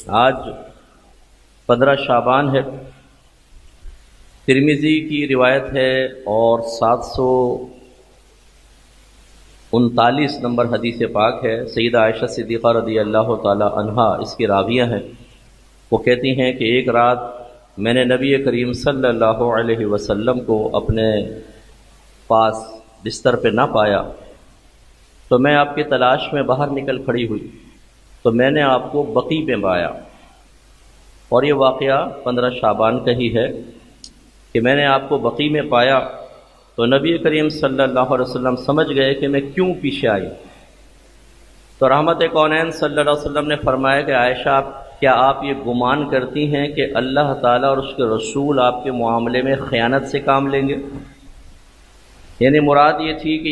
آج 15 شعبان ہے، ترمذی کی روایت ہے اور 739 نمبر حدیث پاک ہے۔ سیدہ عائشہ صدیقہ رضی اللہ تعالی عنہا اس کی راویہ ہیں۔ وہ کہتی ہیں کہ ایک رات میں نے نبی کریم صلی اللہ علیہ وسلم کو اپنے پاس بستر پہ نہ پایا تو میں آپ کی تلاش میں باہر نکل کھڑی ہوئی تو میں نے آپ کو بقیع پہ پایا۔ اور یہ واقعہ 15 شعبان کا ہی ہے کہ میں نے آپ کو بقیع میں پایا تو نبی کریم صلی اللہ علیہ وسلم سمجھ گئے کہ میں کیوں پیچھے آئی۔ تو رحمت کونین صلی اللہ علیہ وسلم نے فرمایا کہ عائشہ کیا آپ یہ گمان کرتی ہیں کہ اللہ تعالیٰ اور اس کے رسول آپ کے معاملے میں خیانت سے کام لیں گے؟ یعنی مراد یہ تھی کہ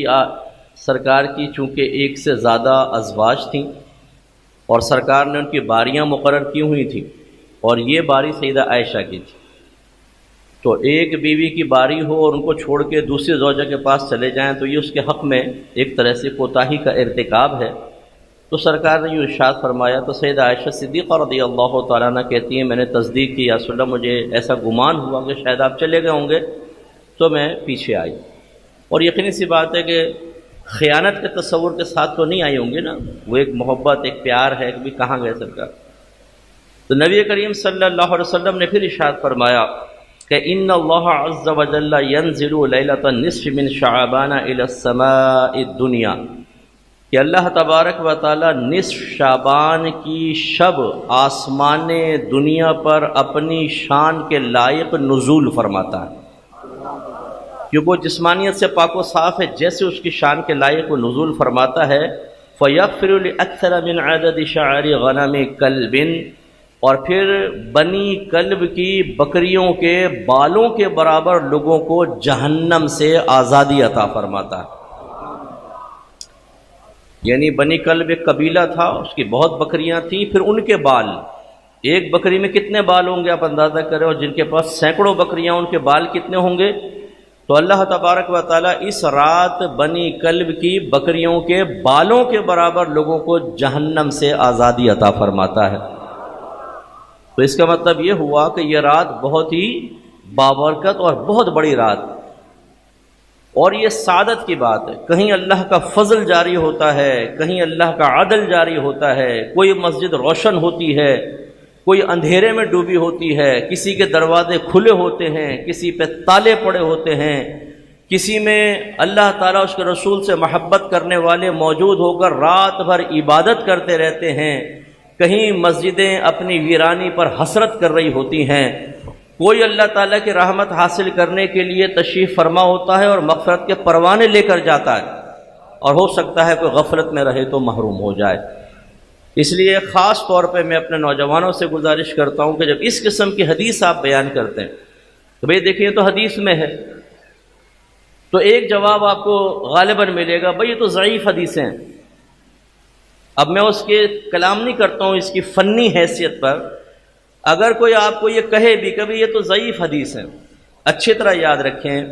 سرکار کی چونکہ ایک سے زیادہ ازواج تھیں اور سرکار نے ان کی باریاں مقرر کی ہوئی تھیں اور یہ باری سیدہ عائشہ کی تھی، تو ایک بیوی کی باری ہو اور ان کو چھوڑ کے دوسری زوجہ کے پاس چلے جائیں تو یہ اس کے حق میں ایک طرح سے کوتاہی کا ارتکاب ہے۔ تو سرکار نے یہ ارشاد فرمایا تو سیدہ عائشہ صدیقہ رضی اللہ تعالیٰ عنہ کہتی ہیں میں نے تصدیق کی یا رسول اللہ مجھے ایسا گمان ہوا کہ شاید آپ چلے گئے ہوں گے تو میں پیچھے آئی۔ اور یقینی سی بات ہے کہ خیانت کے تصور کے ساتھ تو نہیں آئی ہوں گی نا، وہ ایک محبت ایک پیار ہے کہ بھی کہاں گئے سرکار۔ تو نبی کریم صلی اللہ علیہ وسلم نے پھر ارشاد فرمایا کہ ان اللہ عز وجل ينزل لیلۃ النصف من شعبان الى السماء الدنیا، کہ اللہ تبارک و تعالی نصف شعبان کی شب آسمان دنیا پر اپنی شان کے لائق نزول فرماتا ہے، کیونکہ وہ جسمانیت سے پاک و صاف ہے، جیسے اس کی شان کے لائق وہ نزول فرماتا ہے۔ فَيَغْفِرُ لِأَكْثَرَ مِنْ عَدَدِ شَعَرِ غَنَمِ كَلْبٍ، اور پھر بنی کلب کی بکریوں کے بالوں کے برابر لوگوں کو جہنم سے آزادی عطا فرماتا ہے۔ یعنی بنی کلب ایک قبیلہ تھا، اس کی بہت بکریاں تھیں، پھر ان کے بال، ایک بکری میں کتنے بال ہوں گے آپ اندازہ کریں، اور جن کے پاس سینکڑوں بکریاں ان کے بال کتنے ہوں گے؟ تو اللہ تبارک و تعالیٰ اس رات بنی کلب کی بکریوں کے بالوں کے برابر لوگوں کو جہنم سے آزادی عطا فرماتا ہے۔ تو اس کا مطلب یہ ہوا کہ یہ رات بہت ہی بابرکت اور بہت بڑی رات، اور یہ سعادت کی بات ہے۔ کہیں اللہ کا فضل جاری ہوتا ہے، کہیں اللہ کا عدل جاری ہوتا ہے، کوئی مسجد روشن ہوتی ہے، کوئی اندھیرے میں ڈوبی ہوتی ہے، کسی کے دروازے کھلے ہوتے ہیں، کسی پہ تالے پڑے ہوتے ہیں، کسی میں اللہ تعالیٰ اس کے رسول سے محبت کرنے والے موجود ہو کر رات بھر عبادت کرتے رہتے ہیں، کہیں مسجدیں اپنی ویرانی پر حسرت کر رہی ہوتی ہیں، کوئی اللہ تعالیٰ کی رحمت حاصل کرنے کے لیے تشریف فرما ہوتا ہے اور مغفرت کے پروانے لے کر جاتا ہے، اور ہو سکتا ہے کوئی غفلت میں رہے تو محروم ہو جائے۔ اس لیے خاص طور پہ میں اپنے نوجوانوں سے گزارش کرتا ہوں کہ جب اس قسم کی حدیث آپ بیان کرتے ہیں تو بھئی دیکھیں تو حدیث میں ہے، تو ایک جواب آپ کو غالباً ملے گا بھئی یہ تو ضعیف حدیثیں ہیں۔ اب میں اس کے کلام نہیں کرتا ہوں اس کی فنی حیثیت پر، اگر کوئی آپ کو یہ کہے بھی کبھی یہ تو ضعیف حدیث ہے، اچھی طرح یاد رکھیں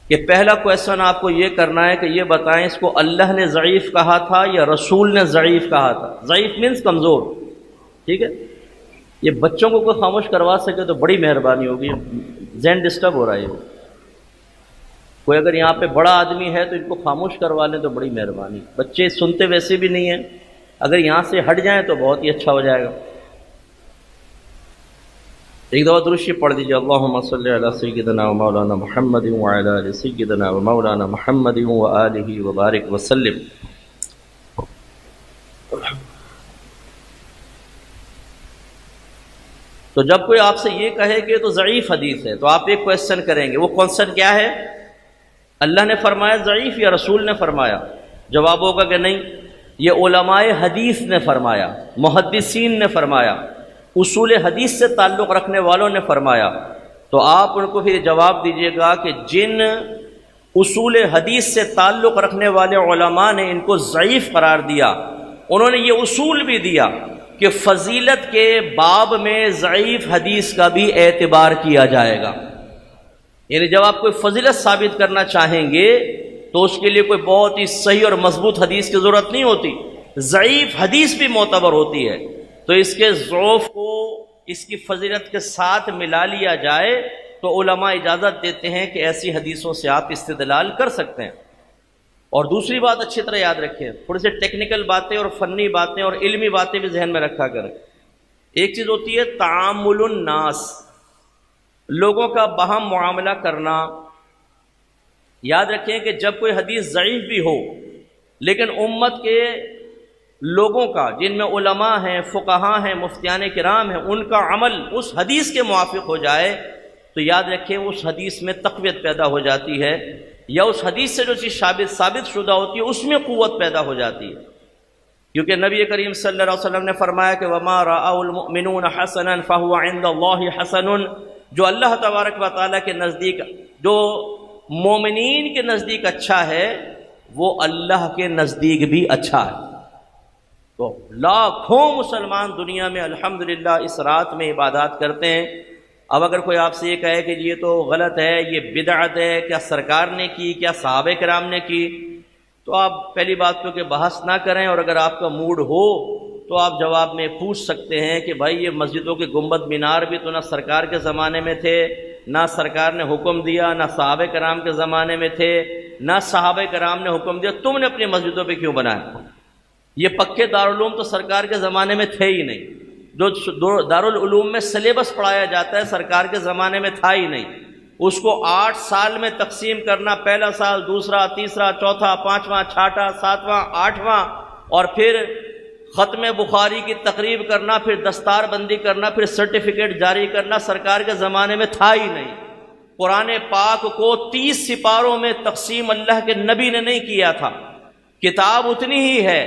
کہ پہلا کویسچن آپ کو یہ کرنا ہے کہ یہ بتائیں اس کو اللہ نے ضعیف کہا تھا یا رسول نے ضعیف کہا تھا؟ ضعیف مینس کمزور، ٹھیک ہے؟ یہ بچوں کو کوئی خاموش کروا سکے تو بڑی مہربانی ہوگی، ذہن ڈسٹرب ہو رہا ہے۔ کوئی اگر یہاں پہ بڑا آدمی ہے تو ان کو خاموش کروا لیں تو بڑی مہربانی، بچے سنتے ویسے بھی نہیں ہیں، اگر یہاں سے ہٹ جائیں تو بہت ہی اچھا ہو جائے گا۔ ایک دفعہ درود شریف پڑھ دیجیے، اللہم صلی علی سیدنا و مولانا محمد وعلی آل سیدنا و مولانا محمد وآلہ وبارک وسلم۔ تو جب کوئی آپ سے یہ کہے کہ تو ضعیف حدیث ہے تو آپ ایک کویسچن کریں گے، وہ کویسچن کیا ہے؟ اللہ نے فرمایا ضعیف یا رسول نے فرمایا؟ جواب ہوگا کہ نہیں، یہ علماء حدیث نے فرمایا، محدثین نے فرمایا، اصول حدیث سے تعلق رکھنے والوں نے فرمایا۔ تو آپ ان کو پھر جواب دیجیے گا کہ جن اصول حدیث سے تعلق رکھنے والے علماء نے ان کو ضعیف قرار دیا، انہوں نے یہ اصول بھی دیا کہ فضیلت کے باب میں ضعیف حدیث کا بھی اعتبار کیا جائے گا۔ یعنی جب آپ کوئی فضیلت ثابت کرنا چاہیں گے تو اس کے لیے کوئی بہت ہی صحیح اور مضبوط حدیث کی ضرورت نہیں ہوتی، ضعیف حدیث بھی معتبر ہوتی ہے۔ تو اس کے ضعف کو اس کی فضیلت کے ساتھ ملا لیا جائے تو علماء اجازت دیتے ہیں کہ ایسی حدیثوں سے آپ استدلال کر سکتے ہیں۔ اور دوسری بات اچھی طرح یاد رکھیں، تھوڑی سی ٹیکنیکل باتیں اور فنی باتیں اور علمی باتیں بھی ذہن میں رکھا کریں۔ ایک چیز ہوتی ہے تعامل الناس، لوگوں کا باہم معاملہ کرنا۔ یاد رکھیں کہ جب کوئی حدیث ضعیف بھی ہو لیکن امت کے لوگوں کا، جن میں علماء ہیں، فقہاء ہیں، مفتیان کرام ہیں، ان کا عمل اس حدیث کے موافق ہو جائے تو یاد رکھیں اس حدیث میں تقویت پیدا ہو جاتی ہے، یا اس حدیث سے جو چیز ثابت شدہ ہوتی ہے اس میں قوت پیدا ہو جاتی ہے۔ کیونکہ نبی کریم صلی اللہ علیہ وسلم نے فرمایا کہ وَمَا رَأَوْا الْمُؤْمِنُونَ حَسَنًا فَهُوَ عِنْدَ اللَّهِ حَسَنٌ، جو اللہ تبارک و تعالیٰ کے نزدیک، جو مومنین کے نزدیک اچھا ہے وہ اللہ کے نزدیک بھی اچھا ہے۔ تو لاکھوں مسلمان دنیا میں الحمدللہ اس رات میں عبادات کرتے ہیں۔ اب اگر کوئی آپ سے یہ کہے کہ یہ تو غلط ہے، یہ بدعت ہے، کیا سرکار نے کی، کیا صحابہ کرام نے کی، تو آپ پہلی بات تو کہ بحث نہ کریں، اور اگر آپ کا موڈ ہو تو آپ جواب میں پوچھ سکتے ہیں کہ بھائی یہ مسجدوں کے گنبد مینار بھی تو نہ سرکار کے زمانے میں تھے، نہ سرکار نے حکم دیا، نہ صحابہ کرام کے زمانے میں تھے، نہ صحابہ کرام نے حکم دیا، تم نے اپنی مسجدوں پہ کیوں بنایا؟ یہ پکے دارالعلوم تو سرکار کے زمانے میں تھے ہی نہیں۔ جو دارالعلوم میں سلیبس پڑھایا جاتا ہے سرکار کے زمانے میں تھا ہی نہیں۔ اس کو 8 سال میں تقسیم کرنا، پہلا سال، دوسرا، تیسرا، چوتھا، پانچواں، چھٹا، ساتواں، آٹھواں، اور پھر ختم بخاری کی تقریب کرنا، پھر دستار بندی کرنا، پھر سرٹیفکیٹ جاری کرنا، سرکار کے زمانے میں تھا ہی نہیں۔ قرآن پاک کو 30 سپاروں میں تقسیم اللہ کے نبی نے نہیں کیا تھا، کتاب اتنی ہی ہے،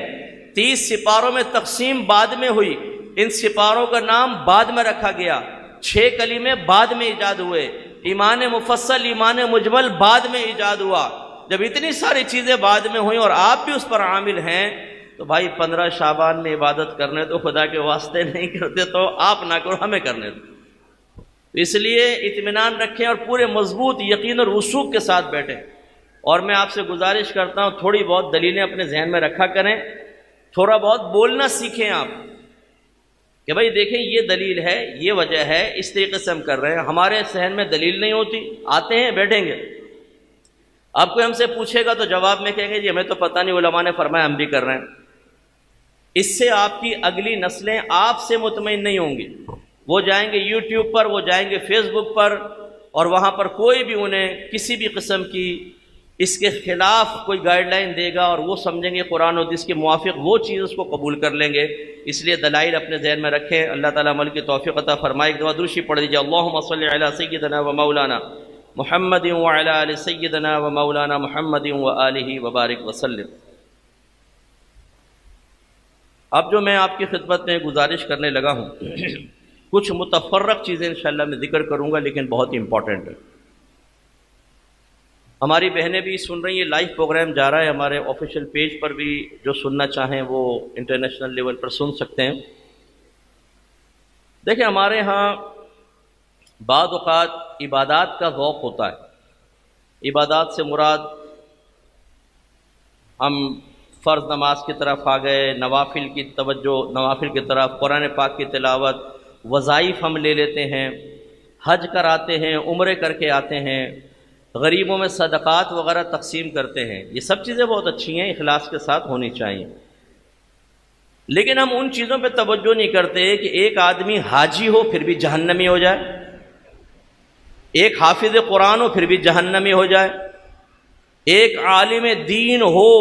30 سپاروں میں تقسیم بعد میں ہوئی، ان سپاروں کا نام بعد میں رکھا گیا، 6 کلمے بعد میں ایجاد ہوئے، ایمان مفصل، ایمان مجمل بعد میں ایجاد ہوا۔ جب اتنی ساری چیزیں بعد میں ہوئیں اور آپ بھی اس پر عامل ہیں تو بھائی 15 شعبان میں عبادت کرنے تو خدا کے واسطے نہیں کرتے تو آپ نہ کرو، ہمیں کرنے دو۔ اس لیے اطمینان رکھیں اور پورے مضبوط یقین اور وثوق کے ساتھ بیٹھیں۔ اور میں آپ سے گزارش کرتا ہوں تھوڑی بہت دلیلیں اپنے ذہن میں رکھا کریں، تھوڑا بہت بولنا سیکھیں آپ کہ بھائی دیکھیں یہ دلیل ہے، یہ وجہ ہے، اس طریقے سے ہم کر رہے ہیں۔ ہمارے ذہن میں دلیل نہیں ہوتی، آتے ہیں بیٹھیں گے، اب کوئی ہم سے پوچھے گا تو جواب میں کہیں گے جی ہمیں تو پتہ نہیں، علماء نے فرمایا ہم بھی کر رہے ہیں۔ اس سے آپ کی اگلی نسلیں آپ سے مطمئن نہیں ہوں گی، وہ جائیں گے یوٹیوب پر، وہ جائیں گے فیس بک پر، اور وہاں پر کوئی بھی انہیں کسی بھی قسم کی اس کے خلاف کوئی گائیڈ لائن دے گا اور وہ سمجھیں گے قرآن و حدیث کے موافق وہ چیز اس کو قبول کر لیں گے۔ اس لیے دلائل اپنے ذہن میں رکھیں، اللہ تعالیٰ عمل کی توفیق عطا فرمائے۔ ایک دفعہ درود شریف پڑھ دیجیے، اللہم صلی علی سیدنا و مولانا محمد وعلی آل سیدنا و مولانا محمد وآلہ وبارک وسلم۔ اب جو میں آپ کی خدمت میں گزارش کرنے لگا ہوں کچھ متفرق چیزیں انشاءاللہ میں ذکر کروں گا لیکن بہت امپورٹنٹ ہے۔ ہماری بہنیں بھی سن رہی ہیں، لائیو پروگرام جا رہا ہے ہمارے آفیشیل پیج پر بھی، جو سننا چاہیں وہ انٹرنیشنل لیول پر سن سکتے ہیں۔ دیکھیں ہمارے ہاں بعض اوقات عبادات کا ذوق ہوتا ہے، عبادات سے مراد ہم فرض نماز کی طرف آ گئے، نوافل کی توجہ، نوافل کی طرف، قرآن پاک کی تلاوت، وظائف ہم لے لیتے ہیں، حج کراتے ہیں، عمرے کر کے آتے ہیں، غریبوں میں صدقات وغیرہ تقسیم کرتے ہیں۔ یہ سب چیزیں بہت اچھی ہیں، اخلاص کے ساتھ ہونی چاہیے، لیکن ہم ان چیزوں پہ توجہ نہیں کرتے کہ ایک آدمی حاجی ہو پھر بھی جہنمی ہو جائے، ایک حافظ قرآن ہو پھر بھی جہنمی ہو جائے، ایک عالم دین ہو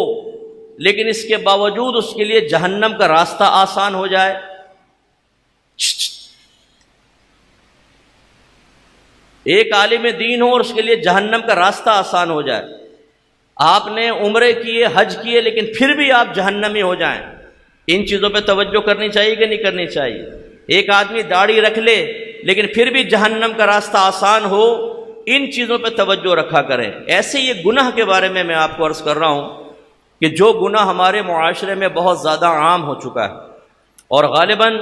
لیکن اس کے باوجود اس کے لیے جہنم کا راستہ آسان ہو جائے۔ ایک عالم دین ہو اور اس کے لیے جہنم کا راستہ آسان ہو جائے، آپ نے عمرے کیے، حج کیے، لیکن پھر بھی آپ جہنمی ہو جائیں۔ ان چیزوں پہ توجہ کرنی چاہیے کہ نہیں کرنی چاہیے؟ ایک آدمی داڑھی رکھ لے لیکن پھر بھی جہنم کا راستہ آسان ہو، ان چیزوں پہ توجہ رکھا کریں۔ ایسے یہ گناہ کے بارے میں آپ کو عرض کر رہا ہوں کہ جو گناہ ہمارے معاشرے میں بہت زیادہ عام ہو چکا ہے، اور غالباً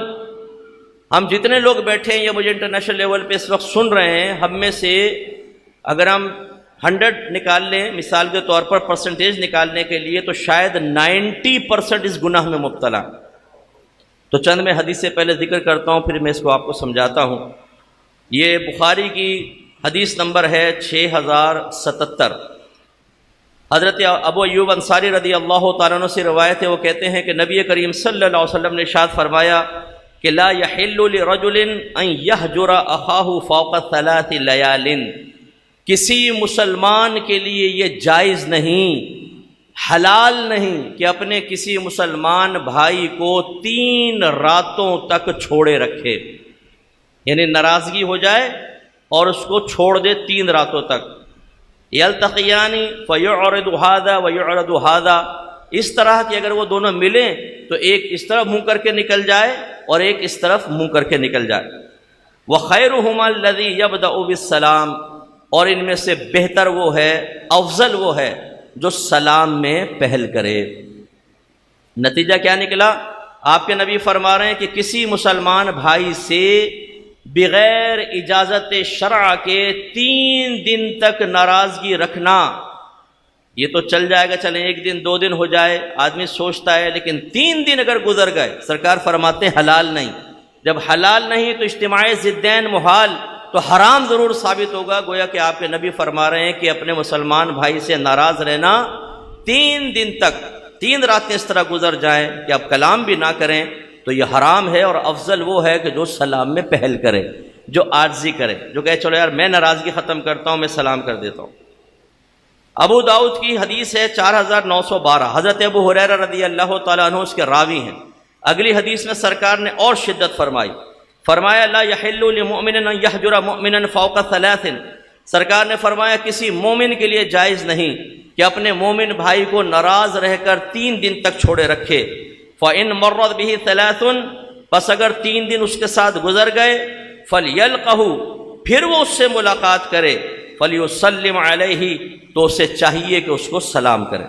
ہم جتنے لوگ بیٹھے ہیں یا مجھے انٹرنیشنل لیول پہ اس وقت سن رہے ہیں، ہم میں سے اگر ہم 100 نکال لیں مثال کے طور پر پرسنٹیج نکالنے کے لیے، تو شاید 90% اس گناہ میں مبتلا۔ تو چند میں حدیث سے پہلے ذکر کرتا ہوں، پھر میں اس کو آپ کو سمجھاتا ہوں۔ یہ بخاری کی حدیث نمبر ہے 6077۔ حضرت ابو ایوب انصاری رضی اللہ تعالیٰ عنہ سے روایت ہے، وہ کہتے ہیں کہ نبی کریم صلی اللہ علیہ وسلم نے ارشاد فرمایا کہ لا یحل لرجل ان یہجر اخاہ فوق 3 لیال، کسی مسلمان کے لیے یہ جائز نہیں، حلال نہیں کہ اپنے کسی مسلمان بھائی کو 3 راتوں تک چھوڑے رکھے، یعنی ناراضگی ہو جائے اور اس کو چھوڑ دے 3 راتوں تک۔ یلتقیان فیعرض ھذا ویعرض ھذا، اس طرح کہ اگر وہ دونوں ملیں تو ایک اس طرف منہ کر کے نکل جائے اور ایک اس طرف منہ کر کے نکل جائے۔ وخیرہما الذی یبدأ بالسلام، اور ان میں سے بہتر وہ ہے، افضل وہ ہے جو سلام میں پہل کرے۔ نتیجہ کیا نکلا؟ آپ کے نبی فرما رہے ہیں کہ کسی مسلمان بھائی سے بغیر اجازت شرع کے 3 دن تک ناراضگی رکھنا، یہ تو چل جائے گا، چلیں 1 دن 2 دن ہو جائے آدمی سوچتا ہے، لیکن 3 دن اگر گزر گئے سرکار فرماتے ہیں حلال نہیں۔ جب حلال نہیں تو اجتماع ضدین محال، تو حرام ضرور ثابت ہوگا۔ گویا کہ آپ کے نبی فرما رہے ہیں کہ اپنے مسلمان بھائی سے ناراض رہنا 3 دن تک، 3 راتیں اس طرح گزر جائیں کہ آپ کلام بھی نہ کریں تو یہ حرام ہے، اور افضل وہ ہے کہ جو سلام میں پہل کرے، جو عاجزی کرے، جو کہے چلو یار میں ناراضگی ختم کرتا ہوں، میں سلام کر دیتا ہوں۔ ابو داؤد کی حدیث ہے 4912، حضرت ابو ہریرہ رضی اللہ تعالیٰ عنہ اس کے راوی ہیں۔ اگلی حدیث میں سرکار نے اور شدت فرمائی، فرمایا لا یحل لمؤمن ان یحجر مؤمنا فوق 3، سرکار نے فرمایا کسی مومن کے لیے جائز نہیں کہ اپنے مومن بھائی کو ناراض رہ کر 3 دن تک چھوڑے رکھے۔ فَإِن مَرَّتْ بِهِ 3، پس اگر 3 دن اس کے ساتھ گزر گئے، فَلْيَلْقَهُ، پھر وہ اس سے ملاقات کرے، فَلْيُسَلِّمْ عَلَيْهِ، تو اسے چاہیے کہ اس کو سلام کرے۔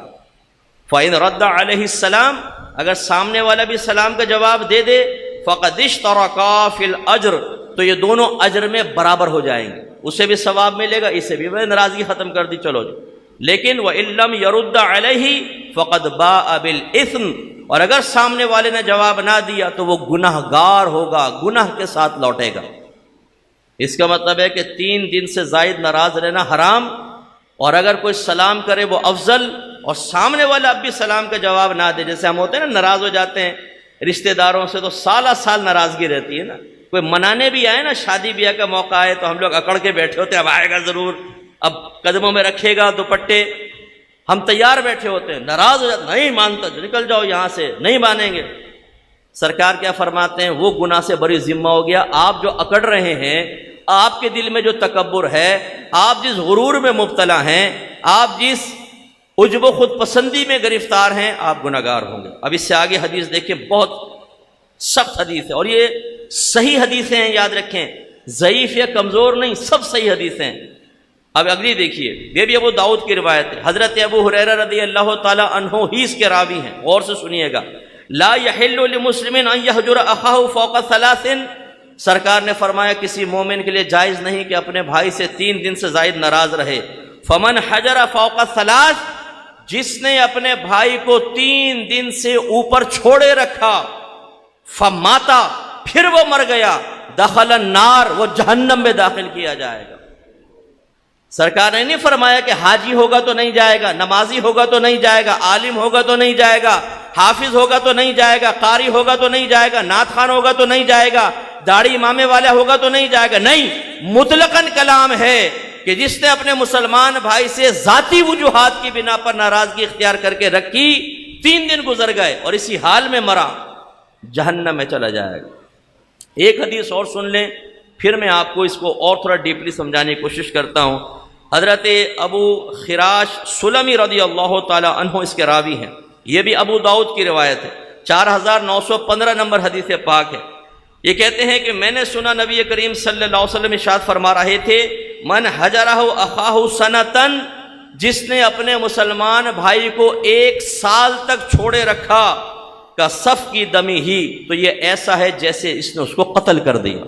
فَإِن رَدَّ عَلَيْهِ السَّلَامُ، اگر سامنے والا بھی سلام کا جواب دے دے، فَقَدْ اشْتَرَكَا فِي الْأَجْرِ، تو یہ دونوں اجر میں برابر ہو جائیں گے، اسے بھی ثواب ملے گا، اسے بھی، میں ناراضگی ختم کر دی چلو جی۔ لیکن وَإِن لَّمْ يَرُدَّ عَلَيْهِ فَقَدْ بَاءَ بِالْإِثْمِ، اور اگر سامنے والے نے جواب نہ دیا تو وہ گناہ گار ہوگا، گناہ کے ساتھ لوٹے گا۔ اس کا مطلب ہے کہ 3 دن سے زائد ناراض رہنا حرام، اور اگر کوئی سلام کرے وہ افضل، اور سامنے والا اب بھی سلام کا جواب نہ دے، جیسے ہم ہوتے ہیں نا ناراض ہو جاتے ہیں رشتہ داروں سے تو سالہ سال ناراضگی رہتی ہے نا، کوئی منانے بھی آئے نا، شادی بیاہ کا موقع آئے تو ہم لوگ اکڑ کے بیٹھے ہوتے ہیں، اب آئے گا ضرور، اب قدموں میں رکھے گا دوپٹے، ہم تیار بیٹھے ہوتے ہیں، ناراض ہو جاتے، نہیں مانتا نکل جاؤ یہاں سے، نہیں مانیں گے۔ سرکار کیا فرماتے ہیں؟ وہ گناہ سے بری ذمہ ہو گیا، آپ جو اکڑ رہے ہیں، آپ کے دل میں جو تکبر ہے، آپ جس غرور میں مبتلا ہیں، آپ جس عجب و خود پسندی میں گرفتار ہیں، آپ گناہ گار ہوں گے۔ اب اس سے آگے حدیث دیکھیں، بہت سخت حدیث ہے، اور یہ صحیح حدیثیں ہیں، یاد رکھیں، ضعیف یا کمزور نہیں، سب صحیح حدیثیں ہیں۔ اب اگلی دیکھیے، یہ بھی ابو داؤد کی روایت ہے، حضرت ابو ہریرہ رضی اللہ تعالی عنہ ہی اس کے راوی ہیں، غور سے سنیے گا۔ لا یحل لمسلم ان یہجر اخاہ فوق 3، سرکار نے فرمایا کسی مومن کے لیے جائز نہیں کہ اپنے بھائی سے 3 دن سے زائد ناراض رہے۔ فمن حجر فوق 3، جس نے اپنے بھائی کو 3 دن سے اوپر چھوڑے رکھا، فماتا، پھر وہ مر گیا، دخل النار، وہ جہنم میں داخل کیا جائے گا۔ سرکار نے نہیں فرمایا کہ حاجی ہوگا تو نہیں جائے گا، نمازی ہوگا تو نہیں جائے گا، عالم ہوگا تو نہیں جائے گا، حافظ ہوگا تو نہیں جائے گا، قاری ہوگا تو نہیں جائے گا، نعت خوان ہوگا تو نہیں جائے گا، داڑھی امامے والا ہوگا تو نہیں جائے گا۔ نہیں، مطلقاً کلام ہے کہ جس نے اپنے مسلمان بھائی سے ذاتی وجوہات کی بنا پر ناراضگی اختیار کر کے رکھی، 3 دن گزر گئے اور اسی حال میں مرا، جہنم میں چلا جائے گا۔ ایک حدیث اور سن لیں، پھر میں آپ کو اس کو اور تھوڑا ڈیپلی سمجھانے کی کوشش کرتا ہوں۔ حضرت ابو خراش سلمی رضی اللہ تعالی عنہ اس کے راوی ہیں، یہ بھی ابو داؤد کی روایت ہے، 4915 نمبر حدیث پاک ہے۔ یہ کہتے ہیں کہ میں نے سنا نبی کریم صلی اللہ علیہ وسلم ارشاد فرما رہے تھے، من حجرہ اخاہ سنتن، جس نے اپنے مسلمان بھائی کو 1 سال تک چھوڑے رکھا، کا صف کی دمی ہی، تو یہ ایسا ہے جیسے اس نے اس کو قتل کر دیا،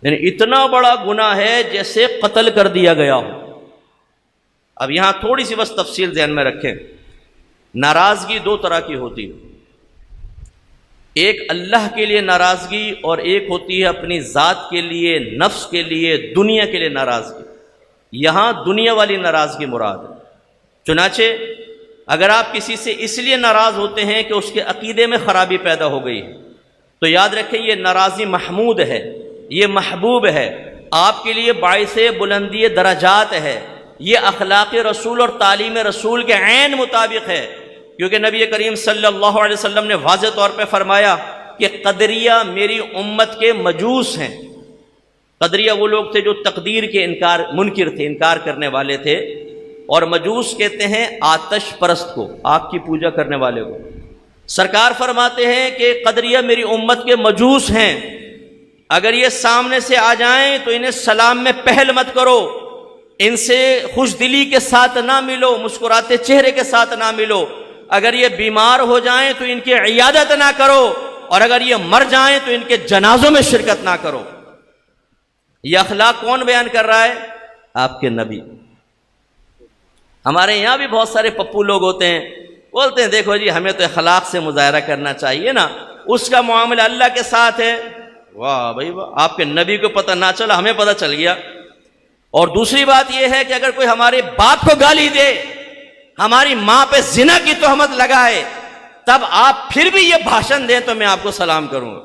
یعنی اتنا بڑا گناہ ہے جیسے قتل کر دیا گیا ہو۔ اب یہاں تھوڑی سی بس تفصیل ذہن میں رکھیں، ناراضگی 2 طرح کی ہوتی ہے۔ ایک اللہ کے لیے ناراضگی اور ایک ہوتی ہے اپنی ذات کے لیے، نفس کے لیے، دنیا کے لیے ناراضگی۔ یہاں دنیا والی ناراضگی مراد ہے۔ چنانچہ اگر آپ کسی سے اس لیے ناراض ہوتے ہیں کہ اس کے عقیدے میں خرابی پیدا ہو گئی ہے تو یاد رکھیں یہ ناراضی محمود ہے، یہ محبوب ہے، آپ کے لیے باعث بلندی درجات ہے، یہ اخلاق رسول اور تعلیم رسول کے عین مطابق ہے، کیونکہ نبی کریم صلی اللہ علیہ وسلم نے واضح طور پہ فرمایا کہ قدریہ میری امت کے مجوس ہیں۔ قدریہ وہ لوگ تھے جو تقدیر کے منکر تھے، انکار کرنے والے تھے، اور مجوس کہتے ہیں آتش پرست کو، آگ کی پوجا کرنے والے کو۔ سرکار فرماتے ہیں کہ قدریہ میری امت کے مجوس ہیں، اگر یہ سامنے سے آ جائیں تو انہیں سلام میں پہل مت کرو، ان سے خوش دلی کے ساتھ نہ ملو، مسکراتے چہرے کے ساتھ نہ ملو، اگر یہ بیمار ہو جائیں تو ان کی عیادت نہ کرو، اور اگر یہ مر جائیں تو ان کے جنازوں میں شرکت نہ کرو۔ یہ اخلاق کون بیان کر رہا ہے؟ آپ کے نبی۔ ہمارے یہاں بھی بہت سارے پپو لوگ ہوتے ہیں، بولتے ہیں دیکھو جی ہمیں تو اخلاق سے مظاہرہ کرنا چاہیے نا، اس کا معاملہ اللہ کے ساتھ ہے۔ واہ بھائی واہ، آپ کے نبی کو پتہ نہ چلا، ہمیں پتہ چل گیا۔ اور دوسری بات یہ ہے کہ اگر کوئی ہمارے باپ کو گالی دے، ہماری ماں پہ زنا کی تہمت لگائے، تب آپ پھر بھی یہ بھاشن دیں تو میں آپ کو سلام کروں گا۔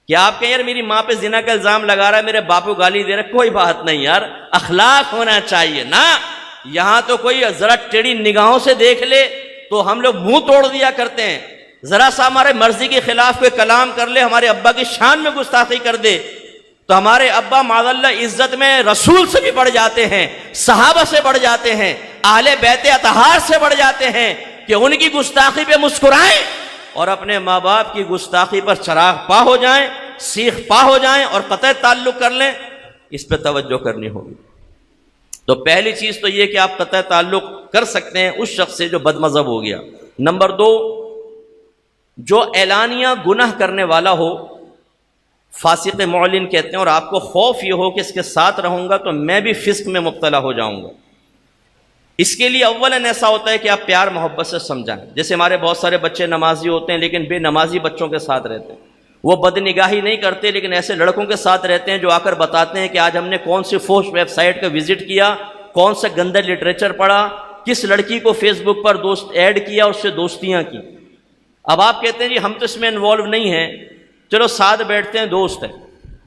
کیا آپ کہیں یار میری ماں پہ زنا کا الزام لگا رہا ہے، میرے باپ کو گالی دے رہا ہے؟ کوئی بات نہیں یار، اخلاق ہونا چاہیے نا۔ یہاں تو کوئی ذرا ٹیڑھی نگاہوں سے دیکھ لے تو ہم لوگ منہ توڑ دیا کرتے ہیں، ذرا سا ہمارے مرضی کے خلاف کوئی کلام کر لے، ہمارے ابا کی شان میں گستاخی کر دے تو ہمارے ابا معاذ اللہ عزت میں رسول سے بھی بڑھ جاتے ہیں، صحابہ سے بڑھ جاتے ہیں، اہل بیت اطہار سے بڑھ جاتے ہیں کہ ان کی گستاخی پہ مسکرائیں اور اپنے ماں باپ کی گستاخی پر چراغ پا ہو جائیں، سیخ پا ہو جائیں اور قطع تعلق کر لیں۔ اس پہ توجہ کرنی ہوگی۔ تو پہلی چیز تو یہ کہ آپ قطع تعلق کر سکتے ہیں اس شخص سے جو بد مذہب ہو گیا۔ نمبر دو، جو اعلانیہ گناہ کرنے والا ہو، فاسق معلن کہتے ہیں، اور آپ کو خوف یہ ہو کہ اس کے ساتھ رہوں گا تو میں بھی فسق میں مبتلا ہو جاؤں گا، اس کے لیے اولاً ایسا ہوتا ہے کہ آپ پیار محبت سے سمجھائیں۔ جیسے ہمارے بہت سارے بچے نمازی ہوتے ہیں لیکن بے نمازی بچوں کے ساتھ رہتے ہیں، وہ بد نگاہی نہیں کرتے لیکن ایسے لڑکوں کے ساتھ رہتے ہیں جو آ کر بتاتے ہیں کہ آج ہم نے کون سی فوش ویب سائٹ کا وزٹ کیا، کون سا گندا لٹریچر پڑھا، کس لڑکی کو فیس بک پر دوست ایڈ کیا، اس سے دوستیاں کی۔ اب آپ کہتے ہیں جی ہم تو اس میں انوالو نہیں ہیں، چلو ساتھ بیٹھتے ہیں، دوست ہیں،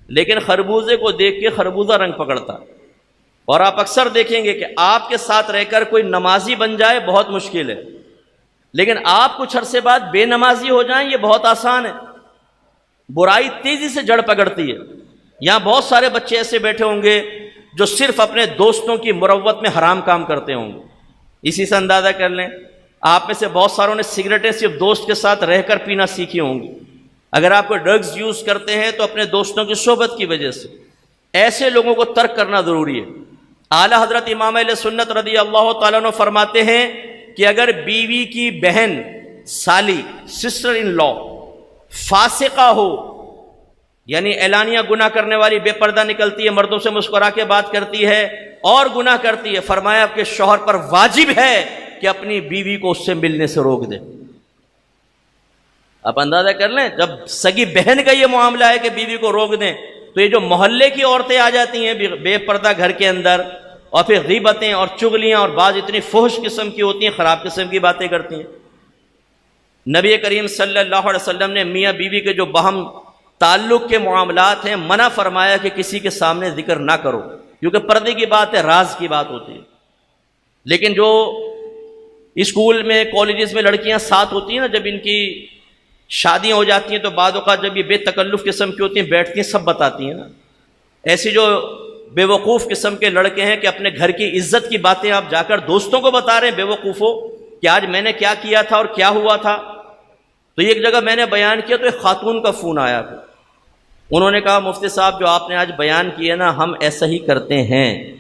لیکن خربوزے کو دیکھ کے خربوزہ رنگ پکڑتا، اور آپ اکثر دیکھیں گے کہ آپ کے ساتھ رہ کر کوئی نمازی بن جائے بہت مشکل ہے، لیکن آپ کچھ عرصے بعد بے نمازی ہو جائیں یہ بہت آسان ہے۔ برائی تیزی سے جڑ پکڑتی ہے۔ یہاں بہت سارے بچے ایسے بیٹھے ہوں گے جو صرف اپنے دوستوں کی مروت میں حرام کام کرتے ہوں گے۔ اسی سے اندازہ کر لیں آپ میں سے بہت ساروں نے سگریٹیں صرف دوست کے ساتھ رہ کر پینا سیکھی ہوں گی۔ اگر آپ کو ڈرگز یوز کرتے ہیں تو اپنے دوستوں کی صحبت کی وجہ سے۔ ایسے لوگوں کو ترک کرنا ضروری ہے۔ اعلیٰ حضرت امام اہل سنت رضی اللہ تعالیٰ عنہ فرماتے ہیں کہ اگر بیوی کی بہن، سالی، سسٹر ان لا فاسقہ ہو، یعنی اعلانیہ گناہ کرنے والی، بے پردہ نکلتی ہے، مردوں سے مسکرا کے بات کرتی ہے اور گناہ کرتی ہے، فرمایا کہ شوہر پر واجب ہے کہ اپنی بیوی کو اس سے ملنے سے روک دے۔ آپ اندازہ کر لیں جب سگی بہن کا یہ معاملہ ہے کہ بیوی کو روک دیں، تو یہ جو محلے کی عورتیں آ جاتی ہیں بے پردہ گھر کے اندر، اور پھر غیبتیں اور چغلیاں اور بعض اتنی فحش قسم کی ہوتی ہیں، خراب قسم کی باتیں کرتی ہیں۔ نبی کریم صلی اللہ علیہ وسلم نے میاں بیوی کے جو باہم تعلق کے معاملات ہیں منع فرمایا کہ کسی کے سامنے ذکر نہ کرو، کیونکہ پردے کی بات ہے، راز کی بات ہوتی ہے۔ لیکن جو اسکول میں، کالجز میں لڑکیاں ساتھ ہوتی ہیں نا، جب ان کی شادیاں ہو جاتی ہیں تو بعض اوقات جب یہ بے تکلف قسم کی ہوتی ہیں بیٹھتی ہیں، سب بتاتی ہیں نا۔ ایسی جو بے وقوف قسم کے لڑکے ہیں کہ اپنے گھر کی عزت کی باتیں آپ جا کر دوستوں کو بتا رہے ہیں، بے وقوفوں، کہ آج میں نے کیا کیا تھا اور کیا ہوا تھا۔ تو ایک جگہ میں نے بیان کیا تو ایک خاتون کا فون آیا تھا، انہوں نے کہا مفتی صاحب جو آپ نے آج بیان کیا نا، ہم ایسا ہی کرتے ہیں،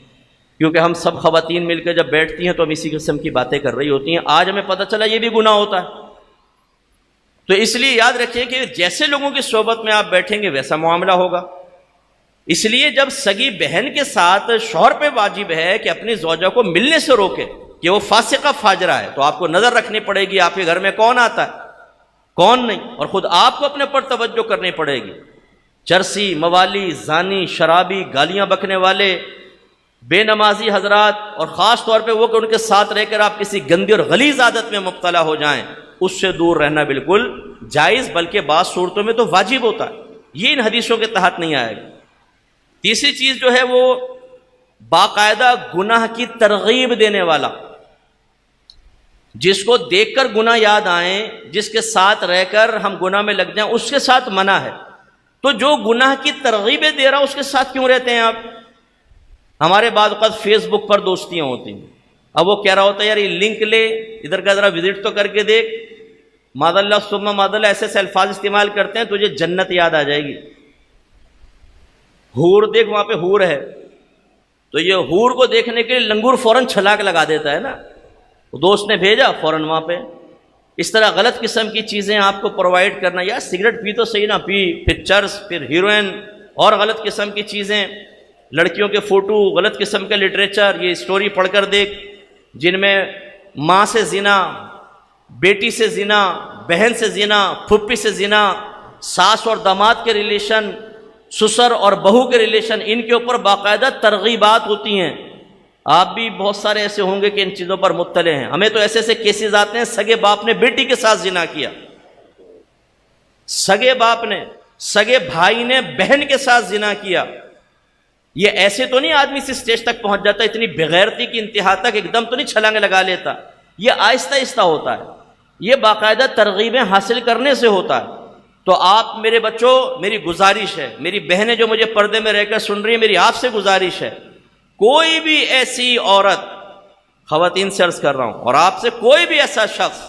کیونکہ ہم سب خواتین مل کے جب بیٹھتی ہیں تو ہم اسی قسم کی باتیں کر رہی ہوتی ہیں، آج ہمیں پتہ چلا یہ بھی گناہ ہوتا ہے۔ تو اس لیے یاد رکھیں کہ جیسے لوگوں کی صحبت میں آپ بیٹھیں گے ویسا معاملہ ہوگا۔ اس لیے جب سگی بہن کے ساتھ شوہر پہ واجب ہے کہ اپنی زوجہ کو ملنے سے روکے کہ وہ فاسقہ فاجرہ ہے، تو آپ کو نظر رکھنی پڑے گی آپ کے گھر میں کون آتا ہے۔ کون نہیں؟ اور خود آپ کو اپنے پر توجہ کرنی پڑے گی۔ چرسی، موالی، زانی، شرابی، گالیاں بکنے والے، بے نمازی حضرات، اور خاص طور پہ وہ کہ ان کے ساتھ رہ کر آپ کسی گندی اور غلیظ عادت میں مبتلا ہو جائیں، اس سے دور رہنا بالکل جائز، بلکہ بعض صورتوں میں تو واجب ہوتا ہے۔ یہ ان حدیثوں کے تحت نہیں آئے گا۔ تیسری چیز جو ہے وہ باقاعدہ گناہ کی ترغیب دینے والا، جس کو دیکھ کر گناہ یاد آئیں، جس کے ساتھ رہ کر ہم گناہ میں لگ جائیں، اس کے ساتھ منع ہے۔ تو جو گناہ کی ترغیبیں دے رہا اس کے ساتھ کیوں رہتے ہیں آپ؟ ہمارے بعض اوقات فیس بک پر دوستیاں ہوتی ہیں، اب وہ کہہ رہا ہوتا ہے یار یہ لنک لے، ادھر کا ذرا وزٹ تو کر کے دیکھ، ماد اللہ ثم ماد اللہ ایسے الفاظ استعمال کرتے ہیں، تجھے جنت یاد آ جائے گی، حور دیکھ وہاں پہ حور ہے، تو یہ حور کو دیکھنے کے لیے لنگور فوراً چھلاک لگا دیتا ہے نا، دوست نے بھیجا فوراً وہاں پہ۔ اس طرح غلط قسم کی چیزیں آپ کو پرووائڈ کرنا، یا سگریٹ پی تو صحیح نہ پی، پھر چرس، پھر ہیروئن اور غلط قسم کی چیزیں، لڑکیوں کے فوٹو، غلط قسم کے لٹریچر، یہ اسٹوری پڑھ کر دیکھ جن میں ماں سے زنا، بیٹی سے زنا، بہن سے زنا، پھپھی سے زنا، ساس اور داماد کے ریلیشن، سسر اور بہو کے ریلیشن، ان کے اوپر باقاعدہ ترغیبات ہوتی ہیں۔ آپ بھی بہت سارے ایسے ہوں گے کہ ان چیزوں پر مطلع ہیں۔ ہمیں تو ایسے ایسے کیسز آتے ہیں، سگے باپ نے بیٹی کے ساتھ زنا کیا، سگے باپ نے، سگے بھائی نے بہن کے ساتھ زنا کیا۔ یہ ایسے تو نہیں آدمی سے اسٹیج تک پہنچ جاتا، اتنی بغیرتی کی انتہا تک ایک دم تو نہیں چھلانگیں لگا لیتا، یہ آہستہ آہستہ ہوتا ہے، یہ باقاعدہ ترغیبیں حاصل کرنے سے ہوتا ہے۔ تو آپ میرے بچوں، میری گزارش ہے، میری بہنیں جو مجھے پردے میں رہ کر سن رہی ہیں، میری آپ سے گزارش ہے، کوئی بھی ایسی عورت، خواتین سے عرض کر رہا ہوں، اور آپ سے کوئی بھی ایسا شخص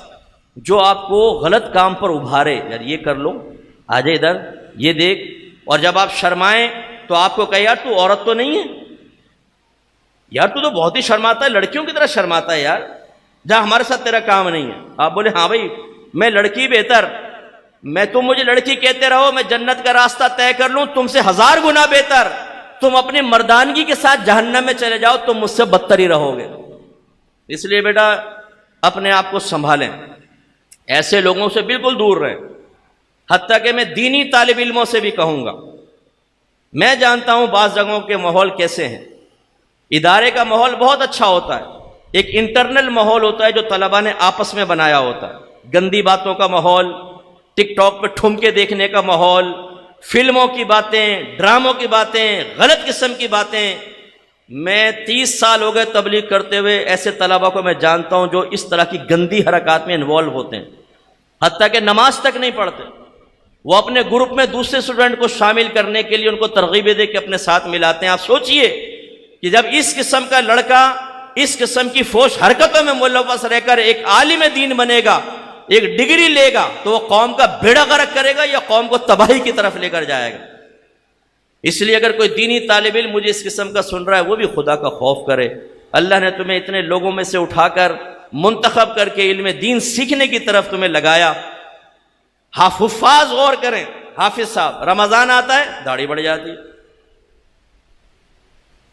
جو آپ کو غلط کام پر ابھارے، یار یہ کر لو، آ جائے ادھر، یہ دیکھ، اور جب آپ شرمائیں تو آپ کو کہے یار تو عورت تو نہیں ہے، یار تو بہت ہی شرماتا ہے، لڑکیوں کی طرح شرماتا ہے یار، جہاں ہمارے ساتھ تیرا کام نہیں ہے۔ آپ بولے ہاں بھائی میں لڑکی بہتر، میں تم مجھے لڑکی کہتے رہو، میں جنت کا راستہ طے کر لوں، تم سے 1000 گنا بہتر، تم اپنی مردانگی کے ساتھ جہنم میں چلے جاؤ، تم مجھ سے بدتر ہی رہو گے۔ اس لیے بیٹا اپنے آپ کو سنبھالیں، ایسے لوگوں سے بالکل دور رہیں۔ حتیٰ کہ میں دینی طالب علموں سے بھی کہوں گا، میں جانتا ہوں بعض جگہوں کے ماحول کیسے ہیں، ادارے کا ماحول بہت اچھا ہوتا ہے، ایک انٹرنل ماحول ہوتا ہے جو طلباء نے آپس میں بنایا ہوتا ہے، گندی باتوں کا ماحول، ٹک ٹاک پہ ٹھمکے دیکھنے کا ماحول، فلموں کی باتیں، ڈراموں کی باتیں، غلط قسم کی باتیں۔ میں 30 سال ہو گئے تبلیغ کرتے ہوئے، ایسے طلباء کو میں جانتا ہوں جو اس طرح کی گندی حرکات میں انوالو ہوتے ہیں، حتیٰ کہ نماز تک نہیں پڑھتے، وہ اپنے گروپ میں دوسرے اسٹوڈنٹ کو شامل کرنے کے لیے ان کو ترغیبیں دے کے اپنے ساتھ ملاتے ہیں۔ آپ سوچئے کہ جب اس قسم کا لڑکا اس قسم کی فوش حرکتوں میں ملوث رہ کر ایک عالم دین بنے گا، ایک ڈگری لے گا، تو وہ قوم کا بیڑا غرق کرے گا یا قوم کو تباہی کی طرف لے کر جائے گا۔ اس لیے اگر کوئی دینی طالب علم مجھے اس قسم کا سن رہا ہے، وہ بھی خدا کا خوف کرے۔ اللہ نے تمہیں اتنے لوگوں میں سے اٹھا کر منتخب کر کے علم دین سیکھنے کی طرف تمہیں لگایا۔ حفاظ غور کریں، حافظ صاحب رمضان آتا ہے داڑھی بڑھ جاتی ہے،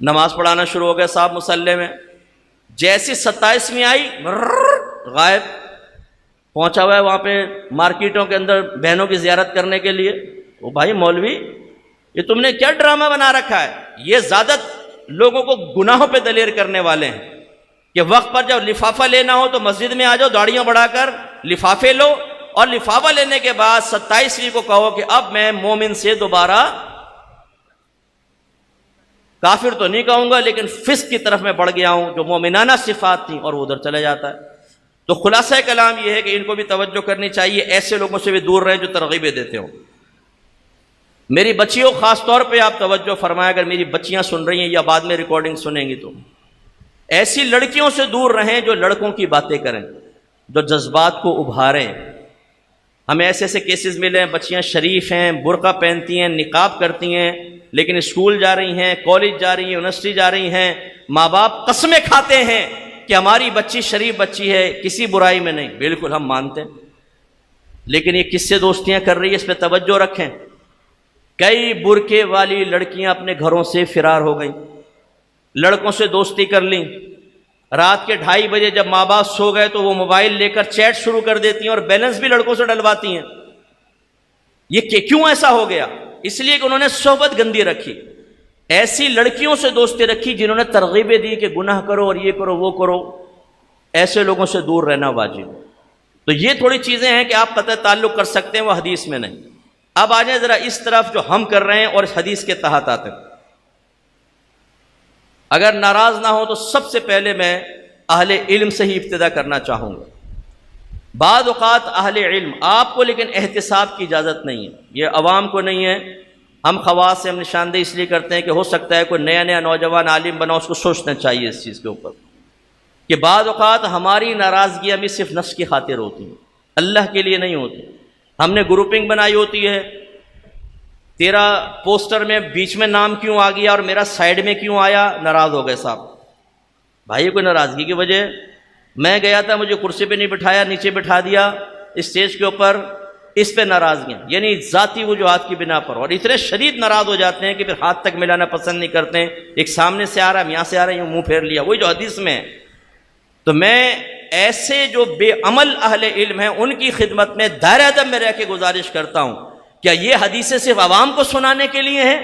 نماز پڑھانا شروع ہو گیا صاحب مصلی میں، جیسی 27ویں آئی غائب، پہنچا ہوا ہے وہاں پہ مارکیٹوں کے اندر بہنوں کی زیارت کرنے کے لیے۔ وہ بھائی مولوی یہ تم نے کیا ڈرامہ بنا رکھا ہے؟ یہ زیادہ لوگوں کو گناہوں پہ دلیر کرنے والے ہیں کہ وقت پر جب لفافہ لینا ہو تو مسجد میں آ جاؤ، داڑیاں بڑھا کر لفافے لو، اور لفافہ لینے کے بعد 27ویں کو کہو کہ اب میں مومن سے دوبارہ، کافر تو نہیں کہوں گا لیکن فسق کی طرف میں بڑھ گیا ہوں، جو مومنانہ صفات تھیں، اور وہ ادھر چلے جاتا ہے۔ تو خلاصہ کلام یہ ہے کہ ان کو بھی توجہ کرنی چاہیے، ایسے لوگوں سے بھی دور رہیں جو ترغیبیں دیتے ہوں۔ میری بچیوں خاص طور پہ آپ توجہ فرمائیں، اگر میری بچیاں سن رہی ہیں یا بعد میں ریکارڈنگ سنیں گی، تو ایسی لڑکیوں سے دور رہیں جو لڑکوں کی باتیں کریں، جو جذبات کو ابھاریں۔ ہمیں ایسے ایسے کیسز ملے ہیں، بچیاں شریف ہیں، برقع پہنتی ہیں، نقاب کرتی ہیں، لیکن اسکول جا رہی ہیں، کالج جا رہی ہیں، یونیورسٹی جا رہی ہیں، ماں باپ قسمیں کھاتے ہیں کہ ہماری بچی شریف بچی ہے، کسی برائی میں نہیں، بالکل ہم مانتے ہیں، لیکن یہ کس سے دوستیاں کر رہی ہے اس پہ توجہ رکھیں۔ کئی برقعے والی لڑکیاں اپنے گھروں سے فرار ہو گئیں، لڑکوں سے دوستی کر لیں، رات کے 2:30 بجے جب ماں باپ سو گئے تو وہ موبائل لے کر چیٹ شروع کر دیتی ہیں اور بیلنس بھی لڑکوں سے ڈلواتی ہیں. یہ کیوں ایسا ہو گیا؟ اس لیے کہ انہوں نے صحبت گندی رکھی، ایسی لڑکیوں سے دوستی رکھی جنہوں نے ترغیبیں دی کہ گناہ کرو اور یہ کرو وہ کرو. ایسے لوگوں سے دور رہنا واجب ہے. تو یہ تھوڑی چیزیں ہیں کہ آپ قطع تعلق کر سکتے ہیں، وہ حدیث میں نہیں. اب آ جائیں ذرا اس طرف جو ہم کر رہے ہیں اور اس حدیث کے تحت آتے ہیں. اگر ناراض نہ ہو تو سب سے پہلے میں اہل علم سے ہی ابتدا کرنا چاہوں گا. بعض اوقات اہل علم آپ کو لیکن احتساب کی اجازت نہیں ہے، یہ عوام کو نہیں ہے. ہم خواص سے ہم نشاندہی اس لیے کرتے ہیں کہ ہو سکتا ہے کوئی نیا نوجوان عالم بنا، اس کو سوچنا چاہیے اس چیز کے اوپر کہ بعض اوقات ہماری ناراضگیاں بھی صرف نفس کی خاطر ہوتی ہیں، اللہ کے لیے نہیں ہوتی. ہم نے گروپنگ بنائی ہوتی ہے، تیرا پوسٹر میں بیچ میں نام کیوں آ گیا اور میرا سائیڈ میں کیوں آیا؟ ناراض ہو گئے صاحب. بھائی کوئی ناراضگی کی وجہ، میں گیا تھا مجھے کرسی پہ نہیں بٹھایا، نیچے بٹھا دیا اسٹیج کے اوپر، اس پہ ناراضگیاں یعنی ذاتی وجوہات کی بنا پر. اور اتنے شدید ناراض ہو جاتے ہیں کہ پھر ہاتھ تک ملانا پسند نہیں کرتے ہیں. ایک سامنے سے آ رہا ہے، یہاں سے آ رہا ہے، یوں منہ پھیر لیا، وہی جو حدیث میں ہے. تو میں ایسے جو بے عمل اہل علم ہیں ان کی خدمت میں دائرہ ادب میں رہ کے گزارش کرتا ہوں، کیا یہ حدیثیں صرف عوام کو سنانے کے لیے ہیں؟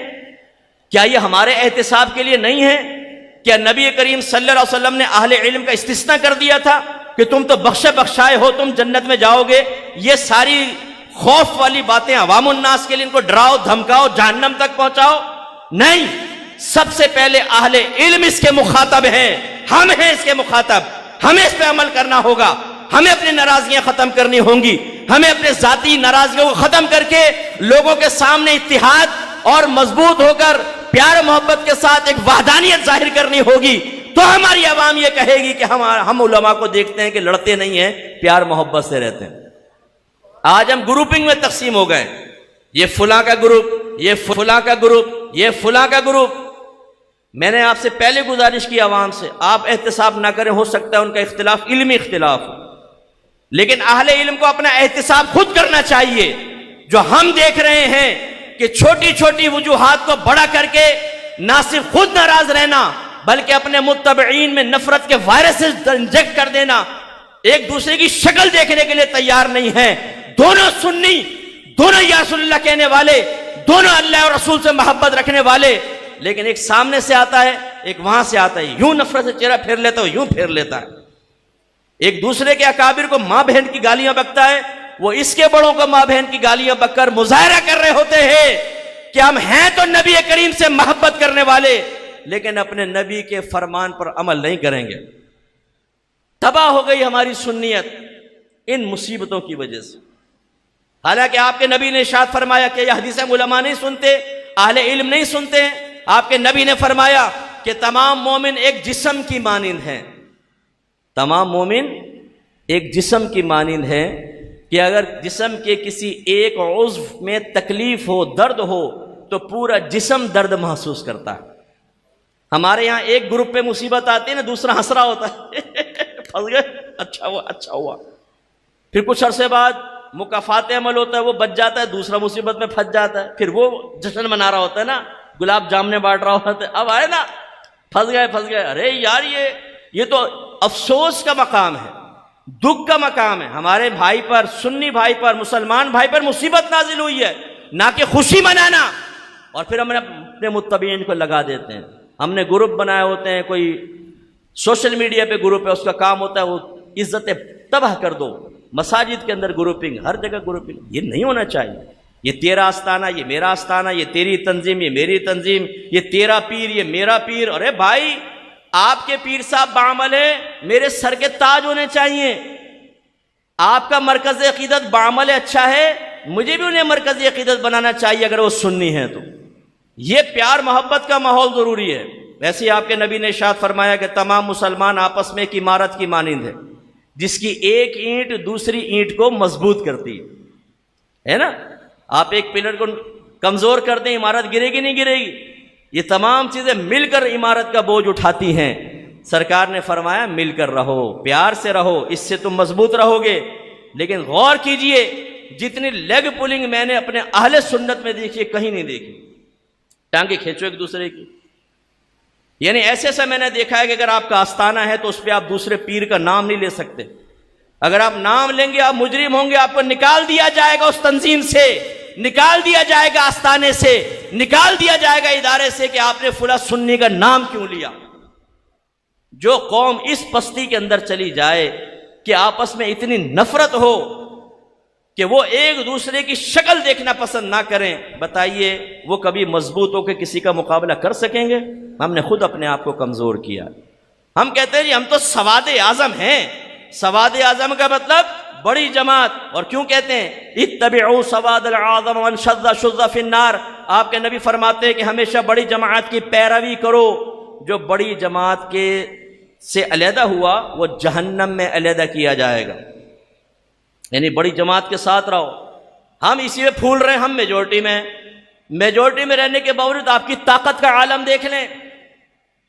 کیا یہ ہمارے احتساب کے لیے نہیں ہے؟ کیا نبی کریم صلی اللہ علیہ وسلم نے اہل علم کا استثناء کر دیا تھا کہ تم تو بخشے بخشائے ہو، تم جنت میں جاؤ گے؟ یہ ساری خوف والی باتیں عوام الناس کے لیے، ان کو ڈراؤ دھمکاؤ جہنم تک پہنچاؤ؟ نہیں. سب سے پہلے اہل علم اس کے مخاطب ہیں، ہم ہیں اس کے مخاطب. ہمیں اس پہ عمل کرنا ہوگا، ہمیں اپنی ناراضگیاں ختم کرنی ہوں گی، ہمیں اپنے ذاتی ناراضگیوں کو ختم کر کے لوگوں کے سامنے اتحاد اور مضبوط ہو کر پیار محبت کے ساتھ ایک وحدانیت ظاہر کرنی ہوگی. تو ہماری عوام یہ کہے گی کہ ہم علماء کو دیکھتے ہیں کہ لڑتے نہیں ہیں، پیار محبت سے رہتے ہیں. آج ہم گروپنگ میں تقسیم ہو گئے، یہ فلاں کا گروپ، یہ فلاں کا گروپ، یہ فلاں کا گروپ. میں نے آپ سے پہلے گزارش کی عوام سے، آپ احتساب نہ کریں، ہو سکتا ہے ان کا اختلاف علمی اختلاف ہو، لیکن اہل علم کو اپنا احتساب خود کرنا چاہیے. جو ہم دیکھ رہے ہیں کہ چھوٹی چھوٹی وجوہات کو بڑا کر کے نہ صرف خود ناراض رہنا بلکہ اپنے متبعین میں نفرت کے وائرسز انجیکٹ کر دینا، ایک دوسرے کی شکل دیکھنے کے لیے تیار نہیں ہے. دونوں سنی، دونوں یا رسول اللہ کہنے والے، دونوں اللہ اور رسول سے محبت رکھنے والے، لیکن ایک سامنے سے آتا ہے، ایک وہاں سے آتا ہے، یوں نفرت سے چہرہ پھیر لیتا ہے، یوں پھیر لیتا ہے. ایک دوسرے کے اکابر کو ماں بہن کی گالیاں بکتا ہے، وہ اس کے بڑوں کو ماں بہن کی گالیاں بک کر مظاہرہ کر رہے ہوتے ہیں کہ ہم ہیں تو نبی کریم سے محبت کرنے والے، لیکن اپنے نبی کے فرمان پر عمل نہیں کریں گے. تباہ ہو گئی ہماری سنیت ان مصیبتوں کی وجہ سے. حالانکہ آپ کے نبی نے ارشاد فرمایا کہ یہ حدیثیں علماء نہیں سنتے، اہل علم نہیں سنتے. آپ کے نبی نے فرمایا کہ تمام مومن ایک جسم کی مانند ہیں. تمام مومن ایک جسم کی مانند ہیں کہ اگر جسم کے کسی ایک عضو میں تکلیف ہو، درد ہو، تو پورا جسم درد محسوس کرتا ہے. ہمارے یہاں ایک گروپ پہ مصیبت آتی ہے نا، دوسرا ہنس رہا ہوتا ہے پھنس گئے، اچھا ہوا اچھا ہوا. پھر کچھ عرصے بعد مکافات عمل ہوتا ہے، وہ بچ جاتا ہے، دوسرا مصیبت میں پھنس جاتا ہے، پھر وہ جشن منا رہا ہوتا ہے نا، گلاب جامنے بانٹ رہا ہوتا ہے. اب آئے نا، پھنس گئے. ارے یار یہ تو افسوس کا مقام ہے، دکھ کا مقام ہے. ہمارے بھائی پر، سنی بھائی پر، مسلمان بھائی پر مصیبت نازل ہوئی ہے، نہ کہ خوشی منانا. اور پھر ہم اپنے متبعین کو لگا دیتے ہیں. ہم نے گروپ بنائے ہوتے ہیں، کوئی سوشل میڈیا پہ گروپ ہے، اس کا کام ہوتا ہے وہ عزتیں تباہ کر دو. مساجد کے اندر گروپنگ، ہر جگہ گروپنگ، یہ نہیں ہونا چاہیے. یہ تیرا آستانہ، یہ میرا آستانہ، یہ تیری تنظیم، یہ میری تنظیم، یہ تیرا پیر، یہ میرا پیر. ارے بھائی، آپ کے پیر صاحب بعمل ہے، میرے سر کے تاج ہونے چاہیے. آپ کا مرکز عقیدت بعمل اچھا ہے، مجھے بھی انہیں مرکز عقیدت بنانا چاہیے اگر وہ سنی ہیں تو. یہ پیار محبت کا ماحول ضروری ہے. ویسے ہی آپ کے نبی نے ارشاد فرمایا کہ تمام مسلمان آپس میں ایک عمارت کی مانند ہے جس کی ایک اینٹ دوسری اینٹ کو مضبوط کرتی ہے نا. آپ ایک پلر کو کمزور کر دیں، عمارت گرے گی نہیں گرے گی. یہ تمام چیزیں مل کر عمارت کا بوجھ اٹھاتی ہیں. سرکار نے فرمایا مل کر رہو، پیار سے رہو، اس سے تم مضبوط رہو گے. لیکن غور کیجئے، جتنی لیگ پولنگ میں نے اپنے اہل سنت میں دیکھی کہیں نہیں دیکھی. ٹانگیں کھینچو ایک دوسرے کی، یعنی ایسے میں نے دیکھا ہے کہ اگر آپ کا آستانہ ہے تو اس پہ آپ دوسرے پیر کا نام نہیں لے سکتے. اگر آپ نام لیں گے آپ مجرم ہوں گے، آپ کو نکال دیا جائے گا اس تنظیم سے، نکال دیا جائے گا آستانے سے، نکال دیا جائے گا ادارے سے کہ آپ نے فلاں سنی کا نام کیوں لیا. جو قوم اس پستی کے اندر چلی جائے کہ آپس میں اتنی نفرت ہو کہ وہ ایک دوسرے کی شکل دیکھنا پسند نہ کریں، بتائیے وہ کبھی مضبوط ہو کے کسی کا مقابلہ کر سکیں گے؟ ہم نے خود اپنے آپ کو کمزور کیا. ہم کہتے ہیں جی ہم تو سواد اعظم ہیں. سواد اعظم کا مطلب بڑی جماعت. اور کیوں کہتے ہیں اتبعوا سواد الاعظم ومن شذ شذ فی النار؟ آپ کے نبی فرماتے ہیں کہ ہمیشہ بڑی جماعت کی پیروی کرو. جو بڑی جماعت کے سے علیحدہ ہوا وہ جہنم میں علیحدہ کیا جائے گا. یعنی بڑی جماعت کے ساتھ رہو. ہم اسی میں پھول رہے ہیں، ہم میجورٹی میں رہنے کے باوجود آپ کی طاقت کا عالم دیکھ لیں.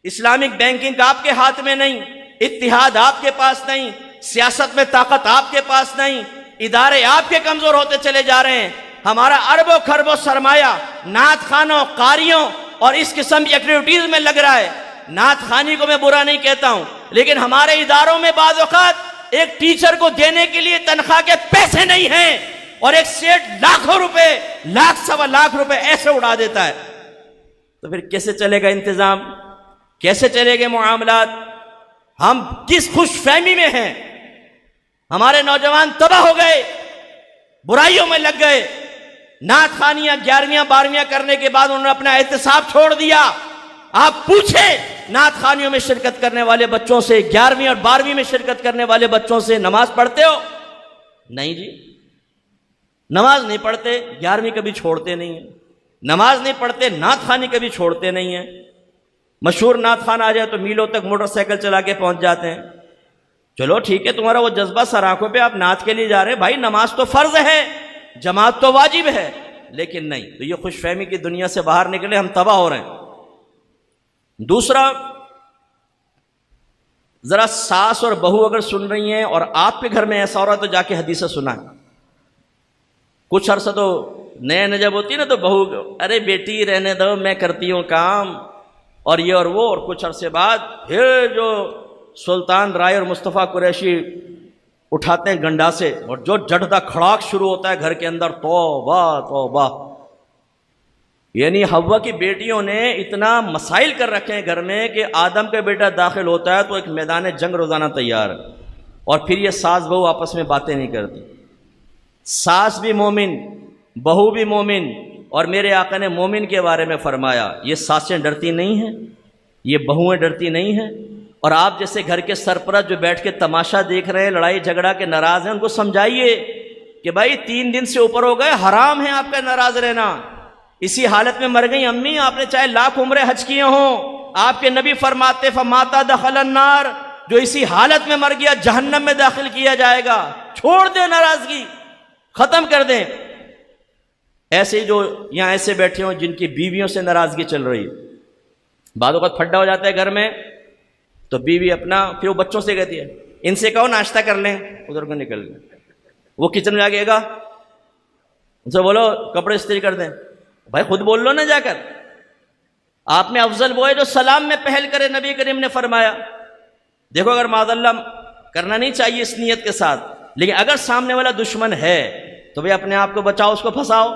اسلامک بینکنگ آپ کے ہاتھ میں نہیں، اتحاد آپ کے پاس نہیں، سیاست میں طاقت آپ کے پاس نہیں، ادارے آپ کے کمزور ہوتے چلے جا رہے ہیں. ہمارا اربوں خربوں سرمایہ نعت خوانوں، قاریوں اور اس قسم کی ایکٹیویٹیز میں لگ رہا ہے. نعت خوانی کو میں برا نہیں کہتا ہوں، لیکن ہمارے اداروں میں بعض اوقات ایک ٹیچر کو دینے کے لیے تنخواہ کے پیسے نہیں ہیں اور ایک سیٹ لاکھوں روپے، لاکھ سوا لاکھ روپے ایسے اڑا دیتا ہے. تو پھر کیسے چلے گا انتظام؟ کیسے چلے گے معاملات؟ ہم کس خوش فہمی میں ہیں؟ ہمارے نوجوان تباہ ہو گئے، برائیوں میں لگ گئے. نعت خوانیاں 11ویں 12ویں کرنے کے بعد انہوں نے اپنا احتساب چھوڑ دیا. آپ پوچھیں نعت خوانیوں میں شرکت کرنے والے بچوں سے، 11ویں اور 12ویں میں شرکت کرنے والے بچوں سے، نماز پڑھتے ہو؟ نہیں جی، نماز نہیں پڑھتے. 11ویں کبھی چھوڑتے نہیں ہیں، نماز نہیں پڑھتے، نعت خوانی کبھی چھوڑتے نہیں ہیں. مشہور نعت خوان آ جائے تو میلوں تک موٹر سائیکل چلا کے پہنچ جاتے ہیں. چلو ٹھیک ہے، تمہارا وہ جذبہ سر آنکھوں پہ، آپ نعت کے لیے جا رہے ہیں. بھائی نماز تو فرض ہے، جماعت تو واجب ہے، لیکن نہیں. تو یہ خوش فہمی کی دنیا سے باہر نکلے، ہم تباہ ہو رہے ہیں. دوسرا، ذرا ساس اور بہو اگر سن رہی ہیں اور آپ کے گھر میں ایسا ہو رہا ہے تو جا کے حدیثیں سنائیں. کچھ عرصہ تو نئے جب ہوتی ہے نا تو بہو ارے بیٹی رہنے دو میں کرتی ہوں کام اور یہ اور وہ، اور کچھ عرصے بعد پھر جو سلطان رائے اور مصطفیٰ قریشی اٹھاتے ہیں گنڈا سے اور جو جڑتا کھڑاک شروع ہوتا ہے گھر کے اندر، توبہ توبہ. یعنی حوا کی بیٹیوں نے اتنا مسائل کر رکھے ہیں گھر میں کہ آدم کا بیٹا داخل ہوتا ہے تو ایک میدان جنگ روزانہ تیار ہے. اور پھر یہ ساس بہو آپس میں باتیں نہیں کرتی. ساس بھی مومن، بہو بھی مومن. اور میرے آقا نے مومن کے بارے میں فرمایا یہ ساسیں ڈرتی نہیں ہیں، یہ بہویں ڈرتی نہیں ہیں. اور آپ جیسے گھر کے سرپرست جو بیٹھ کے تماشا دیکھ رہے ہیں، لڑائی جھگڑا کے ناراض ہیں، ان کو سمجھائیے کہ بھائی 3 دن سے اوپر ہو گئے، حرام ہے آپ کا ناراض رہنا. اسی حالت میں مر گئی امی، آپ نے چاہے لاکھ عمریں حج کیے ہوں. آپ کے نبی فرماتے فماتا دخل النار، جو اسی حالت میں مر گیا جہنم میں داخل کیا جائے گا. چھوڑ دیں ناراضگی، ختم کر دیں. ایسے جو یہاں ایسے بیٹھے ہوں جن کی بیویوں سے ناراضگی چل رہی ہے، بعد وقت پھڈا ہو جاتا ہے گھر میں تو بیوی اپنا پھر وہ بچوں سے کہتی ہے ان سے کہو ناشتہ کر لیں، ادھر کو نکل گئے. وہ کچن میں آگے گا ان سے بولو کپڑے استری کر دیں. بھائی خود بول لو نا جا کر. آپ میں افضل وہ ہے جو سلام میں پہل کرے، نبی کریم نے فرمایا. دیکھو اگر معاذ اللہ کرنا نہیں چاہیے اس نیت کے ساتھ، لیکن اگر سامنے والا دشمن ہے تو بھائی اپنے آپ کو بچاؤ، اس کو پھنساؤ.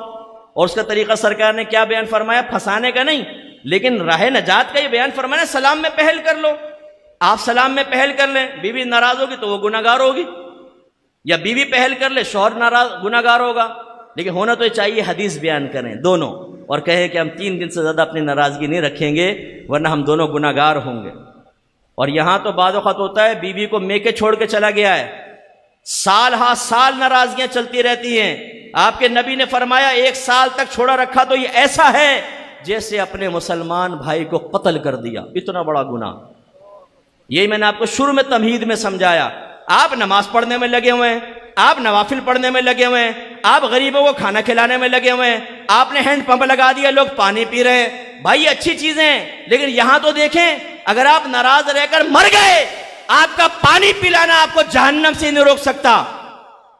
اور اس کا طریقہ سرکار نے کیا بیان فرمایا؟ پھنسانے کا نہیں لیکن راہ نجات کا یہ بیان فرمایا، سلام میں پہل کر لو. آپ سلام میں پہل کر لیں، بیوی ناراض ہوگی تو وہ گناہ گار ہوگی، یا بیوی پہل کر لے شوہر ناراض گناہ گار ہوگا. لیکن ہونا تو یہ چاہیے حدیث بیان کریں دونوں اور کہیں کہ ہم 3 دن سے زیادہ اپنی ناراضگی نہیں رکھیں گے ورنہ ہم دونوں گناہ گار ہوں گے. اور یہاں تو بعض اوقات ہوتا ہے بیوی کو میکے چھوڑ کے چلا گیا ہے، سال ہا سال ناراضگیاں چلتی رہتی ہیں. آپ کے نبی نے فرمایا 1 سال تک چھوڑا رکھا تو یہ ایسا ہے جیسے اپنے مسلمان بھائی کو قتل کر دیا، اتنا بڑا گناہ. یہی میں نے آپ کو شروع میں تمہید میں سمجھایا. آپ نماز پڑھنے میں لگے ہوئے ہیں، آپ نوافل پڑھنے میں لگے ہوئے ہیں، آپ غریبوں کو کھانا کھلانے میں لگے ہوئے ہیں، آپ نے ہینڈ پمپ لگا دیا، لوگ پانی پی رہے ہیں. بھائی یہ اچھی چیزیں ہیں، لیکن یہاں تو دیکھیں اگر آپ ناراض رہ کر مر گئے، آپ کا پانی پلانا آپ کو جہنم سے نہیں روک سکتا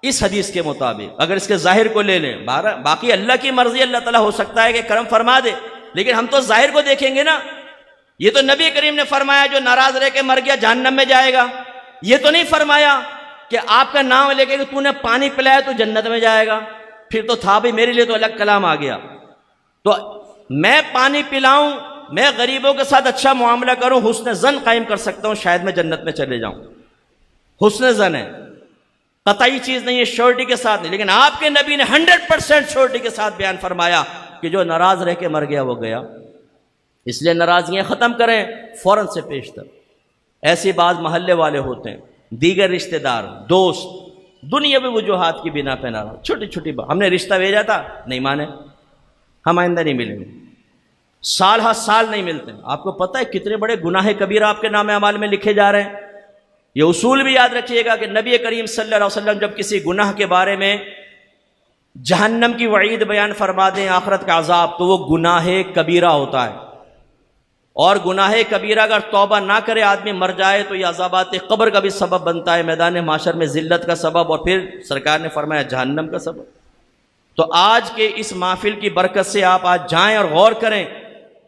اس حدیث کے مطابق. اگر اس کے ظاہر کو لے لیں، باقی اللہ کی مرضی، اللہ تعالیٰ ہو سکتا ہے کہ کرم فرما دے، لیکن ہم تو ظاہر کو دیکھیں گے نا. یہ تو نبی کریم نے فرمایا جو ناراض رہ کے مر گیا جہنم میں جائے گا. یہ تو نہیں فرمایا کہ آپ کا نام لے کے کہ تو نے پانی پلایا تو جنت میں جائے گا. پھر تو تھا بھی میرے لیے تو الگ کلام آ گیا. تو میں پانی پلاؤں، میں غریبوں کے ساتھ اچھا معاملہ کروں، حسن ظن قائم کر سکتا ہوں، شاید میں جنت میں چلے جاؤں. حسن ظن ہے، قطعی چیز نہیں ہے، شورٹی کے ساتھ نہیں. لیکن آپ کے نبی نے 100% شورٹی کے ساتھ بیان فرمایا کہ جو ناراض رہ کے مر گیا وہ گیا. اس لیے ناراضگیاں ختم کریں فوراً سے پیشتر. ایسی بعض محلے والے ہوتے ہیں، دیگر رشتہ دار، دوست، دنیاوی وجوہات کی بنا پہ ناراض. چھوٹی چھوٹی بات، ہم نے رشتہ بھیجا تھا نہیں مانے، ہم آئندہ نہیں ملیں گے. سال ہر سال نہیں ملتے. آپ کو پتہ ہے کتنے بڑے گناہ کبیرہ آپ کے نام اعمال میں لکھے جا رہے ہیں. یہ اصول بھی یاد رکھیے گا کہ نبی کریم صلی اللہ علیہ وسلم جب کسی گناہ کے بارے میں جہنم کی وعید بیان فرما دیں، آخرت کا عذاب، تو وہ گناہ کبیرہ ہوتا ہے. اور گناہ کبیرہ اگر توبہ نہ کرے آدمی مر جائے تو یہ عذابات قبر کا بھی سبب بنتا ہے، میدان محشر میں ذلت کا سبب، اور پھر سرکار نے فرمایا جہنم کا سبب. تو آج کے اس محفل کی برکت سے آپ آج جائیں اور غور کریں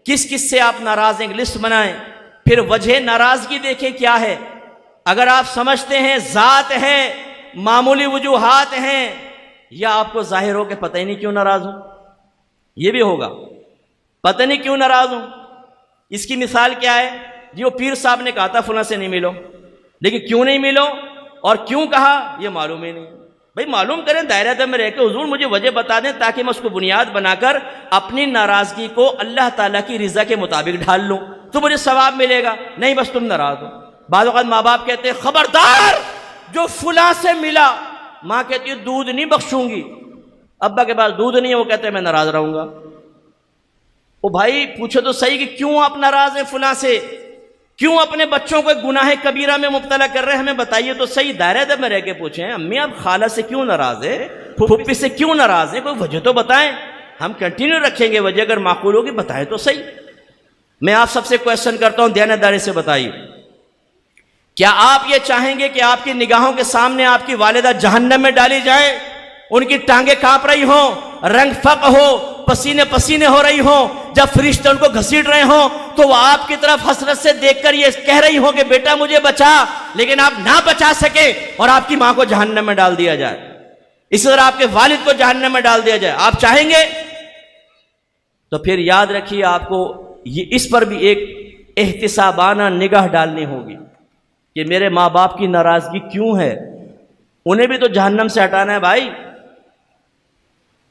کس کس سے آپ ناراض ہیں، لسٹ بنائیں. پھر وجہ ناراضگی دیکھیں کیا ہے. اگر آپ سمجھتے ہیں ذات ہے، معمولی وجوہات ہیں، یا آپ کو ظاہر ہو کہ پتہ ہی نہیں کیوں ناراض ہوں، یہ بھی ہوگا، پتہ نہیں کیوں ناراض ہوں. اس کی مثال کیا ہے؟ جی وہ پیر صاحب نے کہا تھا فلاں سے نہیں ملو، لیکن کیوں نہیں ملو اور کیوں کہا یہ معلوم ہی نہیں. بھائی معلوم کریں، دائرہ میں رہ کے حضور مجھے وجہ بتا دیں تاکہ میں اس کو بنیاد بنا کر اپنی ناراضگی کو اللہ تعالیٰ کی رضا کے مطابق ڈھال لوں تو مجھے ثواب ملے گا. نہیں بس تم ناراض ہو. بعض اوقات ماں باپ کہتے ہیں خبردار جو فلاں سے ملا، ماں کہتی ہے دودھ نہیں بخشوں گی. ابا کے پاس دودھ نہیں ہے، وہ کہتے ہیں میں ناراض رہوں گا. او بھائی پوچھو تو صحیح کہ کیوں آپ ناراض ہیں فلاں سے، کیوں اپنے بچوں کو گناہ کبیرہ میں مبتلا کر رہے ہیں، ہمیں بتائیے تو صحیح. دائرہ میں رہ کے پوچھیں امی آپ خالہ سے کیوں ناراض ہیں، پھوپھی سے کیوں ناراض ہیں، کوئی وجہ تو بتائیں. ہم کنٹینیو رکھیں گے وجہ، اگر معقول ہوگی بتائیں تو صحیح. میں آپ سب سے کویشچن کرتا ہوں، دیانتداری سے بتائیے، کیا آپ یہ چاہیں گے کہ آپ کی نگاہوں کے سامنے آپ کی والدہ جہنم میں ڈالی جائے، ان کی ٹانگیں کانپ رہی ہوں، رنگ فق ہو، پسینے پسینے ہو رہی ہوں، جب فرشتے ان کو گھسیٹ رہے ہوں تو وہ آپ کی طرف حسرت سے دیکھ کر یہ کہہ رہی ہوں کہ بیٹا مجھے بچا، لیکن آپ نہ بچا سکے اور آپ کی ماں کو جہنم میں ڈال دیا جائے، اسی طرح آپ کے والد کو جہنم میں ڈال دیا جائے، آپ چاہیں گے؟ تو پھر یاد رکھیے آپ کو اس پر بھی ایک احتسابانہ نگاہ ڈالنی ہوگی کہ میرے ماں باپ کی ناراضگی کیوں ہے، انہیں بھی تو جہنم سے ہٹانا ہے. بھائی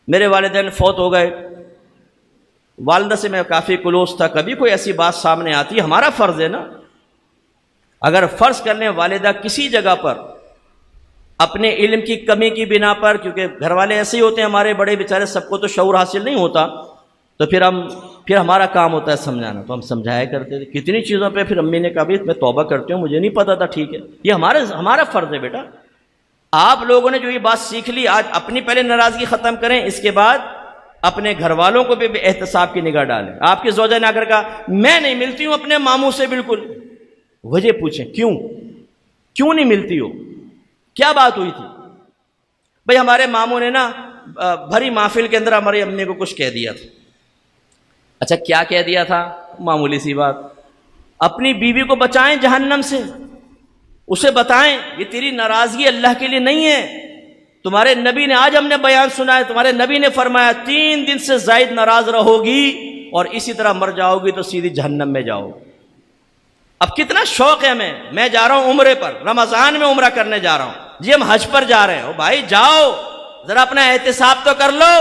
میرے والدین فوت ہو گئے، والدہ سے میں کافی کلوز تھا، کبھی کوئی ایسی بات سامنے آتی، ہمارا فرض ہے نا. اگر فرض کر لیں والدہ کسی جگہ پر اپنے علم کی کمی کی بنا پر، کیونکہ گھر والے ایسے ہی ہوتے ہیں ہمارے بڑے بیچارے، سب کو تو شعور حاصل نہیں ہوتا، تو پھر ہمارا کام ہوتا ہے سمجھانا. تو ہم سمجھایا کرتے تھے کتنی چیزوں پہ، پھر امی نے کہا بھی میں توبہ کرتی ہوں، مجھے نہیں پتا تھا. ٹھیک ہے، یہ ہمارا فرض ہے بیٹا. آپ لوگوں نے جو یہ بات سیکھ لی، آج اپنی پہلے ناراضگی ختم کریں، اس کے بعد اپنے گھر والوں کو بھی احتساب کی نگاہ ڈالیں. آپ کی زوجہ نے آ کر کہا میں نہیں ملتی ہوں اپنے ماموں سے بالکل، وجہ پوچھیں کیوں نہیں ملتی ہو، کیا بات ہوئی تھی؟ بھئی ہمارے ماموں نے نا بھری محفل کے اندر ہماری امی کو کچھ کہہ دیا تھا. اچھا کیا کہہ دیا تھا؟ معمولی سی بات. اپنی بیوی کو بچائیں جہنم سے، اسے بتائیں یہ تیری ناراضگی اللہ کے لیے نہیں ہے. تمہارے نبی نے، آج ہم نے بیان سنا ہے، تمہارے نبی نے فرمایا 3 دن سے زائد ناراض رہو گی اور اسی طرح مر جاؤ گی تو سیدھی جہنم میں جاؤ. اب کتنا شوق ہے میں جا رہا ہوں عمرے پر، رمضان میں عمرہ کرنے جا رہا ہوں، جی ہم حج پر جا رہے ہیں. بھائی جاؤ ذرا اپنا احتساب تو کر لو.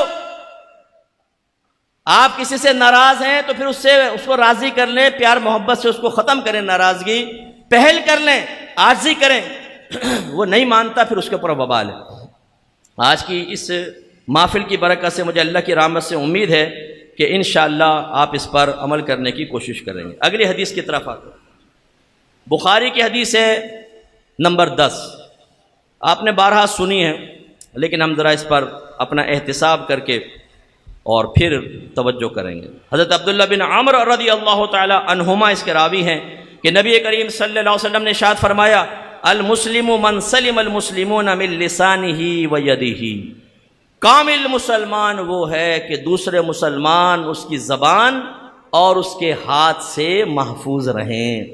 آپ کسی سے ناراض ہیں تو پھر اس کو راضی کر لیں، پیار محبت سے اس کو ختم کریں، ناراضگی پہل کر لیں، عاجزی کریں. وہ نہیں مانتا پھر اس کے اوپر وبال ہے. آج کی اس محفل کی برکت سے مجھے اللہ کی رحمت سے امید ہے کہ انشاءاللہ آپ اس پر عمل کرنے کی کوشش کریں گے. اگلی حدیث کی طرف آتے ہیں. بخاری کی حدیث ہے نمبر 10. آپ نے بارہا سنی ہے لیکن ہم ذرا اس پر اپنا احتساب کر کے اور پھر توجہ کریں گے. حضرت عبداللہ بن عمر رضی اللہ تعالی عنہما اس کے راوی ہیں کہ نبی کریم صلی اللہ علیہ وسلم نے ارشاد فرمایا المسلم من سلم المسلمون من لسانہ و یدہ. کامل مسلمان وہ ہے کہ دوسرے مسلمان اس کی زبان اور اس کے ہاتھ سے محفوظ رہیں۔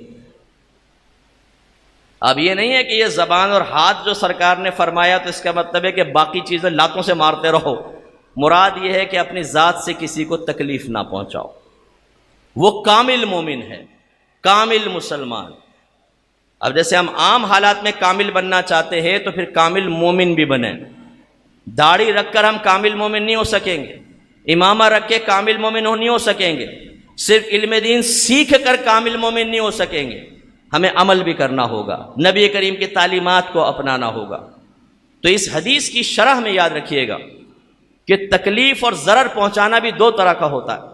اب یہ نہیں ہے کہ یہ زبان اور ہاتھ جو سرکار نے فرمایا تو اس کا مطلب ہے کہ باقی چیزیں لاتوں سے مارتے رہو۔ مراد یہ ہے کہ اپنی ذات سے کسی کو تکلیف نہ پہنچاؤ۔ وہ کامل مومن ہے، کامل مسلمان۔ اب جیسے ہم عام حالات میں کامل بننا چاہتے ہیں تو پھر کامل مومن بھی بنیں۔ داڑھی رکھ کر ہم کامل مومن نہیں ہو سکیں گے، امامہ رکھ کے کامل مومن نہیں ہو سکیں گے، صرف علم دین سیکھ کر کامل مومن نہیں ہو سکیں گے، ہمیں عمل بھی کرنا ہوگا، نبی کریم کی تعلیمات کو اپنانا ہوگا۔ تو اس حدیث کی شرح میں یاد رکھیے گا کہ تکلیف اور ضرر پہنچانا بھی دو طرح کا ہوتا ہے،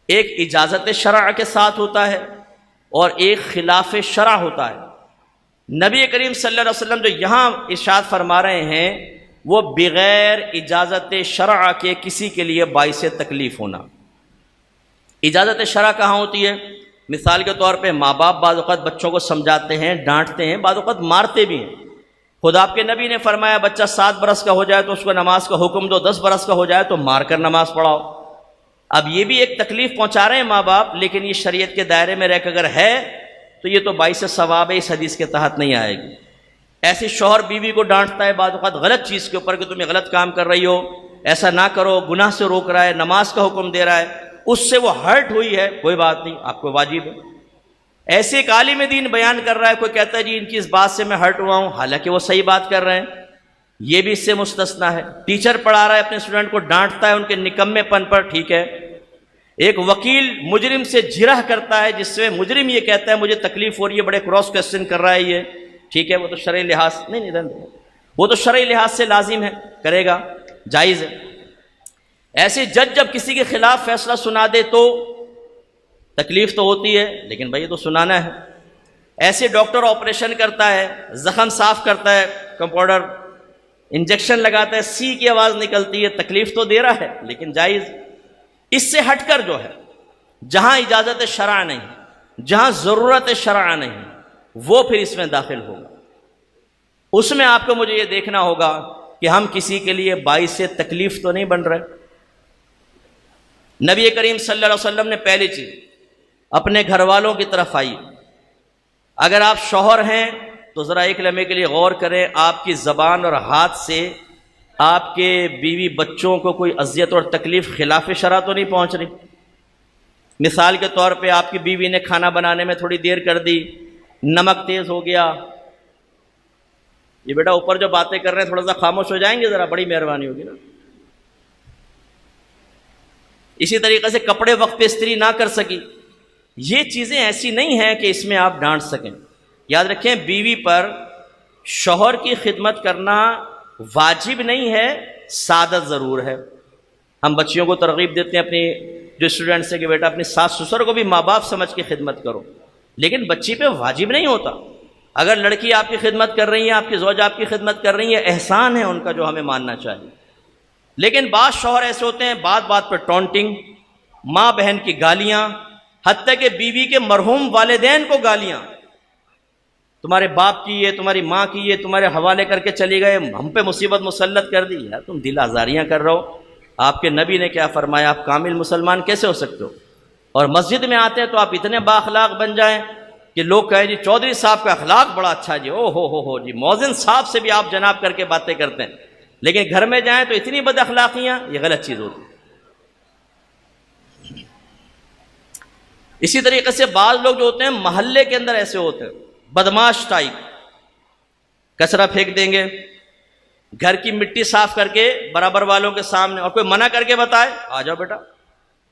ایک اجازت شرع کے ساتھ ہوتا ہے اور ایک خلاف شرع ہوتا ہے۔ نبی کریم صلی اللہ علیہ وسلم جو یہاں ارشاد فرما رہے ہیں وہ بغیر اجازت شرع کے کسی کے لیے باعث تکلیف ہونا۔ اجازت شرع کہاں ہوتی ہے؟ مثال کے طور پہ ماں باپ بعض اوقات بچوں کو سمجھاتے ہیں، ڈانٹتے ہیں، بعض اوقات مارتے بھی ہیں۔ خود آپ کے نبی نے فرمایا بچہ 7 برس کا ہو جائے تو اس کو نماز کا حکم دو، 10 برس کا ہو جائے تو مار کر نماز پڑھاؤ۔ اب یہ بھی ایک تکلیف پہنچا رہے ہیں ماں باپ، لیکن یہ شریعت کے دائرے میں رہ کر اگر ہے تو یہ تو باعث ثواب ہے، اس حدیث کے تحت نہیں آئے گی۔ ایسے شوہر بیوی کو ڈانٹتا ہے بعض اوقات غلط چیز کے اوپر کہ تم یہ غلط کام کر رہی ہو، ایسا نہ کرو، گناہ سے روک رہا ہے، نماز کا حکم دے رہا ہے، اس سے وہ ہرٹ ہوئی ہے، کوئی بات نہیں، آپ کو واجب ہے۔ ایسے ایک عالم دین بیان کر رہا ہے، کوئی کہتا ہے جی ان کی اس بات سے میں ہرٹ ہوا ہوں، حالانکہ وہ صحیح بات کر رہے ہیں، یہ بھی اس سے مستثنا ہے۔ ٹیچر پڑھا رہا ہے اپنے اسٹوڈنٹ کو ڈانٹتا ہے ان کے نکمے پن پر، ٹھیک ہے۔ ایک وکیل مجرم سے جرح کرتا ہے جس سے مجرم یہ کہتا ہے مجھے تکلیف ہو رہی ہے، بڑے کراس کوسچن کر رہا ہے یہ، ٹھیک ہے، وہ تو شرعی لحاظ وہ تو شرعی لحاظ سے لازم ہے، کرے گا، جائز ہے۔ ایسے جج جب کسی کے خلاف فیصلہ سنا دے تو تکلیف تو ہوتی ہے، لیکن بھائی یہ تو سنانا ہے۔ ایسے ڈاکٹر آپریشن کرتا ہے، زخم صاف کرتا ہے، کمپاؤنڈر انجیکشن لگاتا ہے، سی کی آواز نکلتی ہے، تکلیف تو دے رہا ہے لیکن جائز۔ اس سے ہٹ کر جو ہے جہاں اجازت شرع نہیں، جہاں ضرورت شرع نہیں، وہ پھر اس میں داخل ہوگا۔ اس میں آپ کو مجھے یہ دیکھنا ہوگا کہ ہم کسی کے لیے باعث تکلیف تو نہیں بن رہے۔ نبی کریم صلی اللہ علیہ وسلم نے پہلی چیز اپنے گھر والوں کی طرف آئی۔ اگر آپ شوہر ہیں تو ذرا ایک لمحے کے لیے غور کریں، آپ کی زبان اور ہاتھ سے آپ کے بیوی بچوں کو کوئی اذیت اور تکلیف خلاف شرع تو نہیں پہنچ رہی۔ مثال کے طور پہ آپ کی بیوی نے کھانا بنانے میں تھوڑی دیر کر دی، نمک تیز ہو گیا، یہ بیٹا اوپر جو باتیں کر رہے ہیں تھوڑا سا خاموش ہو جائیں گے ذرا، بڑی مہربانی ہوگی نا۔ اسی طریقے سے کپڑے وقت پہ استری نہ کر سکی، یہ چیزیں ایسی نہیں ہیں کہ اس میں آپ ڈانٹ سکیں۔ یاد رکھیں بیوی پر شوہر کی خدمت کرنا واجب نہیں ہے، سعادت ضرور ہے۔ ہم بچیوں کو ترغیب دیتے ہیں اپنی جو اسٹوڈنٹس ہیں کہ بیٹا اپنی ساس سسر کو بھی ماں باپ سمجھ کے خدمت کرو، لیکن بچی پہ واجب نہیں ہوتا۔ اگر لڑکی آپ کی خدمت کر رہی ہے، آپ کی زوج آپ کی خدمت کر رہی ہے، احسان ہے ان کا جو ہمیں ماننا چاہیے۔ لیکن بعض شوہر ایسے ہوتے ہیں بات بات پر ٹونٹنگ، ماں بہن کی گالیاں، حتیٰ کہ بیوی کے مرحوم والدین کو گالیاں، تمہارے باپ کی یہ، تمہاری ماں کی یہ، تمہارے حوالے کر کے چلی گئے، ہم پہ مصیبت مسلط کر دی۔ یار تم دل آزاریاں کر رہے ہو، آپ کے نبی نے کیا فرمایا، آپ کامل مسلمان کیسے ہو سکتے ہو؟ اور مسجد میں آتے ہیں تو آپ اتنے با اخلاق بن جائیں کہ لوگ کہیں جی چودھری صاحب کا اخلاق بڑا اچھا جی، او ہو جی، مؤذن صاحب سے بھی آپ جناب کر کے باتیں کرتے ہیں، لیکن گھر میں جائیں تو اتنی بد اخلاقیاں، یہ غلط چیز ہوتی ہے۔ اسی طریقے سے بعض لوگ جو ہوتے ہیں محلے کے اندر ایسے ہوتے ہیں بدماش ٹائپ، کچرا پھینک دیں گے، گھر کی مٹی صاف کر کے برابر والوں کے سامنے، اور کوئی منع کر کے بتائے آ جاؤ بیٹا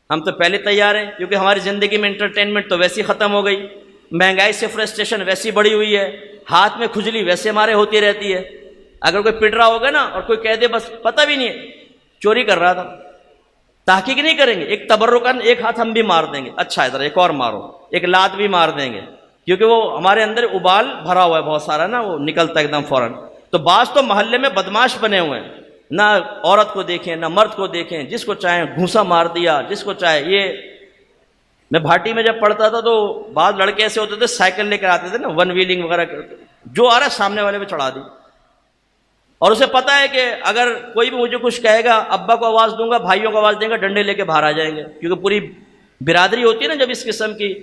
ہم تو پہلے تیار ہیں، کیونکہ ہماری زندگی میں انٹرٹینمنٹ تو ویسی ختم ہو گئی، مہنگائی سے فرسٹریشن ویسی بڑی ہوئی ہے، ہاتھ میں کھجلی ویسے ہمارے ہوتی رہتی ہے۔ اگر کوئی پٹ رہا ہوگا نا اور کوئی کہہ دے بس پتہ بھی نہیں ہے چوری کر رہا تھا، تحقیق نہیں کریں گے، ایک تبرکن ایک ہاتھ ہم بھی مار دیں گے، اچھا ادھر ایک اور مارو، ایک لات بھی مار دیں گے، کیونکہ وہ ہمارے اندر ابال بھرا ہوا ہے بہت سارا نا، وہ نکلتا ہے ایک دم فوراً۔ تو بعض تو محلے میں بدماش بنے ہوئے ہیں، نہ عورت کو دیکھیں نہ مرد کو دیکھیں، جس کو چاہیں گھونسا مار دیا، جس کو چاہے یہ۔ میں بھاٹی میں جب پڑھتا تھا تو بعض لڑکے ایسے ہوتے تھے سائیکل لے کر آتے تھے نا، ون ویلنگ وغیرہ کرتے، جو آ رہا ہے سامنے والے پہ چڑھا دی، اور اسے پتا ہے کہ اگر کوئی بھی مجھے کچھ کہے گا ابا کو آواز دوں گا، بھائیوں کو آواز دیں گا، ڈنڈے لے کے باہر آ جائیں گے، کیونکہ پوری برادری ہوتی ہے نا جب اس قسم کی،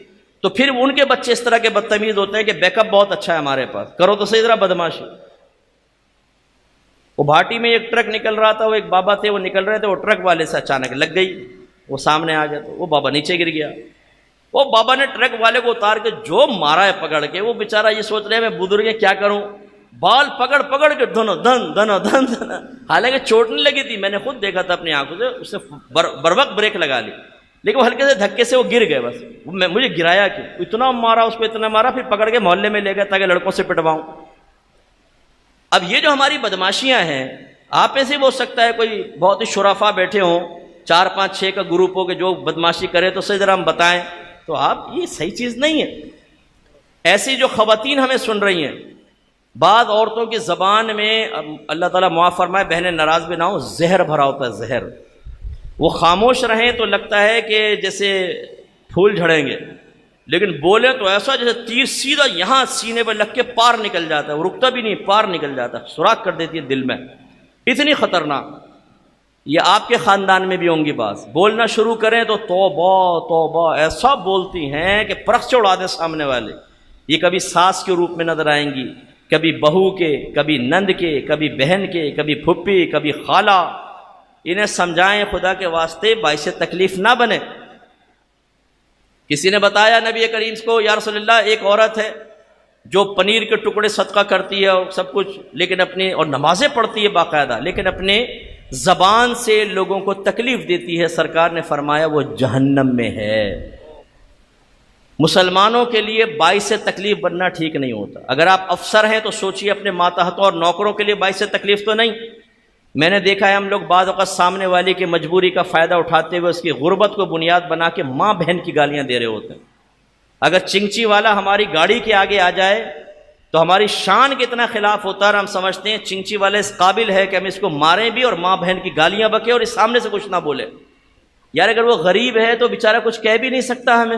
تو پھر ان کے بچے اس طرح کے بدتمیز ہوتے ہیں کہ بیک اپ بہت اچھا ہے ہمارے پاس، کرو تو صحیح ذرا بدماشی۔ وہ بھاٹی میں ایک ٹرک نکل رہا تھا، وہ ایک بابا تھے وہ نکل رہے تھے، وہ ٹرک والے سے اچانک لگ گئی، وہ سامنے آ گیا تو وہ بابا نیچے گر گیا۔ وہ بابا نے ٹرک والے کو اتار کے جو مارا ہے پکڑ کے، وہ بیچارہ یہ سوچ رہے میں بزرگ ہے کیا کروں، بال پکڑ پکڑ کے دھن دھن دھن دھن دھن، حالانکہ چوٹ نہیں لگی تھی، میں نے خود دیکھا تھا اپنی آنکھوں سے، اس نے بر وقت بریک لگا لی، لیکن وہ ہلکے سے دھکے سے وہ گر گئے، بس مجھے گرایا کیوں، اتنا مارا اس کو، اتنا مارا، پھر پکڑ کے محلے میں لے گئے تاکہ لڑکوں سے پٹواؤں۔ اب یہ جو ہماری بدماشیاں ہیں، آپ میں سے بھی ہو سکتا ہے کوئی بہت ہی شرفا بیٹھے ہوں، 4 5 6 کا گروپ ہو کہ جو بدماشی کرے تو صحیح ذرا ہم بتائیں، تو آپ یہ صحیح چیز نہیں ہے۔ ایسی جو خواتین ہمیں سن رہی ہیں، بعض عورتوں کی زبان میں اللہ تعالیٰ معاف فرمائے، بہنیں ناراض بھی نہ ہوں، زہر بھرا ہوتا ہے، زہر۔ وہ خاموش رہیں تو لگتا ہے کہ جیسے پھول جھڑیں گے، لیکن بولے تو ایسا جیسے تیر سیدھا یہاں سینے پہ لگ کے پار نکل جاتا ہے، وہ رکتا بھی نہیں، پار نکل جاتا ہے، سوراخ کر دیتی ہے دل میں، اتنی خطرناک۔ یہ آپ کے خاندان میں بھی ہوں گی، بعض بولنا شروع کریں تو توبہ توبہ ایسا بولتی ہیں کہ پرخ سے اڑا دیں سامنے والے۔ یہ کبھی ساس کے روپ میں نظر آئیں گی، کبھی بہو کے، کبھی نند کے، کبھی بہن کے، کبھی پھپھی، کبھی خالہ۔ انہیں سمجھائیں خدا کے واسطے باعث تکلیف نہ بنے۔ کسی نے بتایا نبی کریم کو، یا رسول اللہ ایک عورت ہے جو پنیر کے ٹکڑے صدقہ کرتی ہے اور سب کچھ، لیکن اپنی اور نمازیں پڑھتی ہے باقاعدہ، لیکن اپنے زبان سے لوگوں کو تکلیف دیتی ہے، سرکار نے فرمایا وہ جہنم میں ہے۔ مسلمانوں کے لیے باعث تکلیف بننا ٹھیک نہیں ہوتا۔ اگر آپ افسر ہیں تو سوچئے اپنے ماتحتوں اور نوکروں کے لیے باعث تکلیف تو نہیں۔ میں نے دیکھا ہے ہم لوگ بعض اوقات سامنے والی کی مجبوری کا فائدہ اٹھاتے ہوئے اس کی غربت کو بنیاد بنا کے ماں بہن کی گالیاں دے رہے ہوتے ہیں۔ اگر چنگچی والا ہماری گاڑی کے آگے آ جائے تو ہماری شان کے اتنا خلاف ہوتا ہے، اور ہم سمجھتے ہیں چنگچی والے اس قابل ہے کہ ہم اس کو ماریں بھی اور ماں بہن کی گالیاں بکیں اور اس سامنے سے کچھ نہ بولے۔ یار اگر وہ غریب ہے تو بیچارہ کچھ کہہ بھی نہیں سکتا ہمیں،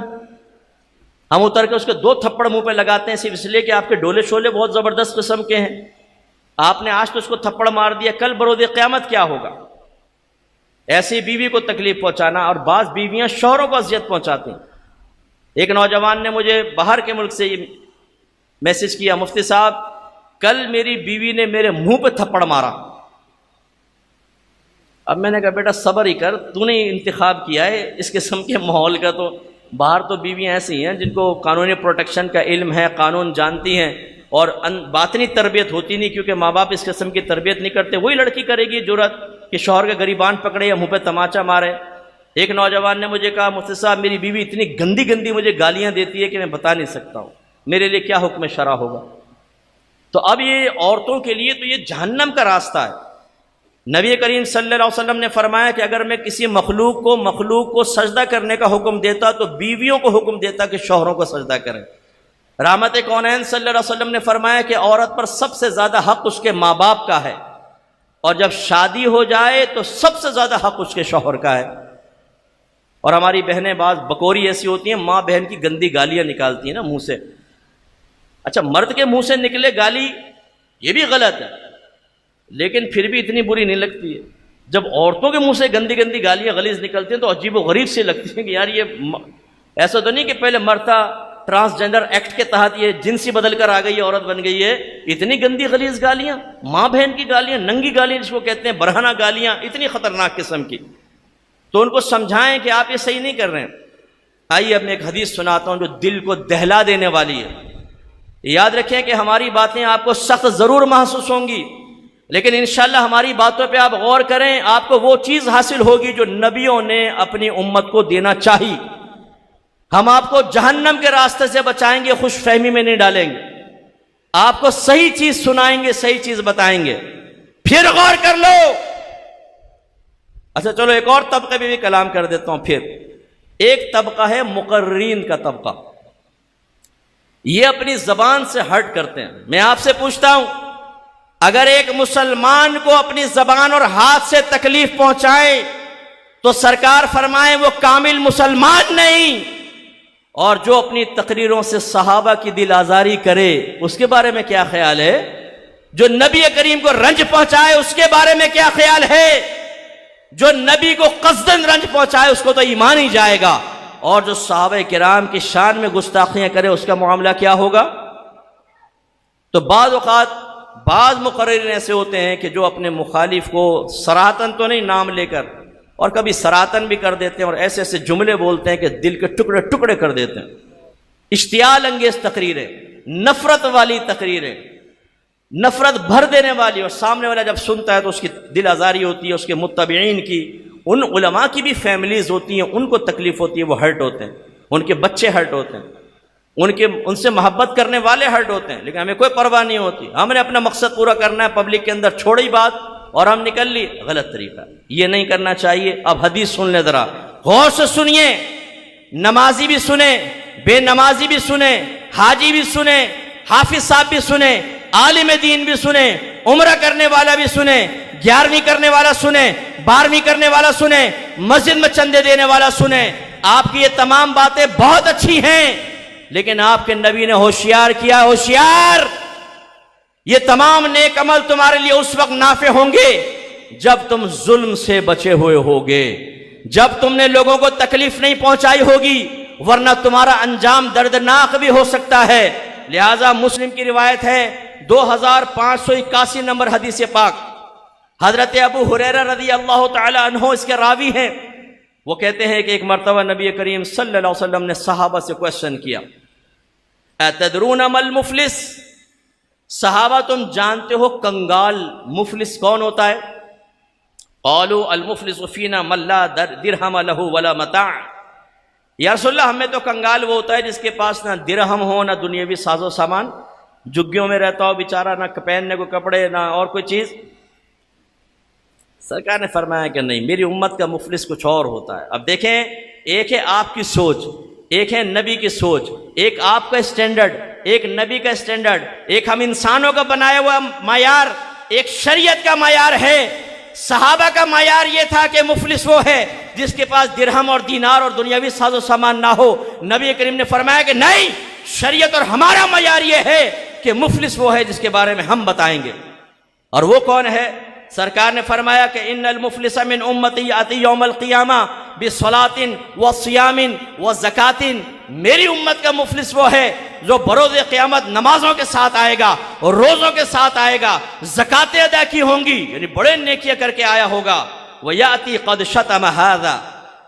ہم اتر کے اس کے 2 تھپڑ منہ پہ لگاتے ہیں صرف اس لیے کہ آپ کے ڈولے شولے بہت زبردست قسم کے ہیں۔ آپ نے آج تو اس کو تھپڑ مار دیا، کل بروز قیامت کیا ہوگا؟ ایسی بیوی کو تکلیف پہنچانا، اور بعض بیویاں شوہروں کو اذیت پہنچاتی ہیں۔ ایک نوجوان نے مجھے باہر کے ملک سے میسج کیا، مفتی صاحب کل میری بیوی نے میرے منہ پہ تھپڑ مارا۔ اب میں نے کہا بیٹا صبر ہی کر، تو نے انتخاب کیا ہے اس قسم کے ماحول کا، تو باہر تو بیویاں ایسی ہیں جن کو قانونی پروٹیکشن کا علم ہے، قانون جانتی ہیں، اور باطنی تربیت ہوتی نہیں، کیونکہ ماں باپ اس قسم کی تربیت نہیں کرتے۔ وہی لڑکی کرے گی جرأت کہ شوہر کا گریبان پکڑے یا منہ پہ تماچا مارے۔ ایک نوجوان نے مجھے کہا مفتی صاحب میری بیوی اتنی گندی گندی مجھے گالیاں دیتی ہے کہ میں بتا نہیں سکتا ہوں، میرے لیے کیا حکم شرع ہوگا؟ تو اب یہ عورتوں کے لیے تو یہ جہنم کا راستہ ہے۔ نبی کریم صلی اللہ علیہ وسلم نے فرمایا کہ اگر میں کسی مخلوق کو سجدہ کرنے کا حکم دیتا تو بیویوں کو حکم دیتا کہ شوہروں کو سجدہ کریں۔ رحمت کونین صلی اللہ علیہ وسلم نے فرمایا کہ عورت پر سب سے زیادہ حق اس کے ماں باپ کا ہے، اور جب شادی ہو جائے تو سب سے زیادہ حق اس کے شوہر کا ہے۔ اور ہماری بہنیں بعض بکوری ایسی ہوتی ہیں، ماں بہن کی گندی گالیاں نکالتی ہیں نا منہ سے۔ اچھا مرد کے منہ سے نکلے گالی یہ بھی غلط ہے، لیکن پھر بھی اتنی بری نہیں لگتی ہے۔ جب عورتوں کے منہ سے گندی گندی گالیاں غلیظ نکلتی ہیں تو عجیب و غریب سی لگتی ہیں کہ یار یہ ایسا تو نہیں کہ پہلے مرتا ٹرانسجنڈر ایکٹ کے تحت یہ جنسی بدل کر آ گئی ہے، عورت بن گئی ہے، اتنی گندی غلیظ گالیاں، ماں بہن کی گالیاں، ننگی گالیاں جس کو کہتے ہیں، برہنہ گالیاں، اتنی خطرناک قسم کی۔ تو ان کو سمجھائیں کہ آپ یہ صحیح نہیں کر رہے ہیں۔ آئیے اب میں ایک حدیث سناتا ہوں جو دل کو دہلا دینے والی ہے۔ یاد رکھیں کہ ہماری باتیں آپ کو سخت ضرور محسوس ہوں گی، لیکن انشاءاللہ ہماری باتوں پہ آپ غور کریں، آپ کو وہ چیز حاصل ہوگی جو نبیوں نے اپنی امت کو دینا چاہی۔ ہم آپ کو جہنم کے راستے سے بچائیں گے، خوش فہمی میں نہیں ڈالیں گے، آپ کو صحیح چیز سنائیں گے، صحیح چیز بتائیں گے، پھر غور کر لو۔ اچھا چلو ایک اور طبقے پہ بھی کلام کر دیتا ہوں۔ پھر ایک طبقہ ہے مقررین کا طبقہ، یہ اپنی زبان سے ہرٹ کرتے ہیں۔ میں آپ سے پوچھتا ہوں، اگر ایک مسلمان کو اپنی زبان اور ہاتھ سے تکلیف پہنچائے تو سرکار فرمائیں وہ کامل مسلمان نہیں، اور جو اپنی تقریروں سے صحابہ کی دل آزاری کرے اس کے بارے میں کیا خیال ہے؟ جو نبی کریم کو رنج پہنچائے اس کے بارے میں کیا خیال ہے؟ جو نبی کو قصدن رنج پہنچائے اس کو تو ایمان ہی جائے گا۔ اور جو صحابہ کرام کی شان میں گستاخیاں کرے اس کا معاملہ کیا ہوگا؟ تو بعض اوقات بعض مقررین ایسے ہوتے ہیں کہ جو اپنے مخالف کو صراحتاً تو نہیں نام لے کر، اور کبھی صراحتاً بھی کر دیتے ہیں، اور ایسے ایسے جملے بولتے ہیں کہ دل کے ٹکڑے ٹکڑے کر دیتے ہیں۔ اشتعال انگیز تقریریں، نفرت والی تقریریں، نفرت بھر دینے والی، اور سامنے والا جب سنتا ہے تو اس کی دل آزاری ہوتی ہے، اس کے متبعین کی، ان علماء کی بھی فیملیز ہوتی ہیں، ان کو تکلیف ہوتی ہے، وہ ہرٹ ہوتے ہیں، ان کے بچے ہرٹ ہوتے ہیں، ان سے محبت کرنے والے ہرٹ ہوتے ہیں، لیکن ہمیں کوئی پرواہ نہیں ہوتی، ہم نے اپنا مقصد پورا کرنا ہے، پبلک کے اندر چھوڑی بات اور ہم نکل لی، غلط طریقہ، یہ نہیں کرنا چاہیے۔ اب حدیث سن لیں ذرا غور سے سنیے، نمازی بھی سنیں، بے نمازی بھی سنیں، حاجی بھی سنیں، حافظ صاحب بھی سنیں، عالم دین بھی سنیں، عمرہ کرنے والا بھی سنیں، 11ویں کرنے والا سنیں، 12ویں کرنے والا سنیں، مسجد میں چندے دینے والا سنیں۔ آپ کی یہ تمام باتیں بہت اچھی ہیں، لیکن آپ کے نبی نے ہوشیار کیا، ہوشیار، یہ تمام نیک عمل تمہارے لیے اس وقت نافع ہوں گے جب تم ظلم سے بچے ہوئے ہوگے، جب تم نے لوگوں کو تکلیف نہیں پہنچائی ہوگی، ورنہ تمہارا انجام دردناک بھی ہو سکتا ہے۔ لہذا مسلم کی روایت ہے 2581 نمبر حدیث پاک، حضرت ابو ہریرہ رضی اللہ تعالی عنہ اس کے راوی ہیں، وہ کہتے ہیں کہ ایک مرتبہ نبی کریم صلی اللہ علیہ وسلم نے صحابہ سے کویسچن کیا، اتدرون ما المفلس، صحابہ تم جانتے ہو کنگال مفلس کون ہوتا ہے؟ قالوا المفلس فینا من لا درہم له ولا متاع، یا رسول اللہ ہمیں تو کنگال وہ ہوتا ہے جس کے پاس نہ درہم ہو نہ دنیاوی ساز و سامان، جھگیوں میں رہتا ہو بیچارہ، نہ پہننے کو کپڑے نہ اور کوئی چیز۔ سرکار نے فرمایا کہ نہیں، میری امت کا مفلس کچھ اور ہوتا ہے۔ اب دیکھیں، ایک ہے آپ کی سوچ، ایک ہے نبی کی سوچ، ایک آپ کا اسٹینڈرڈ، ایک نبی کا اسٹینڈرڈ، ایک ہم انسانوں کا بنایا ہوا معیار، ایک شریعت کا معیار ہے۔ صحابہ کا معیار یہ تھا کہ مفلس وہ ہے جس کے پاس درہم اور دینار اور دنیاوی ساز و سامان نہ ہو۔ نبی کریم نے فرمایا کہ نہیں، شریعت اور ہمارا معیار یہ ہے کہ مفلس وہ ہے جس کے بارے میں ہم بتائیں گے، اور وہ کون ہے؟ سرکار نے فرمایا کہ ان المفلس من امتی یاتی یوم القیامہ بصلاۃ وصیام وزکات، میری امت کا مفلس وہ ہے جو بروز قیامت نمازوں کے ساتھ آئے گا اور روزوں کے ساتھ آئے گا، زکاتیں ادا کی ہوں گی، یعنی بڑے نیکیاں کر کے آیا ہوگا، ویاتی قد شتم ھذا،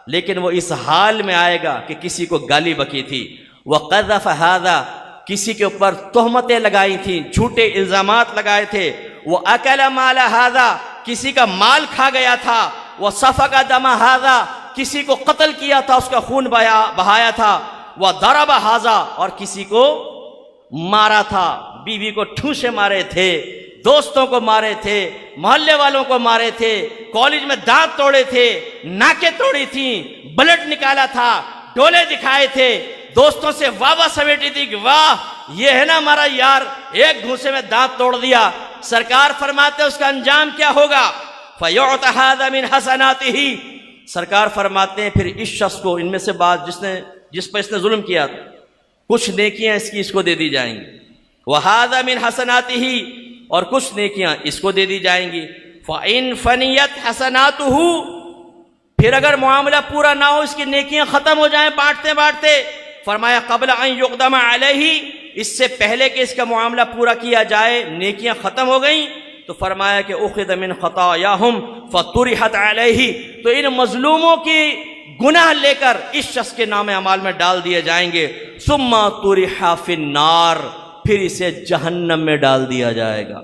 لیکن وہ اس حال میں آئے گا کہ کسی کو گالی بکی تھی، وقذف ھذا، کسی کے اوپر تہمتیں لگائی تھیں، جھوٹے الزامات لگائے تھے، وہ اکل مال ھذا، کسی کا مال کھا گیا تھا، وہ سفک دم ھذا، کسی کو قتل کیا تھا، اس کا خون بہایا تھا، وہ ضرب ھذا، اور کسی کو مارا تھا، بیوی کو ٹھوسے مارے تھے، دوستوں کو مارے تھے، محلے والوں کو مارے تھے، کالج میں دانت توڑے تھے، ناکیں توڑی تھیں، بلڈ نکالا تھا، ڈولے دکھائے تھے، دوستوں سے واہ واہ سمیٹی تھی کہ واہ یہ ہے نا ہمارا یار، ایک گھوسے میں دانت توڑ دیا۔ سرکار فرماتے ہیں اس کا انجام کیا ہوگا؟ فَيُعْطَ هَذَا مِنْ حَسَنَاتِهِ، سرکار فرماتے ہیں پھر اس شخص کو، ان میں سے بعض جس پر اس نے ظلم کیا تھا، کچھ نیکیاں اس کو دے دی جائیں گی، وَهَذَا مِنْ حَسَنَاتِهِ، اور کچھ نیکیاں اس کو دے دی جائیں گی، فَإِنْ فَنِيَتْ حَسَنَاتُهُ، پھر اگر معاملہ پورا نہ ہو، اس کی نیکیاں ختم ہو جائیں بانٹتے بانٹتے، فرمایا قبل ان یقدم علیہ، اس سے پہلے کہ اس کا معاملہ پورا کیا جائے، نیکیاں ختم ہو گئیں، تو فرمایا کہ اخذ من خطایاہم فطرحت علیہ، تو ان مظلوموں کی گناہ لے کر اس شخص کے نام اعمال میں ڈال دیے جائیں گے، ثم طرح فی النار، پھر اسے جہنم میں ڈال دیا جائے گا۔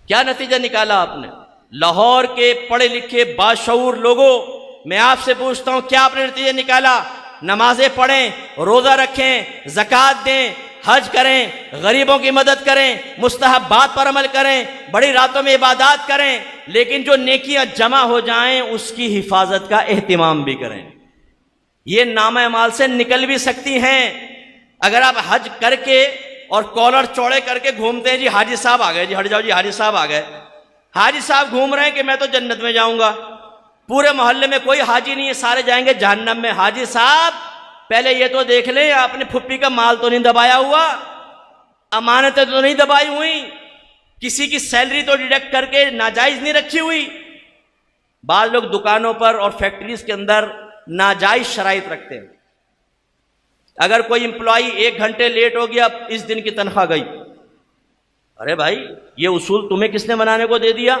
کیا نتیجہ نکالا آپ نے؟ لاہور کے پڑھے لکھے باشعور لوگوں، میں آپ سے پوچھتا ہوں کیا آپ نے نتیجہ نکالا؟ نمازیں پڑھیں، روزہ رکھیں، زکوٰۃ دیں، حج کریں، غریبوں کی مدد کریں، مستحبات پر عمل کریں، بڑی راتوں میں عبادات کریں، لیکن جو نیکیاں جمع ہو جائیں اس کی حفاظت کا اہتمام بھی کریں۔ یہ نامہ اعمال سے نکل بھی سکتی ہیں۔ اگر آپ حج کر کے اور کالر چوڑے کر کے گھومتے ہیں، جی حاجی صاحب آ گئے، جی ہٹ جاؤ، جی حاجی صاحب آ گئے، حاجی صاحب گھوم رہے ہیں کہ میں تو جنت میں جاؤں گا، پورے محلے میں کوئی حاجی نہیں ہے، سارے جائیں گے جہنم میں۔ حاجی صاحب پہلے یہ تو دیکھ لیں آپ نے پھپھی کا مال تو نہیں دبایا ہوا، امانتیں تو نہیں دبائی ہوئی، کسی کی سیلری تو ڈیڈکٹ کر کے ناجائز نہیں رکھی ہوئی۔ بعض لوگ دکانوں پر اور فیکٹریز کے اندر ناجائز شرائط رکھتے ہیں. اگر کوئی امپلائی 1 گھنٹے لیٹ ہو گیا اس دن کی تنخواہ گئی. ارے بھائی یہ اصول تمہیں کس نے بنانے کو دے دیا؟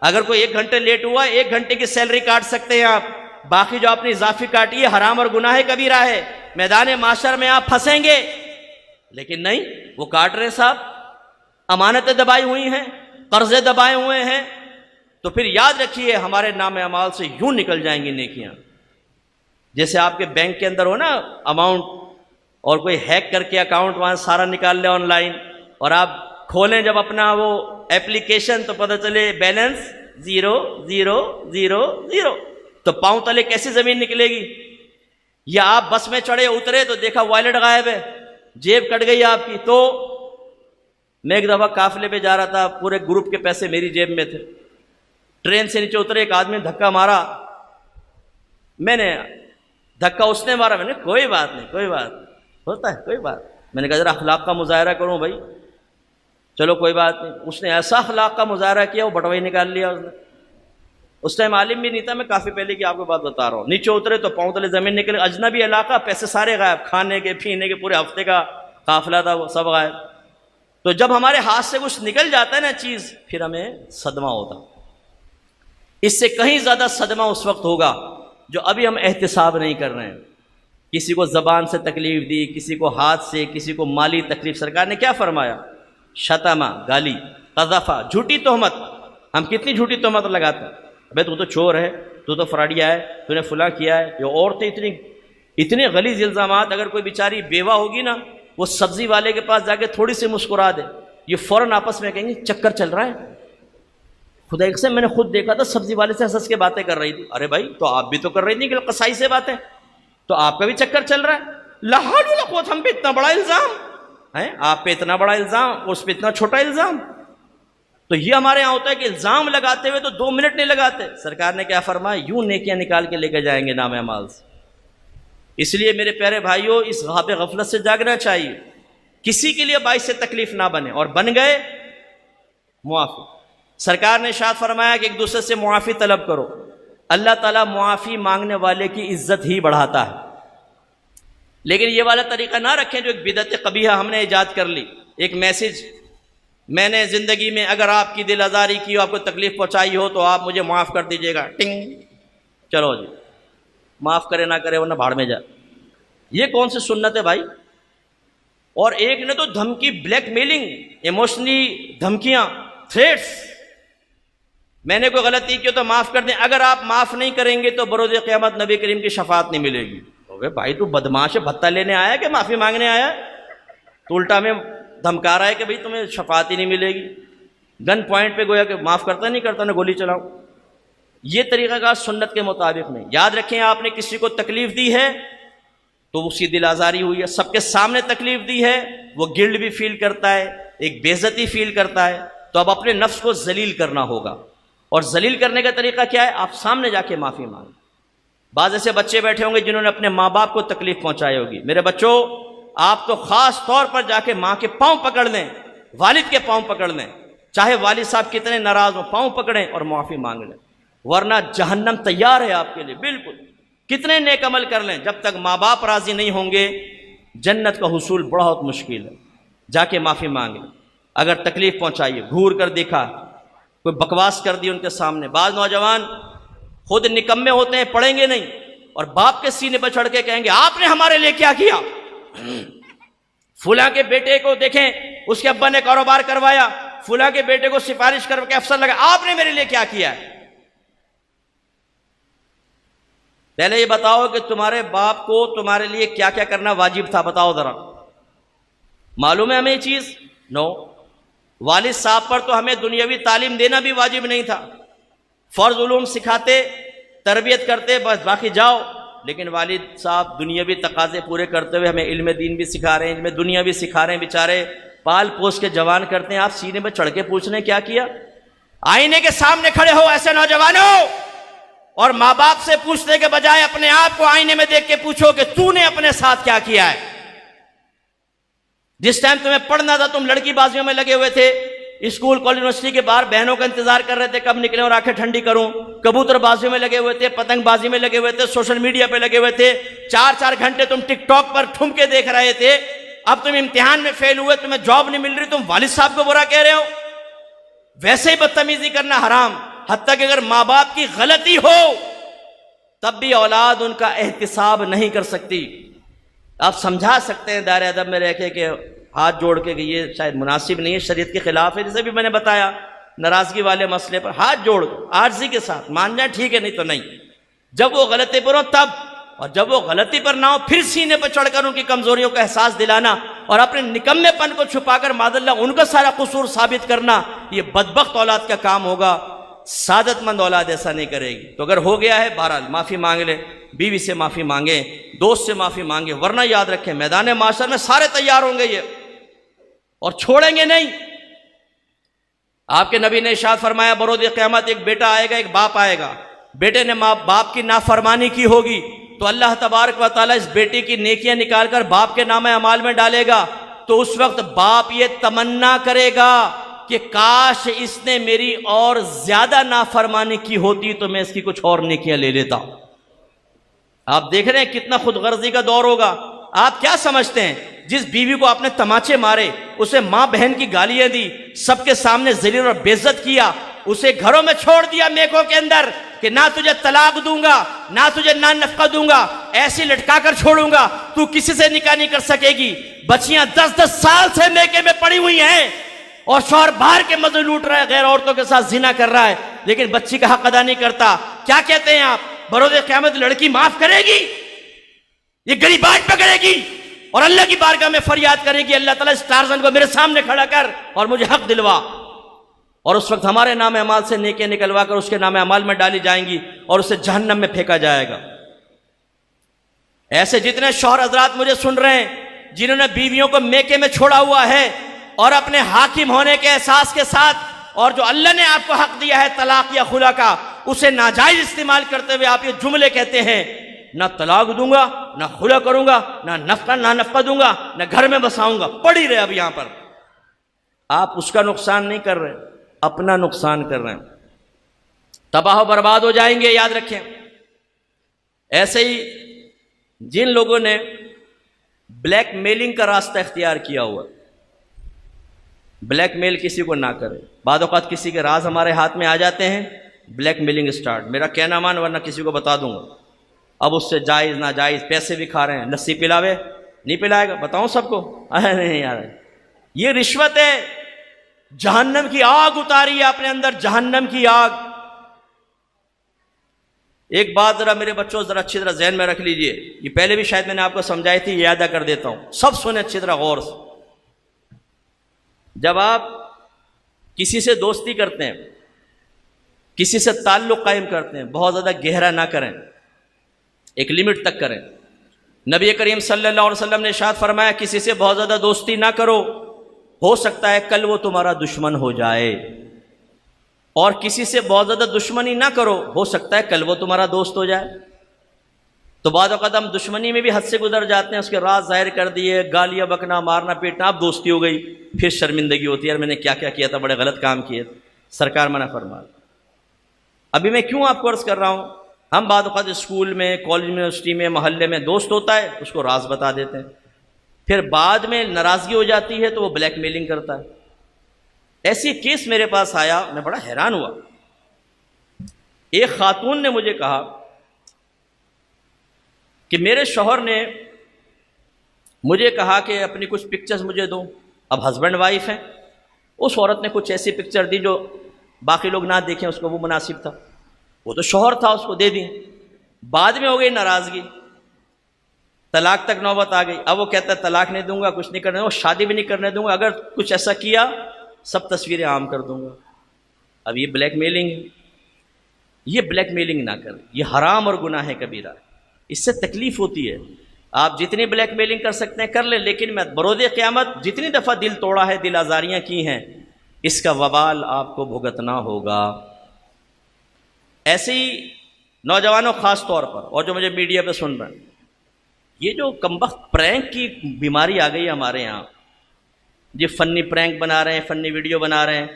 اگر کوئی 1 گھنٹے لیٹ ہوا 1 گھنٹے کی سیلری کاٹ سکتے ہیں آپ، باقی جو آپ نے اضافی کاٹی ہے حرام اور گناہ کبیرہ ہے، میدان معاشر میں آپ پھنسیں گے. لیکن نہیں، وہ کاٹ رہے صاحب، امانتیں دبائی ہوئی ہیں، قرضے دبائے ہوئے ہیں. تو پھر یاد رکھیے ہمارے نام اعمال سے یوں نکل جائیں گی نیکیاں. جیسے آپ کے بینک کے اندر ہو نا اماؤنٹ، اور کوئی ہیک کر کے اکاؤنٹ وہاں سارا نکال لے آن لائن، اور آپ کھولیں جب اپنا وہ ایپلیکیشن تو پتہ چلے بیلنس 0 0 0 0. تو پاؤں تلے کیسی زمین نکلے گی؟ یا آپ بس میں چڑھے اترے تو دیکھا وائلٹ غائب ہے، جیب کٹ گئی آپ کی. تو میں ایک دفعہ قافلے پہ جا رہا تھا، پورے گروپ کے پیسے میری جیب میں تھے. ٹرین سے نیچے اترے، ایک آدمی دھکا مارا، میں نے دھکا اس نے مارا، میں نے کوئی بات نہیں، کوئی بات ہوتا ہے، کوئی بات. میں نے کہا ذرا اخلاق کا مظاہرہ کروں بھائی، چلو کوئی بات نہیں. اس نے ایسا اخلاق کا مظاہرہ کیا، وہ بٹوئی نکال لیا اس نے. اس ٹائم عالم بھی نہیں تھا، میں کافی پہلے کی آپ کو بات بتا رہا ہوں. نیچے اترے تو پاؤں تلے زمین نکلے، اجنبی علاقہ، پیسے سارے غائب، کھانے کے پینے کے پورے ہفتے کا قافلہ تھا وہ سب غائب. تو جب ہمارے ہاتھ سے کچھ نکل جاتا ہے نا چیز، پھر ہمیں صدمہ ہوتا. اس سے کہیں زیادہ صدمہ اس وقت ہوگا جو ابھی ہم احتساب نہیں کر رہے ہیں. کسی کو زبان سے تکلیف دی، کسی کو ہاتھ سے، کسی کو مالی تکلیف. سرکار نے کیا فرمایا؟ شتمہ، گالی، قذفہ، جھوٹی تہمت. ہم کتنی جھوٹی تہمت لگاتے ہیں. ابے تو چور ہے، تو فراڈیا ہے، تو نے فلاں کیا ہے. یہ عورتیں اتنے غلیظ الزامات. اگر کوئی بیچاری بیوہ ہوگی نا، وہ سبزی والے کے پاس جا کے تھوڑی سی مسکرا دے، یہ فوراً آپس میں کہیں گے چکر چل رہا ہے. خدا ایک سے میں نے خود دیکھا تھا، سبزی والے سے ہنس کے باتیں کر رہی تھی. ارے بھائی تو آپ بھی تو کر رہی تھی کہ قصائی سے باتیں، تو آپ کا بھی چکر چل رہا ہے. لا حول ولا قوت. ہم پہ اتنا بڑا الزام ہے، آپ پہ اتنا بڑا الزام، اس پہ اتنا چھوٹا الزام. تو یہ ہمارے یہاں ہوتا ہے کہ الزام لگاتے ہوئے تو 2 منٹ نہیں لگاتے. سرکار نے کیا فرمایا؟ یوں نیکیاں نکال کے لے کے جائیں گے نام اعمال سے. اس لیے میرے پیارے بھائیوں، اس غاب غفلت سے جاگنا چاہیے. کسی کے لیے باعث سے تکلیف نہ بنے، اور بن گئے معافی. سرکار نے ارشاد فرمایا کہ ایک دوسرے سے معافی طلب کرو. اللہ تعالیٰ معافی مانگنے والے کی عزت ہی بڑھاتا ہے. لیکن یہ والا طریقہ نہ رکھیں جو ایک بدعت قبیحہ ہم نے ایجاد کر لی. ایک میسج، میں نے زندگی میں اگر آپ کی دل آزاری کی ہو، آپ کو تکلیف پہنچائی ہو تو آپ مجھے معاف کر دیجیے گا. ٹنگ، چلو جی معاف کرے نہ کرے ورنہ بھاڑ میں جا. یہ کون سی سنت ہے بھائی؟ اور ایک نے تو دھمکی، بلیک میلنگ، ایموشنلی دھمکیاں، تھریٹس. میں نے کوئی غلطی کی تو معاف کر دیں، اگر آپ معاف نہیں کریں گے تو بروز قیامت نبی کریم کی شفاعت نہیں ملے گی. بھائی تو بدماش ہے، بھتہ لینے آیا کہ معافی مانگنے آیا؟ تو الٹا میں دھمکا رہا ہے کہ بھائی تمہیں شفاعت ہی نہیں ملے گی. گن پوائنٹ پہ گویا کہ معاف کرتا نہیں کرتا نہ گولی چلاؤ. یہ طریقہ کار سنت کے مطابق نہیں. یاد رکھیں آپ نے کسی کو تکلیف دی ہے تو اس کی دل آزاری ہوئی ہے، سب کے سامنے تکلیف دی ہے، وہ گلڈ بھی فیل کرتا ہے، ایک بے عزتی فیل کرتا ہے. تو اب اپنے نفس کو ذلیل کرنا ہوگا. اور ذلیل کرنے کا طریقہ کیا ہے؟ آپ سامنے جا کے معافی مانگیں. بعض ایسے بچے بیٹھے ہوں گے جنہوں نے اپنے ماں باپ کو تکلیف پہنچائی ہوگی. میرے بچوں، آپ تو خاص طور پر جا کے ماں کے پاؤں پکڑ لیں، والد کے پاؤں پکڑ لیں، چاہے والد صاحب کتنے ناراض ہوں، پاؤں پکڑیں اور معافی مانگ لیں. ورنہ جہنم تیار ہے آپ کے لیے. بالکل کتنے نیک عمل کر لیں، جب تک ماں باپ راضی نہیں ہوں گے جنت کا حصول بہت مشکل ہے. جا کے معافی مانگیں. اگر تکلیف پہنچائیے، گھور کر دیکھا، کوئی بکواس کر دی ان کے سامنے. بعض نوجوان خود نکمے ہوتے ہیں، پڑھیں گے نہیں، اور باپ کے سینے پر چڑھ کے کہیں گے آپ نے ہمارے لیے کیا کیا. فلاں کے بیٹے کو دیکھیں، اس کے ابا نے کاروبار کروایا، فلاں کے بیٹے کو سفارش کر کے افسر لگا، آپ نے میرے لیے کیا کیا ہے. پہلے یہ بتاؤ کہ تمہارے باپ کو تمہارے لیے کیا کیا کرنا واجب تھا، بتاؤ ذرا. معلوم ہے ہمیں یہ چیز؟ نو. والد صاحب پر تو ہمیں دنیاوی تعلیم دینا بھی واجب نہیں تھا. فرض علوم سکھاتے، تربیت کرتے، بس باقی جاؤ. لیکن والد صاحب دنیاوی تقاضے پورے کرتے ہوئے ہمیں علم دین بھی سکھا رہے ہیں، علم دنیا بھی سکھا رہے ہیں. بیچارے پال پوس کے جوان کرتے ہیں، آپ سینے میں چڑھ کے پوچھ رہے ہیں کیا کیا. آئینے کے سامنے کھڑے ہو ایسے نوجوانوں، اور ماں باپ سے پوچھنے کے بجائے اپنے آپ کو آئینے میں دیکھ کے پوچھو کہ تو نے اپنے ساتھ کیا کیا ہے. جس ٹائم تمہیں پڑھنا تھا تم لڑکی بازیوں میں لگے ہوئے تھے، اسکول کالج یونیورسٹی کے باہر بہنوں کا انتظار کر رہے تھے کب نکلیں اور آنکھیں ٹھنڈی کروں. کبوتر بازی میں لگے ہوئے تھے, پتنگ بازی میں لگے ہوئے تھے, سوشل میڈیا پہ لگے ہوئے تھے. 4 گھنٹے تم ٹک ٹاک پر ٹھمکے دیکھ رہے تھے. اب تم امتحان میں فیل ہوئے, تمہیں جاب نہیں مل رہی, تم والد صاحب کو برا کہہ رہے ہو. ویسے ہی بدتمیزی کرنا حرام. حتیٰ کہ اگر ماں باپ کی غلطی ہو تب بھی اولاد ان کا احتساب نہیں کر سکتی. آپ سمجھا سکتے ہیں دائرہ ادب میں رہ کے کہ ہاتھ جوڑ کے کہ یہ شاید مناسب نہیں ہے, شریعت کے خلاف ہے, جیسے بھی میں نے بتایا ناراضگی والے مسئلے پر ہاتھ جوڑ عاجزی کے ساتھ مان جائیں ٹھیک ہے, نہیں تو نہیں. جب وہ غلطی پر ہو تب, اور جب وہ غلطی پر نہ ہو پھر سینے پر چڑھ کر ان کی کمزوریوں کا احساس دلانا اور اپنے نکمے پن کو چھپا کر معاذ اللہ ان کا سارا قصور ثابت کرنا, یہ بدبخت اولاد کا کام ہوگا. سعادت مند اولاد ایسا نہیں کرے گی. تو اگر ہو گیا ہے بہرحال معافی مانگ لے, بیوی سے معافی مانگیں, دوست سے معافی مانگیں, ورنہ یاد رکھیں میدان معاشر میں سارے تیار ہوں گے یہ اور چھوڑیں گے نہیں. آپ کے نبی نے ارشاد فرمایا بروز قیامت ایک بیٹا آئے گا, ایک باپ آئے گا. بیٹے نے ماں باپ کی نافرمانی کی ہوگی تو اللہ تبارک و تعالیٰ اس بیٹی کی نیکیاں نکال کر باپ کے نام اعمال میں ڈالے گا. تو اس وقت باپ یہ تمنا کرے گا کہ کاش اس نے میری اور زیادہ نافرمانی کی ہوتی تو میں اس کی کچھ اور نیکیاں لے لیتا. آپ دیکھ رہے ہیں کتنا خود غرضی کا دور ہوگا. آپ کیا سمجھتے ہیں جس بیوی کو آپ نے تماچے مارے, اسے ماں بہن کی گالیاں دی, سب کے سامنے ذلیل اور بے عزت کیا, اسے گھروں میں چھوڑ دیا میکوں کے اندر کہ نہ تجھے طلاق دوں گا, نہ تجھے نان نفقہ دوں گا, ایسی لٹکا کر چھوڑوں گا, تو کسی سے نکاح نہیں کر سکے گی. بچیاں 10 سال سے میکے میں پڑی ہوئی ہیں اور شوہر باہر کے مزے لوٹ رہا ہے, غیر عورتوں کے ساتھ زنا کر رہا ہے, لیکن بچی کا حق ادا نہیں کرتا. کیا کہتے ہیں آپ, بروز قیامت لڑکی معاف کرے گی؟ یہ غریباٹ پکڑے گی اور اللہ کی بارگاہ میں فریاد کرے گی اللہ تعالیٰ اس ٹارزن کو میرے سامنے کھڑا کر اور مجھے حق دلوا. اور اس وقت ہمارے نام اعمال سے نیکیاں نکلوا کر اس کے نام اعمال میں ڈالی جائیں گی اور اسے جہنم میں پھینکا جائے گا. ایسے جتنے شوہر حضرات مجھے سن رہے ہیں جنہوں نے بیویوں کو میکے میں چھوڑا ہوا ہے اور اپنے حاکم ہونے کے احساس کے ساتھ, اور جو اللہ نے آپ کو حق دیا ہے طلاق یا خلا کا, اسے ناجائز استعمال کرتے ہوئے آپ یہ جملے کہتے ہیں نہ طلاق دوں گا, نہ خلا کروں گا, نہ نفقہ دوں گا, نہ گھر میں بساؤں گا. پڑھی رہے اب یہاں پر آپ اس کا نقصان نہیں کر رہے, اپنا نقصان کر رہے ہیں, تباہ و برباد ہو جائیں گے. یاد رکھیں. ایسے ہی جن لوگوں نے بلیک میلنگ کا راستہ اختیار کیا ہوا, بلیک میل کسی کو نہ کرے. بعض اوقات کسی کے راز ہمارے ہاتھ میں آ جاتے ہیں, بلیک میلنگ اسٹارٹ, میرا کہنا مان ورنہ کسی کو بتا دوں گا. اب اس سے جائز ناجائز پیسے بھی کھا رہے ہیں, لسی پلاوے, نہیں پلائے گا, بتاؤں سب کو, نہیں یار یہ رشوت ہے. جہنم کی آگ اتاری ہے اپنے اندر, جہنم کی آگ. ایک بات ذرا میرے بچوں ذرا اچھی طرح ذہن میں رکھ لیجئے, یہ پہلے بھی شاید میں نے آپ کو سمجھائی تھی, یہ یاد کر دیتا ہوں, سب سنیں اچھی طرح غور سے. جب آپ کسی سے دوستی کرتے ہیں, کسی سے تعلق قائم کرتے ہیں, بہت زیادہ گہرا نہ کریں, ایک لمٹ تک کریں. نبی کریم صلی اللہ علیہ وسلم نے ارشاد فرمایا کسی سے بہت زیادہ دوستی نہ کرو, ہو سکتا ہے کل وہ تمہارا دشمن ہو جائے. اور کسی سے بہت زیادہ دشمنی نہ کرو, ہو سکتا ہے کل وہ تمہارا دوست ہو جائے. تو بعض اوقات ہم دشمنی میں بھی حد سے گزر جاتے ہیں, اس کے راز ظاہر کر دیے, گالیاں بکنا, مارنا پیٹنا, اب دوستی ہو گئی, پھر شرمندگی ہوتی ہے, یار میں نے کیا کیا کیا تھا, بڑے غلط کام کیے, سرکار منع فرما. ابھی میں کیوں آپ کو عرض کر رہا ہوں, ہم بعض اوقات اسکول میں, کالج میں, یونیورسٹی میں, محلے میں دوست ہوتا ہے, اس کو راز بتا دیتے ہیں, پھر بعد میں ناراضگی ہو جاتی ہے تو وہ بلیک میلنگ کرتا ہے. ایسی کیس میرے پاس آیا, میں بڑا حیران ہوا. ایک خاتون نے مجھے کہا کہ میرے شوہر نے مجھے کہا کہ اپنی کچھ پکچرز مجھے دو. اب ہسبینڈ وائف ہیں, اس عورت نے کچھ ایسی پکچر دی جو باقی لوگ نہ دیکھیں, اس کو وہ مناسب تھا, وہ تو شوہر تھا, اس کو دے دی. بعد میں ہو گئی ناراضگی, طلاق تک نوبت آ گئی. اب وہ کہتا ہے طلاق نہیں دوں گا, کچھ نہیں کرنے دوں گا, شادی بھی نہیں کرنے دوں گا, اگر کچھ ایسا کیا سب تصویریں عام کر دوں گا. اب یہ بلیک میلنگ ہے, یہ بلیک میلنگ نہ کریں, یہ حرام اور گناہ ہے کبیرہ, اس سے تکلیف ہوتی ہے. آپ جتنی بلیک میلنگ کر سکتے ہیں کر لیں, لیکن میں بروز قیامت جتنی دفعہ دل توڑا ہے, دل آزاریاں کی ہیں, اس کا وبال آپ کو بھگتنا ہوگا. ایسے ہی نوجوانوں خاص طور پر, اور جو مجھے میڈیا پہ سن رہے ہیں, یہ جو کمبخت پرینک کی بیماری آ گئی ہمارے یہاں, جی فنی پرینک بنا رہے ہیں، فنی ویڈیو بنا رہے ہیں،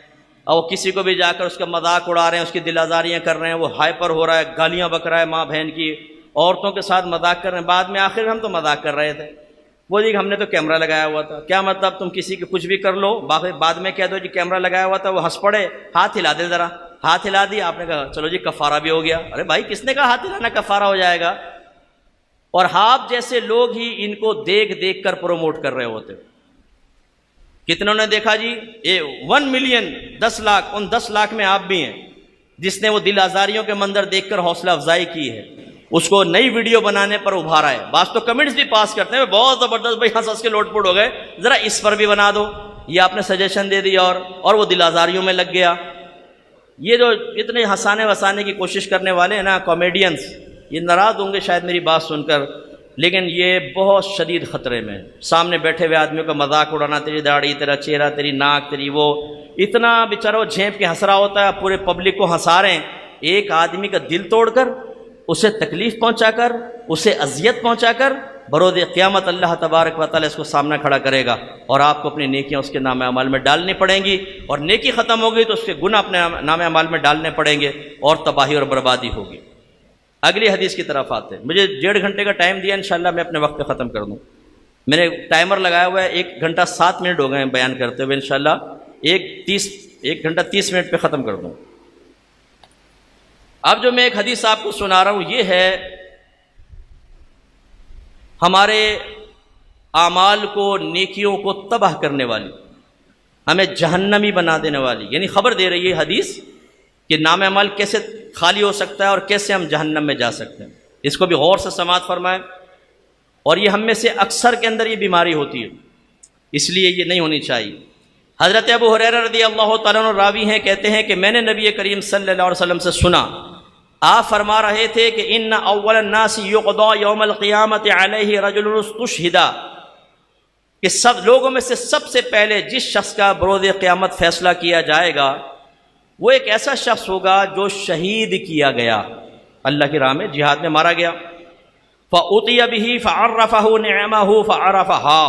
اور وہ کسی کو بھی جا کر اس کا مذاق اڑا رہے ہیں، اس کی دل آزاریاں کر رہے ہیں، وہ ہائپر ہو رہا ہے، گالیاں بک رہا ہے ماں بہن کی، عورتوں کے ساتھ مذاق کر رہے ہیں، بعد میں آخر میں ہم تو مذاق کر رہے تھے، وہ جی ہم نے تو کیمرہ لگایا ہوا تھا۔ کیا مطلب؟ تم کسی کے کچھ بھی کر لو، بعد میں کہہ دو جی کیمرہ لگایا ہوا تھا، وہ ہنس پڑے، ہاتھ ہلا دے ذرا، ہاتھ ہلا دیا، آپ نے کہا چلو جی کفارہ بھی ہو گیا۔ ارے بھائی کس نے کہا ہاتھ ہلانا کفارہ ہو جائے گا؟ اور آپ جیسے لوگ ہی ان کو دیکھ دیکھ کر پروموٹ کر رہے ہوتے۔ کتنوں نے دیکھا جی؟ 1 ملین 10 لاکھ، ان 10 لاکھ میں آپ بھی ہیں، جس نے وہ دل آزاریوں کے منظر دیکھ کر حوصلہ افزائی کی ہے، اس کو نئی ویڈیو بنانے پر ابھارا ہے۔ بعض تو کمنٹس بھی پاس کرتے ہیں بہت زبردست، بھائی ہنس ہنس کے لوٹ پوٹ ہو گئے، ذرا اس پر بھی بنا دو، یہ آپ نے سجیشن دے دی اور وہ دل آزاریوں میں لگ گیا۔ یہ جو اتنے ہنسانے وسانے کی کوشش کرنے والے ہیں نا کامیڈینس، یہ ناراض ہوں گے شاید میری بات سن کر، لیکن یہ بہت شدید خطرے میں۔ سامنے بیٹھے ہوئے آدمیوں کا مذاق اڑانا، تیری داڑھی، تیرا چہرہ، تیری ناک، تیری وہ، اتنا بیچارہ وہ جھینپ کے ہنس رہا ہوتا ہے، پورے پبلک کو ہنسا رہے ہیں۔ ایک آدمی کا دل توڑ کر، اسے تکلیف پہنچا کر، اسے اذیت پہنچا کر، بروز قیامت اللہ تبارک و تعالیٰ اس کو سامنا کھڑا کرے گا، اور آپ کو اپنی نیکیاں اس کے نام اعمال میں ڈالنی پڑیں گی، اور نیکی ختم ہوگی تو اس کے گناہ اپنے نام اعمال میں ڈالنے پڑیں گے، اور تباہی اور بربادی ہوگی۔ اگلی حدیث کی طرف آتے ہیں۔ مجھے 1.5 گھنٹے کا ٹائم دیا، انشاءاللہ میں اپنے وقت پہ ختم کر دوں۔ میں نے ٹائمر لگایا ہوا ہے، 1 گھنٹہ 7 منٹ ہو گئے ہیں بیان کرتے ہوئے، انشاءاللہ 1 گھنٹہ 30 منٹ پہ ختم کر دوں۔ اب جو میں ایک حدیث آپ کو سنا رہا ہوں، یہ ہے ہمارے اعمال کو، نیکیوں کو تباہ کرنے والی، ہمیں جہنمی بنا دینے والی، یعنی خبر دے رہی ہے حدیث کہ نام اعمال کیسے خالی ہو سکتا ہے اور کیسے ہم جہنم میں جا سکتے ہیں۔ اس کو بھی غور سے سماعت فرمائیں، اور یہ ہم میں سے اکثر کے اندر یہ بیماری ہوتی ہے، اس لیے یہ نہیں ہونی چاہیے۔ حضرت ابو ہریرہ رضی اللہ تعالیٰ عنہ راوی ہیں، کہتے ہیں کہ میں نے نبی کریم صلی اللہ علیہ وسلم سے سنا، آپ فرما رہے تھے کہ ان اول الناس یقضی یوم القیامت علیہ رجل استشہد، کہ سب لوگوں میں سے سب سے پہلے جس شخص کا بروز قیامت فیصلہ کیا جائے گا وہ ایک ایسا شخص ہوگا جو شہید کیا گیا، اللہ کی راہ میں جہاد میں مارا گیا۔ فأتی بہ فعرفہ نعمہ فعرفہا،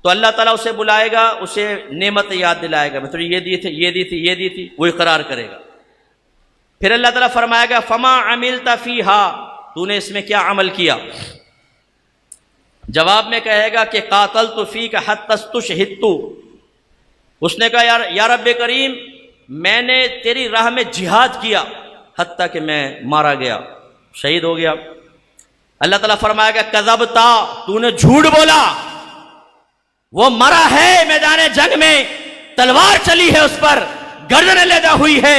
تو اللہ تعالیٰ اسے بلائے گا، اسے نعمت یاد دلائے گا، مطلب یہ دی تھی، یہ دی تھی، یہ دی تھی، وہ اقرار کرے گا۔ پھر اللہ تعالیٰ فرمائے گا فما عملت فیہا، تو نے اس میں کیا عمل کیا؟ جواب میں کہے گا کہ قاتلت فیک حتی استشہدت، اس نے کہا یا رب کریم میں نے تیری راہ میں جہاد کیا حتیٰ کہ میں مارا گیا، شہید ہو گیا۔ اللہ تعالیٰ فرمائے گا کذبتا، تو نے جھوٹ بولا، وہ مرا ہے میدان جنگ میں، تلوار چلی ہے اس پر، گردن علیحدہ ہوئی ہے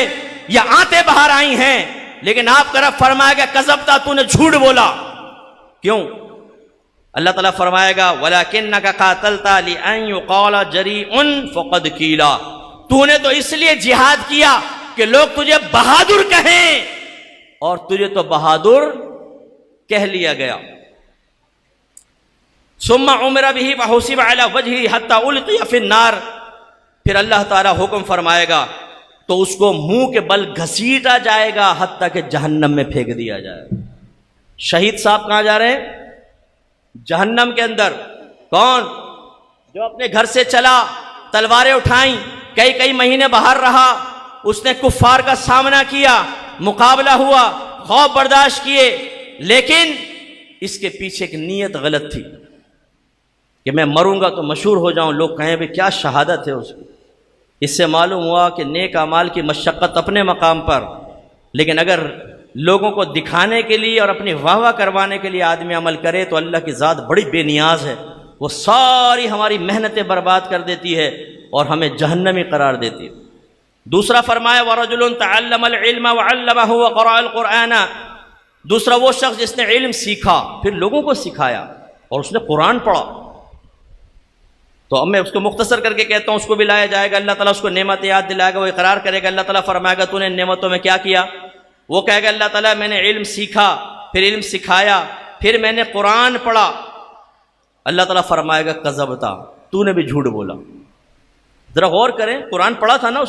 یا آنتیں باہر آئی ہیں، لیکن آپ کا رب فرمائے گا کذبتا، تو نے جھوٹ بولا۔ کیوں؟ اللہ تعالیٰ فرمائے گا وَلَكِنَّكَ قَاتَلْتَ لِأَن يُقَالَ جَرِيءٌ فَقَدْ قِيلَ، تو نے تو اس لیے جہاد کیا کہ لوگ تجھے بہادر کہیں، اور تجھے تو بہادر کہہ لیا گیا۔ ثم عمر به فحسب على وجهه حتى القي في النار، پھر اللہ تعالیٰ حکم فرمائے گا تو اس کو منہ کے بل گھسیٹا جائے گا حتیٰ کہ جہنم میں پھینک دیا جائے گا۔ شہید صاحب کہاں جا رہے ہیں؟ جہنم کے اندر۔ کون؟ جو اپنے گھر سے چلا، تلواریں اٹھائیں، کئی مہینے باہر رہا، اس نے کفار کا سامنا کیا، مقابلہ ہوا، خوف برداشت کیے، لیکن اس کے پیچھے ایک نیت غلط تھی کہ میں مروں گا تو مشہور ہو جاؤں، لوگ کہیں بھی کیا شہادت ہے اس کی۔ اس سے معلوم ہوا کہ نیک اعمال کی مشقت اپنے مقام پر، لیکن اگر لوگوں کو دکھانے کے لیے اور اپنی واہ واہ کروانے کے لیے آدمی عمل کرے تو اللہ کی ذات بڑی بے نیاز ہے، وہ ساری ہماری محنتیں برباد کر دیتی ہے اور ہمیں جہنمی قرار دیتی ہے۔ دوسرا فرمایا وَرَجُلٌ تَعَلَّمَ الْعِلْمَ وَعَلَّمَهُ وَقَرَأَ الْقُرْآنَ، دوسرا وہ شخص جس نے علم سیکھا پھر لوگوں کو سکھایا اور اس نے قرآن پڑھا۔ تو اب میں اس کو مختصر کر کے کہتا ہوں، اس کو بھی لایا جائے گا، اللہ تعالیٰ اس کو نعمت یاد دلائے گا، وہ اقرار کرے گا، اللہ تعالیٰ فرمائے گا تو نے نعمتوں میں کیا کیا؟ وہ کہے گا اللہ تعالیٰ میں نے علم سیکھا، پھر علم سکھایا، پھر میں نے قرآن پڑھا۔ اللہ تعالیٰ فرمائے گا کذبتا، تو نے بھی جھوٹ بولا۔ ذرا غور کریں، قرآن پڑھا تھا نا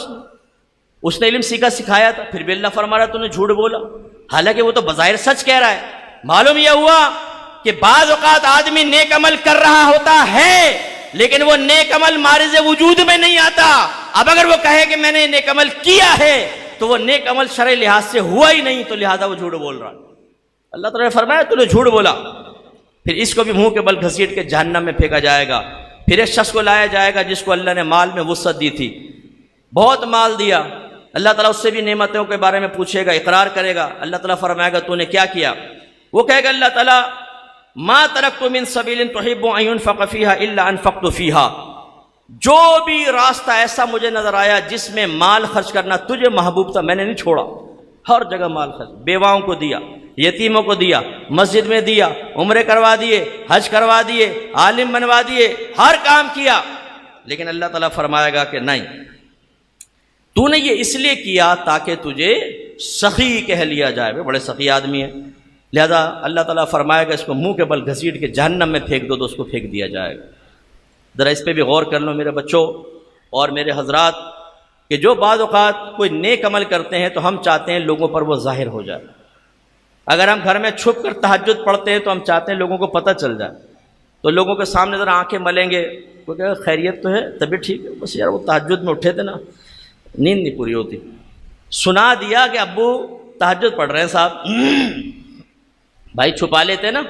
اس نے علم سیکھا سکھایا تھا، پھر بھی اللہ فرما رہا تو نے جھوٹ بولا، حالانکہ وہ تو بظاہر سچ کہہ رہا ہے۔ معلوم یہ ہوا کہ بعض اوقات آدمی نیک عمل کر رہا ہوتا ہے لیکن وہ نیک عمل مارز وجود میں نہیں آتا. اب اگر وہ کہے کہ میں نے نیک عمل کیا ہے تو وہ نیک عمل شرعی لحاظ سے ہوا ہی نہیں, تو لہذا وہ جھوٹ بول رہا. اللہ تعالیٰ نے فرمایا تو نے جھوٹ بولا. پھر اس کو بھی منہ کے بل گھسیٹ کے جہنم میں پھینکا جائے گا. پھر ایک شخص کو لایا جائے گا جس کو اللہ نے مال میں وسعت دی تھی, بہت مال دیا. اللہ تعالیٰ اس سے بھی نعمتوں کے بارے میں پوچھے گا, اقرار کرے گا. اللہ تعالیٰ فرمائے گا تو نے کیا کیا؟ وہ کہے گا اللہ تعالیٰ ما ترکت من سبیل تحب ان ينفق فيها الا انفقت فيها, جو بھی راستہ ایسا مجھے نظر آیا جس میں مال خرچ کرنا تجھے محبوب تھا, میں نے نہیں چھوڑا. ہر جگہ مال خرچ, بیواؤں کو دیا, یتیموں کو دیا, مسجد میں دیا, عمرے کروا دیے, حج کروا دیے, عالم بنوا دیے, ہر کام کیا. لیکن اللہ تعالیٰ فرمائے گا کہ نہیں, تو نے یہ اس لیے کیا تاکہ تجھے سخی کہہ لیا جائے. بڑے سخی آدمی ہے, لہذا اللہ تعالیٰ فرمائے گا اس کو منہ کے بل گھسیٹ کے جہنم میں پھینک دو, تو اس کو پھینک دیا جائے گا. ذرا اس پہ بھی غور کر لو میرے بچوں اور میرے حضرات, کہ جو بعض اوقات کوئی نیک عمل کرتے ہیں تو ہم چاہتے ہیں لوگوں پر وہ ظاہر ہو جائے. اگر ہم گھر میں چھپ کر تہجد پڑھتے ہیں تو ہم چاہتے ہیں لوگوں کو پتہ چل جائے, تو لوگوں کے سامنے ذرا آنکھیں ملیں گے, وہ کہ خیریت تو ہے, طبیعت ٹھیک ہے, بس یار وہ تہجد میں اٹھے تھے نا, نیند نہیں پوری ہوتی. سنا دیا کہ ابو تہجد پڑھ رہے ہیں صاحب, بھائی چھپا لیتے نا.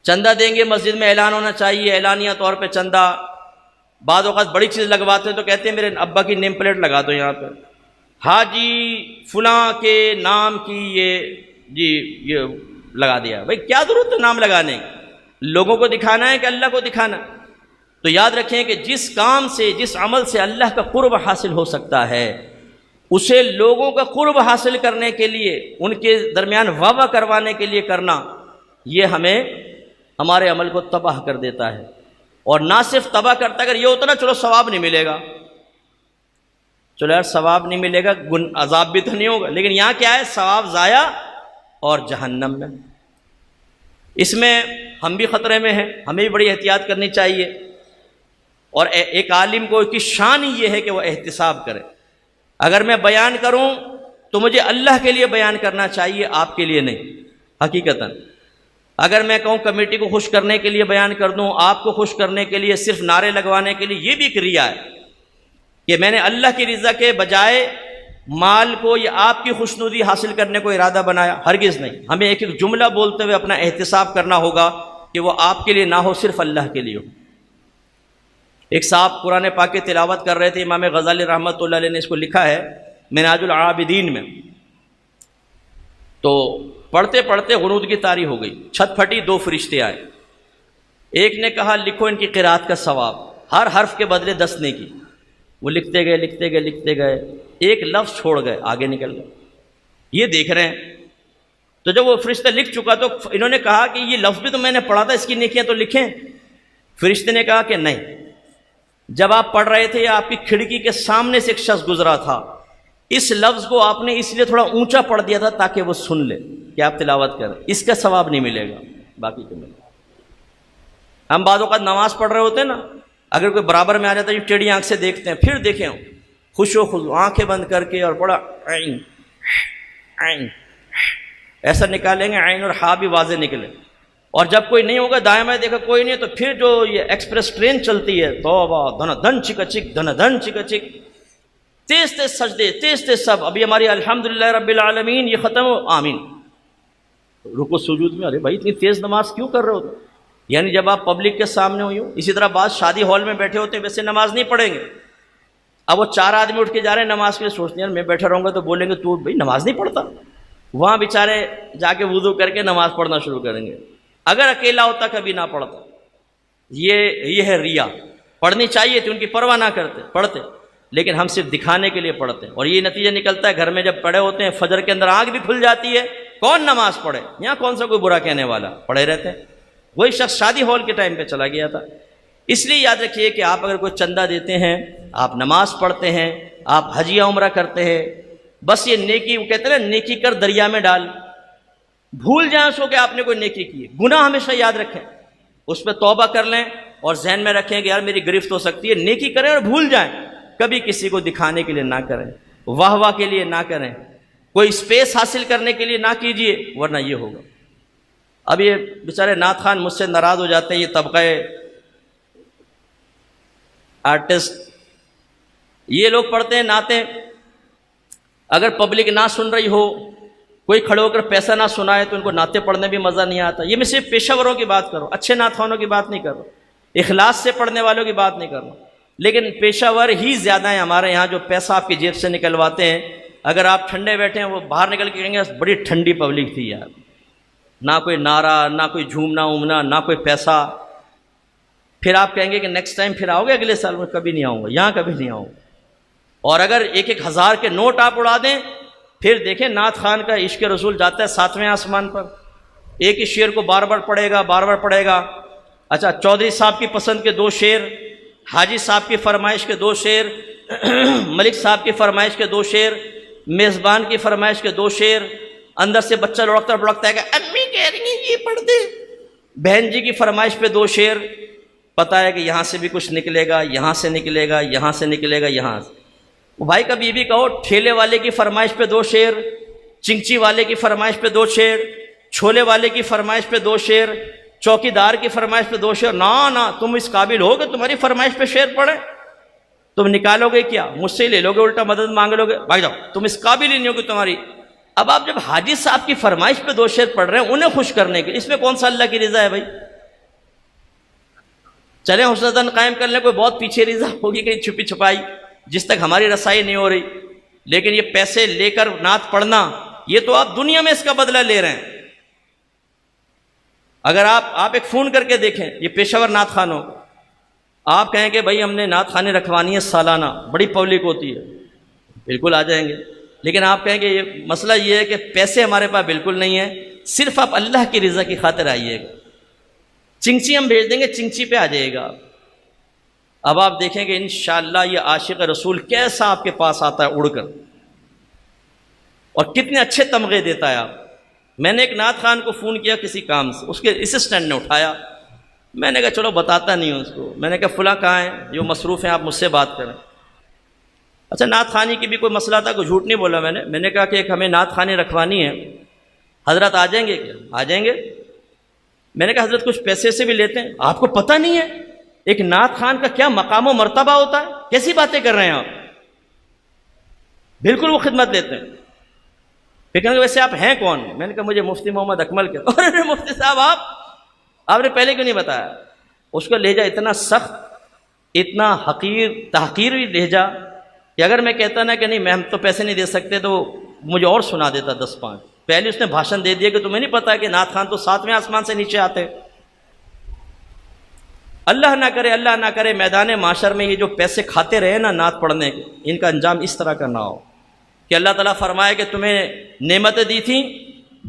چندہ دیں گے, مسجد میں اعلان ہونا چاہیے, اعلانیہ طور پہ چندہ. بعض اوقات بڑی چیز لگواتے ہیں تو کہتے ہیں میرے ابا کی نیم پلیٹ لگا دو یہاں پہ, حاجی فلاں کے نام کی یہ لگا دیا. بھائی کیا ضرورت ہے نام لگانے کی؟ لوگوں کو دکھانا ہے کہ اللہ کو دکھانا؟ تو یاد رکھیں کہ جس کام سے, جس عمل سے اللہ کا قرب حاصل ہو سکتا ہے, اسے لوگوں کا قرب حاصل کرنے کے لیے, ان کے درمیان واہ کروانے کے لیے کرنا, یہ ہمیں ہمارے عمل کو تباہ کر دیتا ہے. اور نہ صرف تباہ کرتا, اگر یہ ہوتا نا چلو ثواب نہیں ملے گا, چلو یار ثواب نہیں ملے گا, عذاب بھی تو نہیں ہوگا, لیکن یہاں کیا ہے, ثواب ضائع اور جہنم میں. اس میں ہم بھی خطرے میں ہیں, ہمیں بھی بڑی احتیاط کرنی چاہیے. اور ایک عالم کو کی شان ہی یہ ہے کہ وہ احتساب کرے. اگر میں بیان کروں تو مجھے اللہ کے لیے بیان کرنا چاہیے, آپ کے لیے نہیں. حقیقتاً اگر میں کہوں کمیٹی کو خوش کرنے کے لیے بیان کر دوں, آپ کو خوش کرنے کے لیے, صرف نعرے لگوانے کے لیے, یہ بھی ایک ریا ہے کہ میں نے اللہ کی رضا کے بجائے مال کو یا آپ کی خوشنودی حاصل کرنے کو ارادہ بنایا. ہرگز نہیں. ہمیں ایک ایک جملہ بولتے ہوئے اپنا احتساب کرنا ہوگا کہ وہ آپ کے لیے نہ ہو, صرف اللہ کے لیے ہو. ایک صاحب قرآن پاک کی تلاوت کر رہے تھے, امام غزالی رحمۃ اللہ علیہ نے اس کو لکھا ہے منہاج العابدین میں. تو پڑھتے پڑھتے غنودگی طاری ہو گئی, چھت پھٹی, 2 فرشتے آئے. ایک نے کہا لکھو ان کی قرات کا ثواب, ہر حرف کے بدلے 10 نیکی. وہ لکھتے گئے لکھتے گئے لکھتے گئے, ایک لفظ چھوڑ گئے, آگے نکل گئے. یہ دیکھ رہے ہیں. تو جب وہ فرشتہ لکھ چکا تو انہوں نے کہا کہ یہ لفظ بھی تو میں نے پڑھا تھا, اس کی نیکیاں تو لکھیں. فرشتے نے کہا کہ نہیں, جب آپ پڑھ رہے تھے آپ کی کھڑکی کے سامنے سے ایک شخص گزرا تھا, اس لفظ کو آپ نے اس لیے تھوڑا اونچا پڑھ دیا تھا تاکہ وہ سن لے کہ آپ تلاوت کریں, اس کا ثواب نہیں ملے گا, باقی تو ملے گا. ہم بعض اوقات نماز پڑھ رہے ہوتے ہیں نا, اگر کوئی برابر میں آ جاتا ہے ٹیڑھی آنکھ سے دیکھتے ہیں, پھر دیکھیں خوش و خضوع آنکھیں بند کر کے اور بڑا عین عین ایسا نکالیں گے, عین اور ہا بھی واضح نکلے. اور جب کوئی نہیں ہوگا, دائیں بائیں دیکھا کوئی نہیں, تو پھر جو یہ ایکسپریس ٹرین چلتی ہے, توبہ دھن دھن چکا چک دھن دھن چکا چک, تیز تیز سجدے, تیز تیز سب. ابھی ہماری الحمدللہ رب العالمین یہ ختم ہو, آمین, رکو سجود میں. ارے بھائی اتنی تیز نماز کیوں کر رہے ہو؟ یعنی جب آپ پبلک کے سامنے ہوئی ہو. اسی طرح بعض شادی ہال میں بیٹھے ہوتے ہیں, ویسے نماز نہیں پڑھیں گے. اب وہ 4 آدمی اٹھ کے جا رہے ہیں نماز کے لیے, سوچتے ہیں میں بیٹھا رہوں گا تو بولیں گے تو بھائی نماز نہیں پڑھتا. وہاں بیچارے جا کے وضو کر کے نماز پڑھنا شروع کریں گے. اگر اکیلا ہوتا کبھی نہ پڑھتا. یہ ہے ریا. پڑھنی چاہیے تھی, ان کی پرواہ نہ کرتے, پڑھتے, لیکن ہم صرف دکھانے کے لیے پڑھتے ہیں. اور یہ نتیجہ نکلتا ہے گھر میں جب پڑھے ہوتے ہیں فجر کے اندر آنکھ بھی کھل جاتی ہے, کون نماز پڑھے, یہاں کون سا کوئی برا کہنے والا, پڑھے رہتے ہیں. وہی شخص شادی ہال کے ٹائم پہ چلا گیا تھا. اس لیے یاد رکھیے کہ آپ اگر کوئی چندہ دیتے ہیں, آپ نماز پڑھتے ہیں, آپ حج یا عمرہ کرتے ہیں, بس یہ نیکی, وہ کہتے ہیں نا نیکی کر دریا میں ڈال, بھول جائیں سو کہ آپ نے کوئی نیکی کی ہے. گناہ ہمیشہ یاد رکھیں, اس پہ توبہ کر لیں اور ذہن میں رکھیں کہ یار میری گرفت ہو سکتی ہے. نیکی کریں اور بھول جائیں, کبھی کسی کو دکھانے کے لیے نہ کریں, واہ واہ کے لیے نہ کریں, کوئی اسپیس حاصل کرنے کے لیے نہ کیجیے, ورنہ یہ ہوگا. اب یہ بیچارے نعت خوان مجھ سے ناراض ہو جاتے ہیں, یہ طبقہ آرٹسٹ، یہ لوگ پڑھتے ہیں نعتیں، اگر پبلک نہ سن رہی ہو، کوئی کھڑے ہو کر پیسہ نہ سنائے تو ان کو نعتیں پڑھنے بھی مزہ نہیں آتا۔ یہ میں صرف پیشہ وروں کی بات کر رہا ہوں، اچھے نعت خوانوں کی بات نہیں کر رہا ہوں، اخلاص سے پڑھنے والوں کی بات نہیں کر رہا ہوں۔ لیکن پیشہ ور ہی زیادہ ہیں ہمارے یہاں جو پیسہ آپ کی جیب سے نکلواتے ہیں۔ اگر آپ ٹھنڈے بیٹھے ہیں، وہ باہر نکل کے کہیں گے بڑی ٹھنڈی پبلک تھی یار، نہ کوئی نعرہ، نہ کوئی جھومنا اومنا، نہ کوئی پیسہ۔ پھر آپ کہیں گے کہ نیکسٹ ٹائم پھر آؤ گے اگلے سال؟ میں کبھی نہیں آؤں گا، یہاں کبھی نہیں آؤں گا۔ اور اگر 1,000 کے نوٹ آپ اڑا دیں، پھر دیکھیں نعت خان کا عشق رسول جاتا ہے 7ویں آسمان پر، ایک ہی شعر کو بار بار پڑھے گا، بار بار پڑھے گا۔ اچھا، چودھری صاحب کی پسند کے 2 شعر، حاجی صاحب کی فرمائش کے 2 شعر، ملک صاحب کی فرمائش کے 2 شعر، میزبان کی فرمائش کے 2 شعر، اندر سے بچہ لڑکتا ہے کہ امی کہہ رہی ہیں یہ پڑھ دے، بہن جی کی فرمائش پہ 2 شعر، پتہ ہے کہ یہاں سے بھی کچھ نکلے گا، یہاں سے نکلے گا، یہاں سے نکلے گا، یہاں سے۔ بھائی کبھی یہ بھی کہو ٹھیلے والے کی فرمائش پہ 2 شعر، چنگچی والے کی فرمائش پہ 2 شعر، چھولے والے کی فرمائش پہ 2 شعر، چوکی دار کی فرمائش پہ 2 شعر۔ نہ تم اس قابل ہو کہ تمہاری فرمائش پہ شعر پڑھیں؟ تم نکالو گے کیا؟ مجھ سے لے لو گے، الٹا مدد مانگ لو گے، بھائی جاؤ، تم اس قابل ہی نہیں ہو کہ تمہاری۔ اب آپ جب حاجی صاحب کی فرمائش پہ 2 شعر پڑھ رہے ہیں انہیں خوش کرنے کے، اس میں کون سا اللہ کی رضا ہے بھائی؟ چلیں حسن قائم کر لیں، کوئی بہت پیچھے رضا ہوگی کہیں چھپی چھپائی جس تک ہماری رسائی نہیں ہو رہی، لیکن یہ پیسے لے کر نعت پڑھنا، یہ تو آپ دنیا میں اس کا بدلہ لے رہے ہیں۔ اگر آپ ایک فون کر کے دیکھیں یہ پیشہ ور نعت خوانوں، آپ کہیں کہ بھائی ہم نے نعت خوانی رکھوانی ہے سالانہ، بڑی پبلک ہوتی ہے، بالکل آ جائیں گے۔ لیکن آپ کہیں کہ یہ مسئلہ یہ ہے کہ پیسے ہمارے پاس بالکل نہیں ہیں، صرف آپ اللہ کی رضا کی خاطر آئیے گا، چنگچی ہم بھیج دیں گے، چنگچی پہ آ جائے گا۔ اب آپ دیکھیں کہ انشاءاللہ یہ عاشق رسول کیسا آپ کے پاس آتا ہے اڑ کر، اور کتنے اچھے تمغے دیتا ہے۔ آپ، میں نے ایک نعت خان کو فون کیا کسی کام سے، اس کے اسسٹنٹ نے اٹھایا، میں نے کہا چلو بتاتا نہیں ہوں اس کو، میں نے کہا فلاں کہاں ہے، جو مصروف ہیں آپ مجھ سے بات کریں۔ اچھا، نعت خوانی کی بھی کوئی مسئلہ تھا، کوئی جھوٹ نہیں بولا میں نے کہا کہ ایک ہمیں نعت خوانی رکھوانی ہے، حضرت آ جائیں گے کیا؟ آ جائیں گے۔ میں نے کہا حضرت کچھ پیسے سے بھی لیتے ہیں؟ آپ کو پتہ نہیں ہے ایک نعت خان کا کیا مقام و مرتبہ ہوتا ہے؟ کیسی باتیں کر رہے ہیں آپ؟ بالکل وہ خدمت لیتے ہیں۔ پھر کہیں گے ویسے آپ ہیں کون؟ میں نے کہا مجھے مفتی محمد اکمل کے۔ اور مفتی صاحب آپ نے پہلے کیوں نہیں بتایا؟ اس کا لہجہ اتنا سخت، اتنا حقیر تحقیری لہجہ کہ اگر میں کہتا نا کہ نہیں میں ہم تو پیسے نہیں دے سکتے تو مجھے اور سنا دیتا 10-5۔ پہلے اس نے بھاشن دے دیا کہ تمہیں نہیں پتا کہ نعت خان تو 7ویں آسمان سے نیچے آتے۔ اللہ نہ کرے میدان معاشر میں یہ جو پیسے کھاتے رہے نا نعت پڑھنے کے، ان کا انجام اس طرح کا نہ ہو کہ اللہ تعالیٰ فرمائے کہ تمہیں نعمتیں دی تھیں،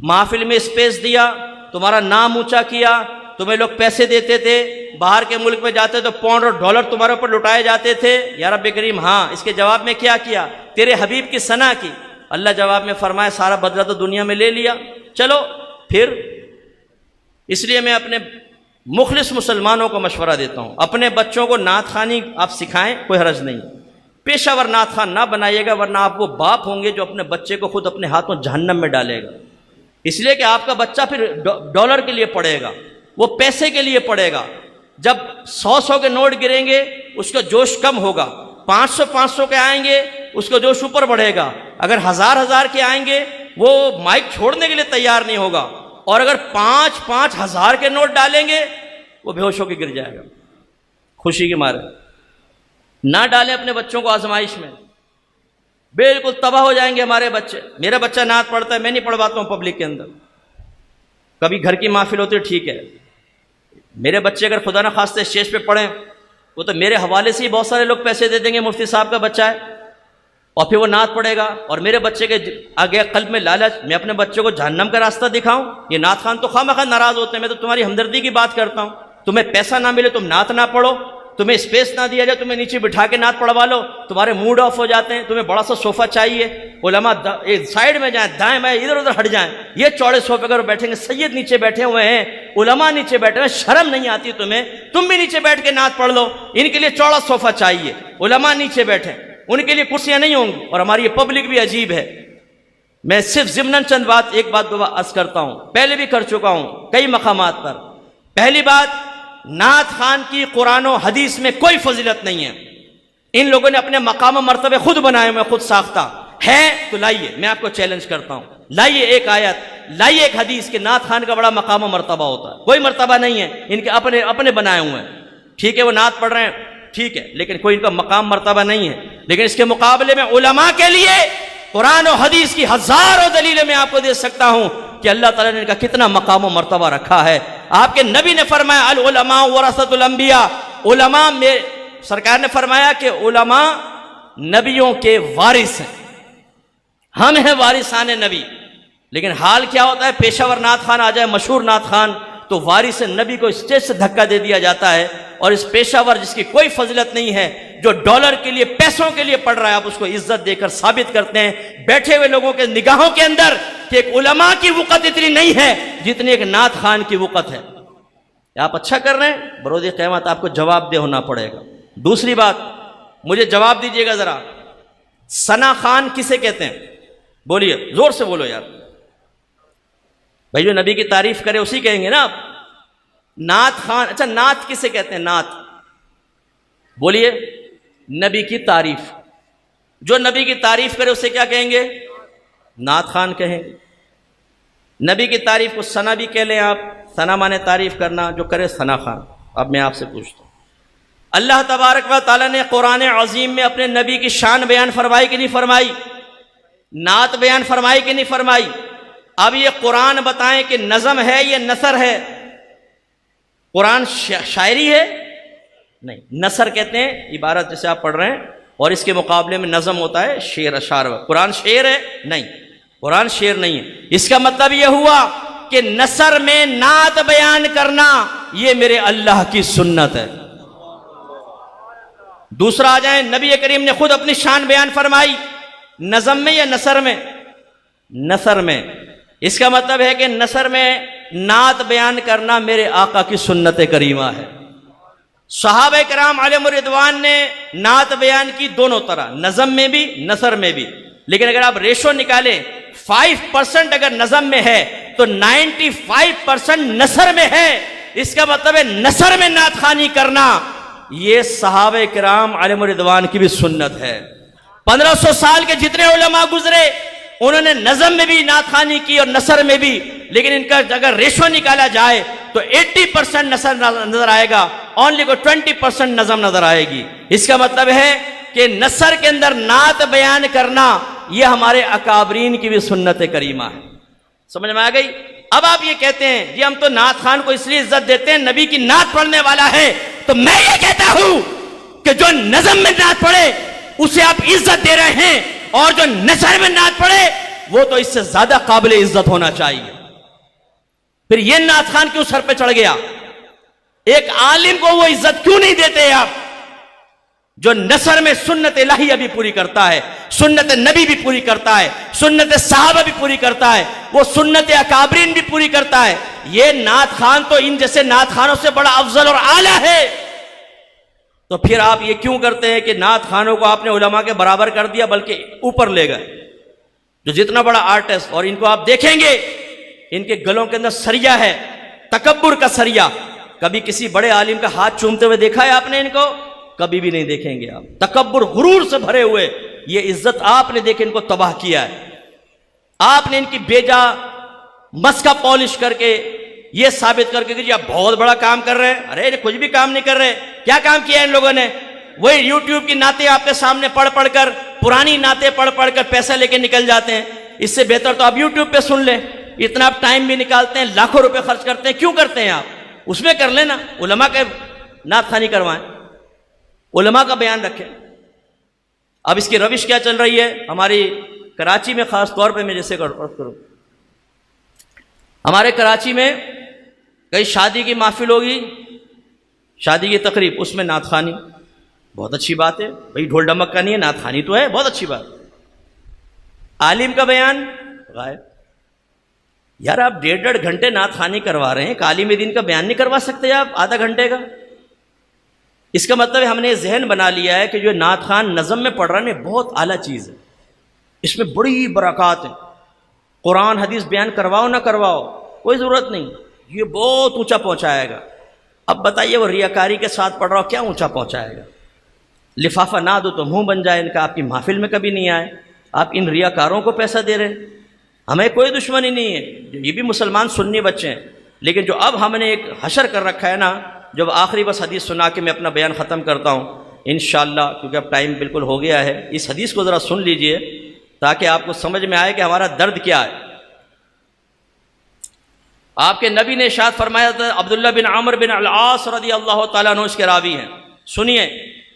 محفل میں اسپیس دیا، تمہارا نام اونچا کیا، تمہیں لوگ پیسے دیتے تھے، باہر کے ملک میں جاتے تو پاؤنڈ اور ڈالر تمہارے اوپر لٹائے جاتے تھے، یا رب کریم ہاں، اس کے جواب میں کیا کیا؟ تیرے حبیب کی ثنا کی۔ اللہ جواب میں فرمائے سارا بدلہ تو دنیا میں لے لیا، چلو پھر۔ اس لیے میں اپنے مخلص مسلمانوں کو مشورہ دیتا ہوں، اپنے بچوں کو نعت خوانی آپ سکھائیں، کوئی حرج نہیں، پیشہ ور نعت خوان نہ بنائیے گا، ورنہ آپ وہ باپ ہوں گے جو اپنے بچے کو خود اپنے ہاتھوں جہنم میں ڈالے گا۔ اس لیے کہ آپ کا بچہ پھر ڈالر کے لیے پڑھے گا، وہ پیسے کے لیے پڑھے گا۔ جب 100 کے نوٹ گریں گے اس کا جوش کم ہوگا، 500 کے آئیں گے اس کا جوش اوپر بڑھے گا، اگر 1000 کے آئیں گے وہ مائک چھوڑنے کے لیے تیار نہیں ہوگا، اور اگر 5,000 کے نوٹ ڈالیں گے وہ بے ہوش ہو کے گر جائے گا خوشی کے مارے۔ نہ ڈالیں اپنے بچوں کو آزمائش میں، بالکل تباہ ہو جائیں گے ہمارے بچے۔ میرا بچہ نعت پڑھتا ہے، میں نہیں پڑھواتا ہوں پبلک کے اندر، کبھی گھر کی محفل ہوتی ہے ٹھیک ہے، میرے بچے اگر خدا نہ خواستہ اسٹیج پہ پڑھیں وہ تو میرے حوالے سے ہی بہت سارے لوگ پیسے دے دیں گے، مفتی صاحب کا بچہ ہے، اور پھر وہ نعت پڑھے گا، اور میرے بچے کے آگے قلب میں لالچ، میں اپنے بچوں کو جہنم کا راستہ دکھاؤں؟ یہ نعت خان تو خواہ مخواہ ناراض ہوتے ہیں، میں تو تمہاری ہمدردی کی بات کرتا ہوں۔ تمہیں پیسہ نہ ملے تم نعت نہ پڑھو، تمہیں اسپیس نہ دیا جائے تمہیں نیچے بٹھا کے نعت پڑھوا لو، تمہارے موڈ آف ہو جاتے ہیں، تمہیں بڑا سا صوفہ چاہیے، علماء ایک سائڈ میں جائیں، دائیں بائیں ادھر ادھر ہٹ جائیں، یہ چوڑے صوفے پر بیٹھیں گے، سید نیچے بیٹھے ہوئے ہیں، علماء نیچے بیٹھے ہوئے ہیں، شرم نہیں آتی تمہیں؟ تم بھی نیچے بیٹھ کے نعت پڑھ لو، ان کے لیے چوڑا صوفہ چاہیے، علماء نیچے بیٹھے، ان کے لیے کرسیاں نہیں ہوں گی، اور ہماری یہ پبلک بھی عجیب ہے۔ میں صرف ضمناً چند ایک بات دو عرض کرتا ہوں، پہلے بھی کر چکا ہوں کئی مقامات پر۔ پہلی بات، نعت خان کی قرآن و حدیث میں کوئی فضیلت نہیں ہے، ان لوگوں نے اپنے مقام و مرتبے خود بنائے ہوئے، خود ساختہ ہے، تو لائیے، میں آپ کو چیلنج کرتا ہوں، لائیے ایک آیت، لائیے ایک حدیث کہ نعت خوان کا بڑا مقام و مرتبہ ہوتا ہے۔ کوئی مرتبہ نہیں ہے، ان کے اپنے بنائے ہوئے ہیں۔ ٹھیک ہے وہ نعت پڑھ رہے ہیں، ٹھیک ہے، لیکن کوئی ان کا مقام مرتبہ نہیں ہے۔ لیکن اس کے مقابلے میں علماء کے لیے قرآن و حدیث کی ہزاروں دلیلیں میں آپ کو دے سکتا ہوں کہ اللہ تعالیٰ نے ان کا کتنا مقام و مرتبہ رکھا ہے۔ آپ کے نبی نے فرمایا العلماء ورثۃ الانبیاء، علماء میں سرکار نے فرمایا کہ علماء نبیوں کے وارث ہیں، ہم ہیں وارثان نبی۔ لیکن حال کیا ہوتا ہے، پیشہ ور نعت خوان آ جائے، مشہور نعت خوان، تو وارث نبی کو اسٹیج سے دھکا دے دیا جاتا ہے، اور اس پیشہ ور جس کی کوئی فضیلت نہیں ہے، جو ڈالر کے لیے پیسوں کے لیے پڑھ رہا ہے، آپ اس کو عزت دے کر ثابت کرتے ہیں بیٹھے ہوئے لوگوں کے نگاہوں کے اندر کہ ایک علماء کی وقت اتنی نہیں ہے جتنی ایک نعت خوان کی وقت ہے۔ آپ اچھا کر رہے ہیں، بروز قیامت آپ کو جواب دہ ہونا پڑے گا۔ دوسری بات، مجھے جواب دیجئے گا ذرا، ثنا خوان کسے کہتے ہیں؟ بولیے، زور سے بولو یار بھائی، جو نبی کی تعریف کرے اسی کہیں گے نا آپ۔ نعت خوان، اچھا نعت کسے کہتے ہیں؟ نعت بولیے، نبی کی تعریف، جو نبی کی تعریف کرے اسے کیا کہیں گے؟ نعت خوان کہیں گے۔ نبی کی تعریف کو ثنا بھی کہہ لیں آپ، ثنا مانے تعریف کرنا، جو کرے ثنا خوان۔ اب میں آپ سے پوچھتا ہوں، اللہ تبارک و تعالیٰ نے قرآن عظیم میں اپنے نبی کی شان بیان فرمائی کہ نہیں فرمائی؟ نعت بیان فرمائی کہ نہیں فرمائی؟ اب یہ قرآن بتائیں کہ نظم ہے یا نثر ہے؟ قرآن شاعری ہے؟ نہیں، نثر کہتے ہیں عبارت جیسے آپ پڑھ رہے ہیں، اور اس کے مقابلے میں نظم ہوتا ہے شعر اشعار۔ قرآن شعر ہے؟ نہیں، قرآن شعر نہیں ہے۔ اس کا مطلب یہ ہوا کہ نثر میں نعت بیان کرنا یہ میرے اللہ کی سنت ہے۔ دوسرا آ جائیں، نبی کریم نے خود اپنی شان بیان فرمائی، نظم میں یا نثر میں؟ نثر میں۔ اس کا مطلب ہے کہ نثر میں نعت بیان کرنا میرے آقا کی سنت کریمہ ہے۔ صحابہ کرام علیہم الرضوان نے نعت بیان کی دونوں طرح، نظم میں بھی نثر میں بھی۔ لیکن اگر آپ ریشو نکالیں، 5% اگر نظم میں ہے تو 95% نثر میں ہے۔ اس کا مطلب ہے نثر میں نعت خوانی کرنا یہ صحابہ کرام علیہم الرضوان کی بھی سنت ہے۔ 1500 سال کے جتنے علماء گزرے انہوں نے نظم میں بھی نعت خوانی کی اور نثر میں بھی، لیکن ان کا اگر ریشو نکالا جائے تو 80% نثر نظر آئے گا، اونلی کو 20% نظم نظر آئے گی۔ اس کا مطلب ہے کہ نثر کے اندر نعت بیان کرنا یہ ہمارے اکابرین کی بھی سنت کریمہ ہے۔ سمجھ میں آ گئی؟ اب آپ یہ کہتے ہیں جی ہم تو نعت خوان کو اس لیے عزت دیتے ہیں نبی کی نعت پڑھنے والا ہے، تو میں یہ کہتا ہوں کہ جو نظم میں نعت پڑھے اسے آپ عزت دے رہے ہیں، اور جو نثر میں نعت پڑھے وہ تو اس سے زیادہ قابل عزت ہونا چاہیے۔ پھر یہ نعت خوان کیوں سر پہ چڑھ گیا؟ ایک عالم کو وہ عزت کیوں نہیں دیتے آپ جو نثر میں سنت الہیہ بھی پوری کرتا ہے، سنت نبی بھی پوری کرتا ہے، سنت صحابہ بھی پوری کرتا ہے، وہ سنت اکابرین بھی پوری کرتا ہے؟ یہ نعت خوان تو ان جیسے نعت خوانوں سے بڑا افضل اور اعلیٰ ہے۔ تو پھر آپ یہ کیوں کرتے ہیں کہ نعت خوانوں کو آپ نے علماء کے برابر کر دیا، بلکہ اوپر لے گئے؟ جو جتنا بڑا آرٹسٹ، اور ان کو آپ دیکھیں گے ان کے گلوں کے اندر سریا ہے، تکبر کا سریا۔ کبھی کسی بڑے عالم کا ہاتھ چومتے ہوئے دیکھا ہے آپ نے ان کو؟ کبھی بھی نہیں دیکھیں گے آپ۔ تکبر، غرور سے بھرے ہوئے، یہ عزت آپ نے دیکھ ان کو تباہ کیا ہے۔ آپ نے ان کی بیجا مسکا پالش کر کے یہ ثابت کر کے کہ جی آپ بہت بڑا کام کر رہے ہیں۔ ارے کچھ بھی کام نہیں کر رہے۔ کیا کام کیا ہے ان لوگوں نے؟ وہی یوٹیوب کی نعتیں آپ کے سامنے پڑھ پڑھ کر، پرانی نعتیں پڑھ پڑھ کر پیسہ لے کے نکل جاتے ہیں۔ اس سے بہتر تو آپ یوٹیوب پہ سن لیں۔ اتنا آپ ٹائم بھی نکالتے ہیں، لاکھوں روپے خرچ کرتے ہیں، کیوں کرتے ہیں آپ؟ اس میں کر لیں نا، علماء کے نعت خوانی کروائیں، علماء کا بیان رکھیں۔ اب اس کی روش کیا چل رہی ہے ہماری کراچی میں؟ خاص طور پہ میں جیسے کروں، ہمارے کراچی میں کئی شادی کی محفل ہوگی، شادی کی تقریب، اس میں نعت خوانی، بہت اچھی بات ہے بھائی، ڈھول ڈمک کا نہیں ہے، نعت خوانی تو ہے، بہت اچھی بات۔ عالم کا بیان غائب۔ یار آپ 1.5 گھنٹے نعت خوانی کروا رہے ہیں، ایک عالم دین کا بیان نہیں کروا سکتے آپ آدھا گھنٹے کا؟ اس کا مطلب ہم نے ذہن بنا لیا ہے کہ جو نعت خوان نظم میں پڑھ رہے ہیں بہت اعلیٰ چیز ہے، اس میں بڑی برکات ہے، قرآن حدیث بیان کرواؤ نہ کرواؤ کوئی ضرورت نہیں، یہ بہت اونچا پہنچائے گا۔ اب بتائیے وہ ریاکاری کے ساتھ پڑھ رہا ہو، کیا اونچا پہنچائے گا؟ لفافہ نہ دو تو منہ بن جائے ان کا، آپ کی محفل میں کبھی نہیں آئے، آپ ان ریاکاروں کو پیسہ دے رہے ہیں۔ ہمیں کوئی دشمنی نہیں ہے، یہ بھی مسلمان سنی بچے ہیں، لیکن جو اب ہم نے ایک حشر کر رکھا ہے نا، جب آخری بس حدیث سنا کے میں اپنا بیان ختم کرتا ہوں انشاءاللہ، کیونکہ اب ٹائم بالکل ہو گیا ہے۔ اس حدیث کو ذرا سن لیجئے تاکہ آپ کو سمجھ میں آئے کہ ہمارا درد کیا ہے۔ آپ کے نبی نے ارشاد فرمایا تھا، عبداللہ بن عمرو بن العاص رضی اللہ تعالیٰ عنہ اس کے راوی ہیں، سنیے،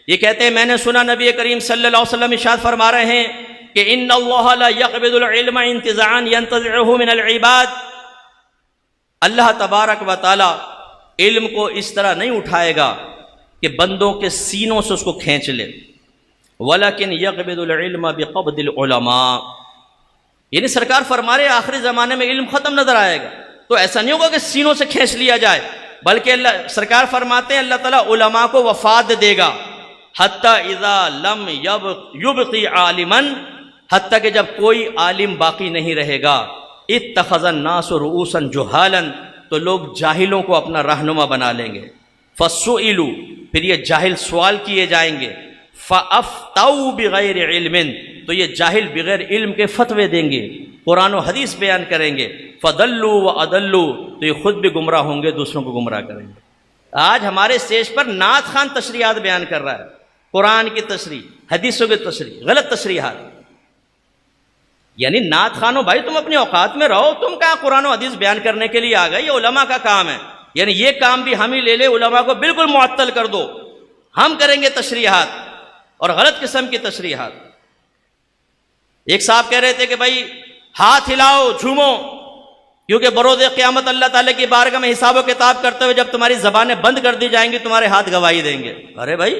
یہ کہتے ہیں میں نے سنا نبی کریم صلی اللہ علیہ وسلم ارشاد فرما رہے ہیں کہ ان اللہ لا يقبض العلم انتزاعا ينتزعه من العباد، اللہ تبارک و تعالی علم کو اس طرح نہیں اٹھائے گا کہ بندوں کے سینوں سے اس کو کھینچ لے، ولکن يقبض العلم بقبض العلماء، یعنی سرکار فرما رہے آخری زمانے میں علم ختم نظر آئے گا، تو ایسا نہیں ہوگا کہ سینوں سے کھینچ لیا جائے، بلکہ اللہ سرکار فرماتے ہیں اللہ تعالیٰ علماء کو وفات دے گا، حتی اذا لم یبقی عالما، حتیٰ کہ جب کوئی عالم باقی نہیں رہے گا، اتخذ الناس رؤوسا جہالا، تو لوگ جاہلوں کو اپنا رہنما بنا لیں گے، فسئلوا، پھر یہ جاہل سوال کیے جائیں گے، فافتوا بغیر علم، تو یہ جاہل بغیر علم کے فتوے دیں گے، قرآن و حدیث بیان کریں گے، فضلوا واضلوا، تو یہ خود بھی گمراہ ہوں گے، دوسروں کو گمراہ کریں گے۔ آج ہمارے اسٹیج پر نعت خان تشریحات بیان کر رہا ہے، قرآن کی تشریح، حدیثوں کی تشریح، غلط تشریحات، یعنی نعت خانو بھائی تم اپنی اوقات میں رہو، تم کہاں قرآن و حدیث بیان کرنے کے لیے آ گئے، یہ علماء کا کام ہے، یعنی یہ کام بھی ہم ہی لے لے، علماء کو بالکل معطل کر دو، ہم کریں گے تشریحات اور غلط قسم کی تشریحات۔ ایک صاحب کہہ رہے تھے کہ بھائی ہاتھ ہلاؤ، جھومو، کیونکہ بروز قیامت اللہ تعالیٰ کی بارگاہ میں حساب و کتاب کرتے ہوئے جب تمہاری زبانیں بند کر دی جائیں گی تمہارے ہاتھ گواہی دیں گے۔ ارے بھائی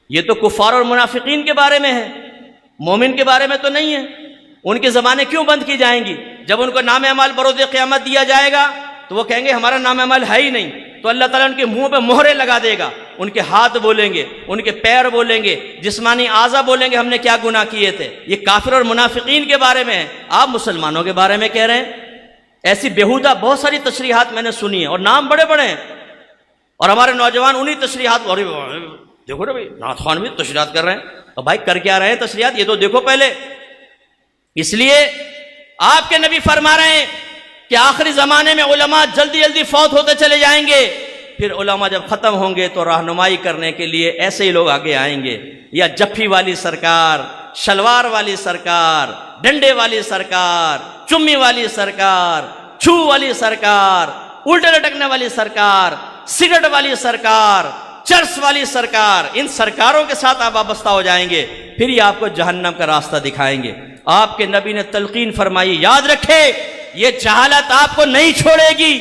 یہ تو کفار اور منافقین کے بارے میں ہے، مومن کے بارے میں تو نہیں ہے، ان کی زبانیں کیوں بند کی جائیں گی؟ جب ان کو نام اعمال بروز قیامت دیا جائے گا تو وہ کہیں گے ہمارا نام اعمال ہے ہی نہیں، تو اللہ تعالیٰ ان کے منہ پہ مہرے لگا دے گا، ان کے ہاتھ بولیں گے، ان کے پیر بولیں گے، جسمانی اعضاء بولیں گے ہم نے کیا گناہ کیے تھے۔ یہ کافر اور منافقین کے بارے میں ہے، آپ مسلمانوں کے بارے میں کہہ رہے ہیں۔ ایسی بیہودہ بہت ساری تشریحات میں نے سنی ہیں اور نام بڑے بڑے ہیں، اور ہمارے نوجوان انہی تشریحات، دیکھو نا بھائی نعت خوان بھی تشریحات کر رہے ہیں، اور بھائی کر کیا رہے ہیں تشریحات، یہ تو دیکھو پہلے۔ اس لیے آپ کے نبی فرما رہے ہیں کہ آخری زمانے میں علماء جلدی جلدی فوت ہوتے چلے جائیں گے، پھر علماء جب ختم ہوں گے تو رہنمائی کرنے کے لیے ایسے ہی لوگ آگے آئیں گے، یا جفی والی سرکار، شلوار والی سرکار، ڈنڈے والی سرکار، چمی والی سرکار، چھو والی سرکار، الٹے لٹکنے والی سرکار، سگریٹ والی سرکار، چرس والی سرکار، ان سرکاروں کے ساتھ آپ وابستہ ہو جائیں گے، پھر یہ آپ کو جہنم کا راستہ دکھائیں گے۔ آپ کے نبی نے تلقین فرمائی، یاد رکھے یہ جہالت آپ کو نہیں چھوڑے گی،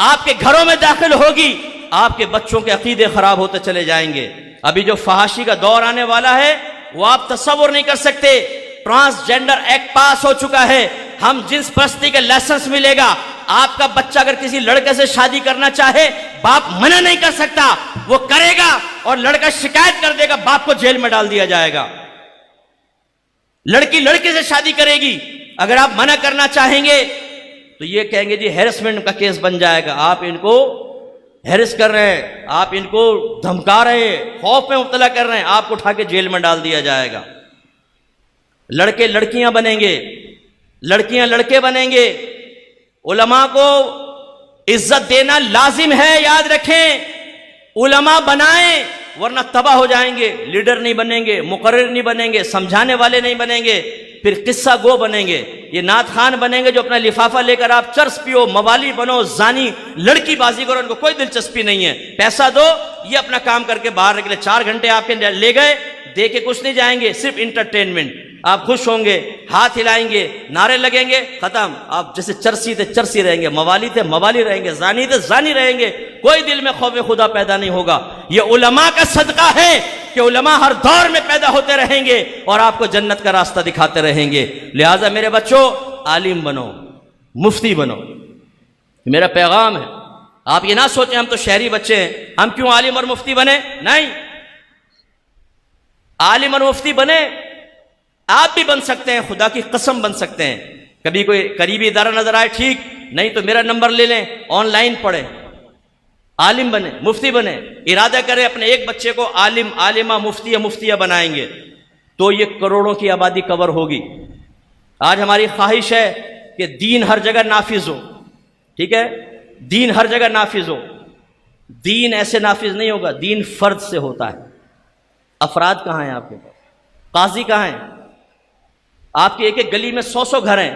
آپ کے گھروں میں داخل ہوگی، آپ کے بچوں کے عقیدے خراب ہوتے چلے جائیں گے۔ ابھی جو فحاشی کا دور آنے والا ہے وہ آپ تصور نہیں کر سکتے۔ ٹرانسجینڈر ایکٹ پاس ہو چکا ہے، ہم جنس پرستی کا لائسنس ملے گا، آپ کا بچہ اگر کسی لڑکے سے شادی کرنا چاہے باپ منع نہیں کر سکتا، وہ کرے گا اور لڑکا شکایت کر دے گا، باپ کو جیل میں ڈال دیا جائے گا۔ لڑکی لڑکے سے شادی کرے گی، اگر آپ منع کرنا چاہیں گے تو یہ کہیں گے جی ہیرسمنٹ کا کیس بن جائے گا، آپ ان کو ہیرس کر رہے ہیں، آپ ان کو دھمکا رہے ہیں، خوف میں مبتلا کر رہے ہیں، آپ کو اٹھا کے جیل میں ڈال دیا جائے گا۔ لڑکے لڑکیاں بنیں گے، لڑکیاں لڑکے بنیں گے۔ علماء کو عزت دینا لازم ہے، یاد رکھیں، علماء بنائیں ورنہ تباہ ہو جائیں گے، لیڈر نہیں بنیں گے، مقرر نہیں بنیں گے، سمجھانے والے نہیں بنیں گے، پھر قصہ گو بنیں گے، یہ نعت خان بنیں گے جو اپنا لفافہ لے کر آپ چرس پیو، موالی بنو، زانی، لڑکی بازی کرو، ان کو کوئی دلچسپی نہیں ہے، پیسہ دو، یہ اپنا کام کر کے باہر نکلے، 4 گھنٹے آپ کے لے گئے، دے کے کچھ نہیں جائیں گے، صرف انٹرٹینمنٹ، آپ خوش ہوں گے، ہاتھ ہلائیں گے، نعرے لگیں گے، ختم۔ آپ جیسے چرسی تھے چرسی رہیں گے، موالی تھے موالی رہیں گے، زانی تھے زانی رہیں گے، کوئی دل میں خوف خدا پیدا نہیں ہوگا۔ یہ علماء کا صدقہ ہے کہ علماء ہر دور میں پیدا ہوتے رہیں گے اور آپ کو جنت کا راستہ دکھاتے رہیں گے۔ لہٰذا میرے بچوں عالم بنو، مفتی بنو، میرا پیغام ہے۔ آپ یہ نہ سوچیں ہم تو شہری بچے ہیں، ہم کیوں عالم اور مفتی بنے؟ نہیں، عالم اور مفتی بنے، آپ بھی بن سکتے ہیں، خدا کی قسم بن سکتے ہیں۔ کبھی کوئی قریبی ادارہ نظر آئے ٹھیک، نہیں تو میرا نمبر لے لیں، آن لائن پڑھیں، عالم بنے، مفتی بنے، ارادہ کرے اپنے ایک بچے کو عالم، عالمہ، مفتی یا مفتیہ بنائیں گے تو یہ کروڑوں کی آبادی کور ہوگی۔ آج ہماری خواہش ہے کہ دین ہر جگہ نافذ ہو، ٹھیک ہے، دین ہر جگہ نافذ ہو۔ دین ایسے نافذ نہیں ہوگا، دین فرد سے ہوتا ہے۔ افراد کہاں ہیں آپ کے پاس؟ قاضی کہاں ہیں؟ آپ کی ایک ایک گلی میں 100 گھر ہیں،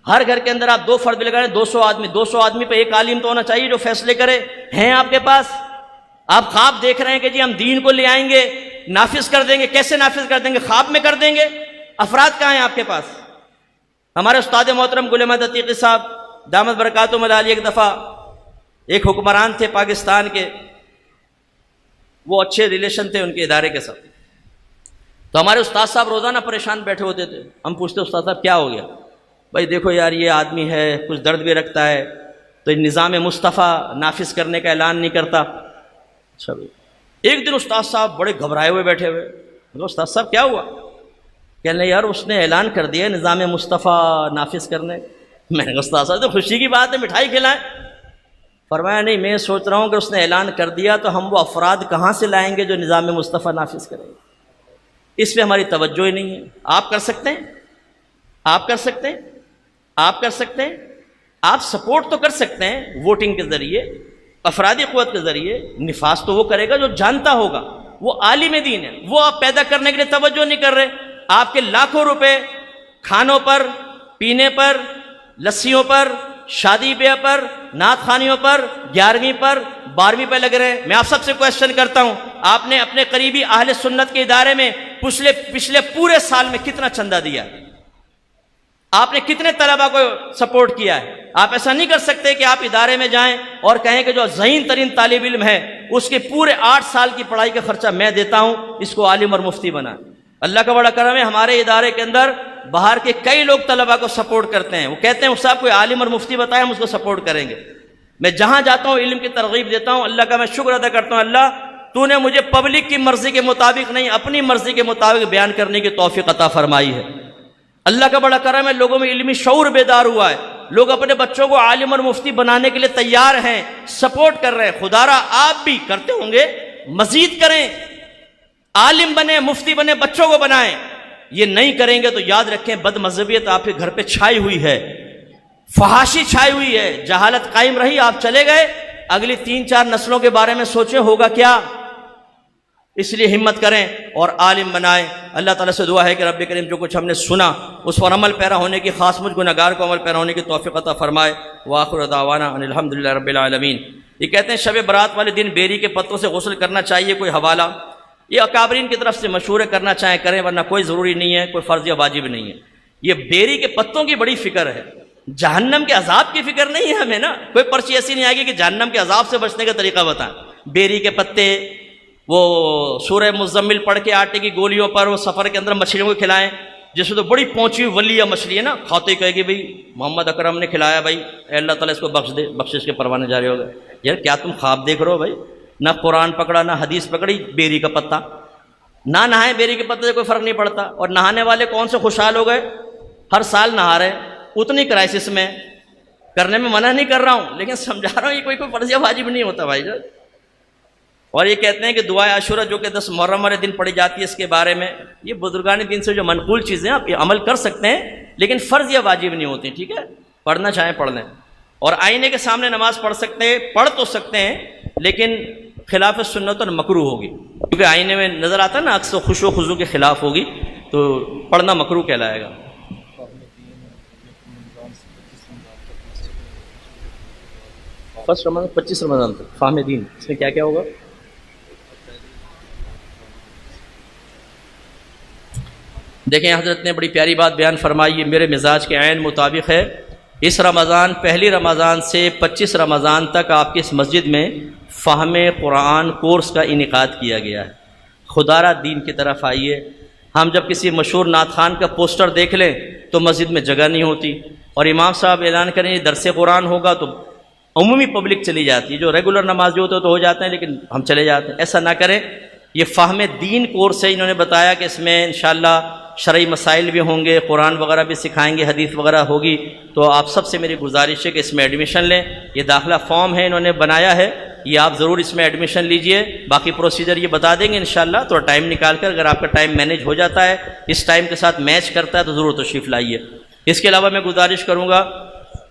ہر گھر کے اندر آپ 2 فرد بھی لگا رہے ہیں، 200 آدمی، 200 آدمی پہ ایک عالم تو ہونا چاہیے جو فیصلے کرے۔ ہیں آپ کے پاس؟ آپ خواب دیکھ رہے ہیں کہ جی ہم دین کو لے آئیں گے، نافذ کر دیں گے، کیسے نافذ کر دیں گے؟ خواب میں کر دیں گے۔ افراد کہاں ہیں آپ کے پاس؟ ہمارے استاد محترم گل احمد عتیقی صاحب دامت برکاتہم العالیہ ایک دفعہ ایک حکمران تھے پاکستان کے، وہ اچھے ریلیشن تھے ان کے ادارے کے ساتھ، تو ہمارے استاد صاحب روزانہ پریشان بیٹھے ہوتے تھے۔ ہم پوچھتے استاد صاحب کیا ہو گیا؟ بھائی دیکھو یار یہ آدمی ہے، کچھ درد بھی رکھتا ہے، تو نظام مصطفیٰ نافذ کرنے کا اعلان نہیں کرتا۔ اچھا بھائی، ایک دن استاد صاحب بڑے گھبرائے ہوئے بیٹھے ہوئے، استاد صاحب کیا ہوا؟ کہنے لگے یار اس نے اعلان کر دیا نظام مصطفیٰ نافذ کرنے۔ میں نے کہا استاد صاحب تو خوشی کی بات ہے، مٹھائی کھلائیں۔ فرمایا نہیں، میں سوچ رہا ہوں کہ اس نے اعلان کر دیا تو ہم وہ افراد کہاں سے لائیں گے جو نظام مصطفیٰ نافذ کریں گے؟ اس پہ ہماری توجہ ہی نہیں ہے۔ آپ کر سکتے ہیں، آپ کر سکتے ہیں، آپ کر سکتے ہیں، آپ سپورٹ تو کر سکتے ہیں ووٹنگ کے ذریعے، افرادی قوت کے ذریعے۔ نفاذ تو وہ کرے گا جو جانتا ہوگا، وہ عالم دین ہے، وہ آپ پیدا کرنے کے لیے توجہ نہیں کر رہے۔ آپ کے لاکھوں روپے کھانوں پر، پینے پر، لسیوں پر، شادی بیاہ پر، نعت خوانیوں پر، 11ویں پر، 12ویں پہ لگ رہے ہیں۔ میں آپ سب سے کویسچن کرتا ہوں، آپ نے اپنے قریبی اہل سنت کے ادارے میں پچھلے پورے سال میں کتنا چندہ دیا؟ آپ نے کتنے طلبہ کو سپورٹ کیا ہے؟ آپ ایسا نہیں کر سکتے کہ آپ ادارے میں جائیں اور کہیں کہ جو ذہین ترین طالب علم ہے اس کے پورے 8 سال کی پڑھائی کا خرچہ میں دیتا ہوں، اس کو عالم اور مفتی بنا۔ اللہ کا بڑا کرم ہے، ہمارے ادارے کے اندر باہر کے کئی لوگ طلبہ کو سپورٹ کرتے ہیں، وہ کہتے ہیں صاحب کوئی عالم اور مفتی بتائے ہم اس کو سپورٹ کریں گے۔ میں جہاں جاتا ہوں علم کی ترغیب دیتا ہوں، اللہ کا میں شکر ادا کرتا ہوں، اللہ تو نے مجھے پبلک کی مرضی کے مطابق نہیں، اپنی مرضی کے مطابق بیان کرنے کی توفیق عطا فرمائی ہے۔ اللہ کا بڑا کرم ہے، لوگوں میں علمی شعور بیدار ہوا ہے، لوگ اپنے بچوں کو عالم اور مفتی بنانے کے لیے تیار ہیں، سپورٹ کر رہے ہیں۔ خدا را آپ بھی کرتے ہوں گے، مزید کریں، عالم بنے، مفتی بنے، بچوں کو بنائیں۔ یہ نہیں کریں گے تو یاد رکھیں بد مذہبیت آپ کے گھر پہ چھائی ہوئی ہے، فحاشی چھائی ہوئی ہے، جہالت قائم رہی، آپ چلے گئے، اگلی 3-4 نسلوں کے بارے میں سوچیں ہوگا کیا؟ اس لیے ہمت کریں اور عالم بنائیں۔ اللہ تعالیٰ سے دعا ہے کہ رب کریم جو کچھ ہم نے سنا اس پر عمل پیرا ہونے کی، خاص مجھ گنہگار کو عمل پیرا ہونے کی توفیق عطا فرمائے۔ وآخر دعوانا ان الحمدللہ رب العالمین۔ یہ کہتے ہیں شب برات والے دن بیری کے پتوں سے غسل کرنا چاہیے، کوئی حوالہ؟ یہ اکابرین کی طرف سے مشورے کرنا چاہیں کریں، ورنہ کوئی ضروری نہیں ہے، کوئی فرض یا واجب نہیں ہے۔ یہ بیری کے پتوں کی بڑی فکر ہے، جہنم کے عذاب کی فکر نہیں ہے ہمیں نا۔ کوئی پرچی ایسی نہیں آئے گی کہ جہنم کے عذاب سے بچنے کا طریقہ بتائیں۔ بیری کے پتے، وہ سورہ مزمل پڑھ کے آٹے کی گولیوں پر وہ سفر کے اندر مچھلیوں کو کھلائیں، جس میں تو بڑی پہنچی ہوئی ولیہ مچھلی ہے نا، کھاتے ہی کہے گی بھائی محمد اکرم نے کھلایا، بھائی اے اللہ تعالیٰ اس کو بخش دے، بخشش کے پروانے جاری ہو گئے۔ یار کیا تم خواب دیکھ رہے ہو بھائی؟ نہ قرآن پکڑا نہ حدیث پکڑی، بیری کا پتہ نہ نہائیں، بیری کے پتے سے کوئی فرق نہیں پڑتا۔ اور نہانے والے کون سے خوشحال ہو گئے، ہر سال نہا رہے، اتنی کرائسس میں کرنے میں منع نہیں کر رہا ہوں، لیکن سمجھا رہا ہوں یہ کوئی فرض یا واجب نہیں ہوتا بھائی جان۔ اور یہ کہتے ہیں کہ دعائے عاشورہ جو کہ 10 محرم والے دن پڑھی جاتی ہے، اس کے بارے میں یہ بزرگان دین سے جو منقول چیزیں آپ یہ عمل کر سکتے ہیں، لیکن فرض یا واجب نہیں ہوتی، ٹھیک ہے؟ پڑھنا چاہیں پڑھ لیں، اور آئینے کے سامنے نماز پڑھ سکتے ہیں، پڑھ تو سکتے ہیں لیکن خلاف سنت اور مکروہ ہوگی، کیونکہ آئینے میں نظر آتا ہے نا اکثر خشوع و خضوع کے خلاف ہوگی، تو پڑھنا مکروہ کہلائے گا۔ فرسٹ رمضان 25 رمضان تک فہم دین، اس میں کیا کیا ہوگا؟ دیکھیں حضرت نے بڑی پیاری بات بیان فرمائی، یہ میرے مزاج کے عین مطابق ہے۔ اس رمضان، پہلی رمضان سے 25 رمضان تک آپ کی اس مسجد میں فہم قرآن کورس کا انعقاد کیا گیا ہے۔ خدا را دین کی طرف آئیے۔ ہم جب کسی مشہور نعت خان کا پوسٹر دیکھ لیں تو مسجد میں جگہ نہیں ہوتی، اور امام صاحب اعلان کریں درس قرآن ہوگا تو عمومی پبلک چلی جاتی ہے، جو ریگولر نماز جو ہوتے تو ہو جاتے ہیں لیکن ہم چلے جاتے ہیں۔ ایسا نہ کریں، یہ فہم دین کورس ہے، انہوں نے بتایا کہ اس میں انشاءاللہ شرعی مسائل بھی ہوں گے، قرآن وغیرہ بھی سکھائیں گے، حدیث وغیرہ ہوگی، تو آپ سب سے میری گزارش ہے کہ اس میں ایڈمیشن لیں۔ یہ داخلہ فارم ہے انہوں نے بنایا ہے، یہ آپ ضرور اس میں ایڈمیشن لیجئے. باقی پروسیجر یہ بتا دیں گے انشاءاللہ. تو ٹائم نکال کر اگر آپ کا ٹائم مینیج ہو جاتا ہے، اس ٹائم کے ساتھ میچ کرتا ہے، تو ضرور تشریف لائیے. اس کے علاوہ میں گزارش کروں گا،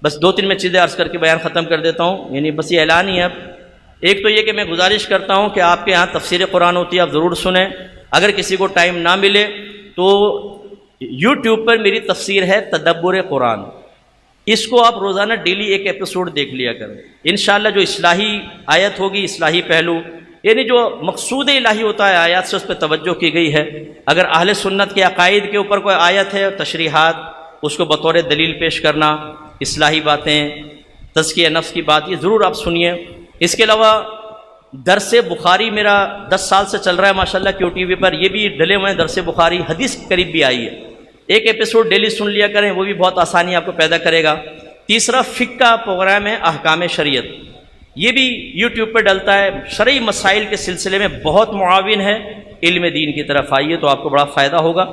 بس 2-3 میں چیزیں عرض کر کے بیان ختم کر دیتا ہوں، یعنی بس یہ اعلان ہی ہے. ایک تو یہ کہ میں گزارش کرتا ہوں کہ آپ کے یہاں تفسیر قرآن ہوتی ہے، آپ ضرور سنیں. اگر کسی کو ٹائم نہ ملے تو یوٹیوب پر میری تفسیر ہے تدبر قرآن، اس کو آپ روزانہ ڈیلی ایک ایپیسوڈ دیکھ لیا کریں. انشاءاللہ جو اصلاحی آیت ہوگی، اصلاحی پہلو، یعنی جو مقصود الہی ہوتا ہے آیات سے، اس پہ توجہ کی گئی ہے. اگر اہل سنت کے عقائد کے اوپر کوئی آیت ہے، تشریحات، اس کو بطور دلیل پیش کرنا، اصلاحی باتیں، تزکیہ نفس کی بات، یہ ضرور آپ سنیے. اس کے علاوہ درس بخاری میرا 10 سال سے چل رہا ہے ماشاءاللہ کیو ٹی وی پر، یہ بھی ڈلے ہوئے ہیں درس بخاری، حدیث قریب بھی آئی ہے. ایک ایپیسوڈ ڈیلی سن لیا کریں، وہ بھی بہت آسانی آپ کو پیدا کرے گا. تیسرا فقہ کا پروگرام ہے احکام شریعت، یہ بھی یوٹیوب پہ ڈلتا ہے، شرعی مسائل کے سلسلے میں بہت معاون ہے. علم دین کی طرف آئیے تو آپ کو بڑا فائدہ ہوگا.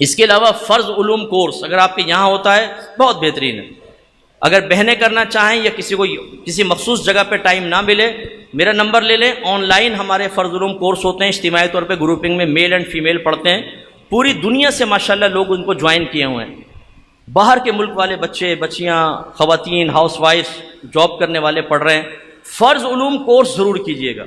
اس کے علاوہ فرض علوم کورس اگر آپ کے یہاں ہوتا ہے بہت بہترین ہے. اگر بہنیں کرنا چاہیں یا کسی کو کسی مخصوص جگہ پہ ٹائم نہ ملے، میرا نمبر لے لیں. آن لائن ہمارے فرض علوم کورس ہوتے ہیں، اجتماعی طور پہ گروپنگ میں میل اینڈ فیمیل پڑھتے ہیں. پوری دنیا سے ماشاءاللہ لوگ ان کو جوائن کیے ہوئے ہیں. باہر کے ملک والے بچے، بچیاں، خواتین، ہاؤس وائف، جاب کرنے والے پڑھ رہے ہیں. فرض علوم کورس ضرور کیجیے گا.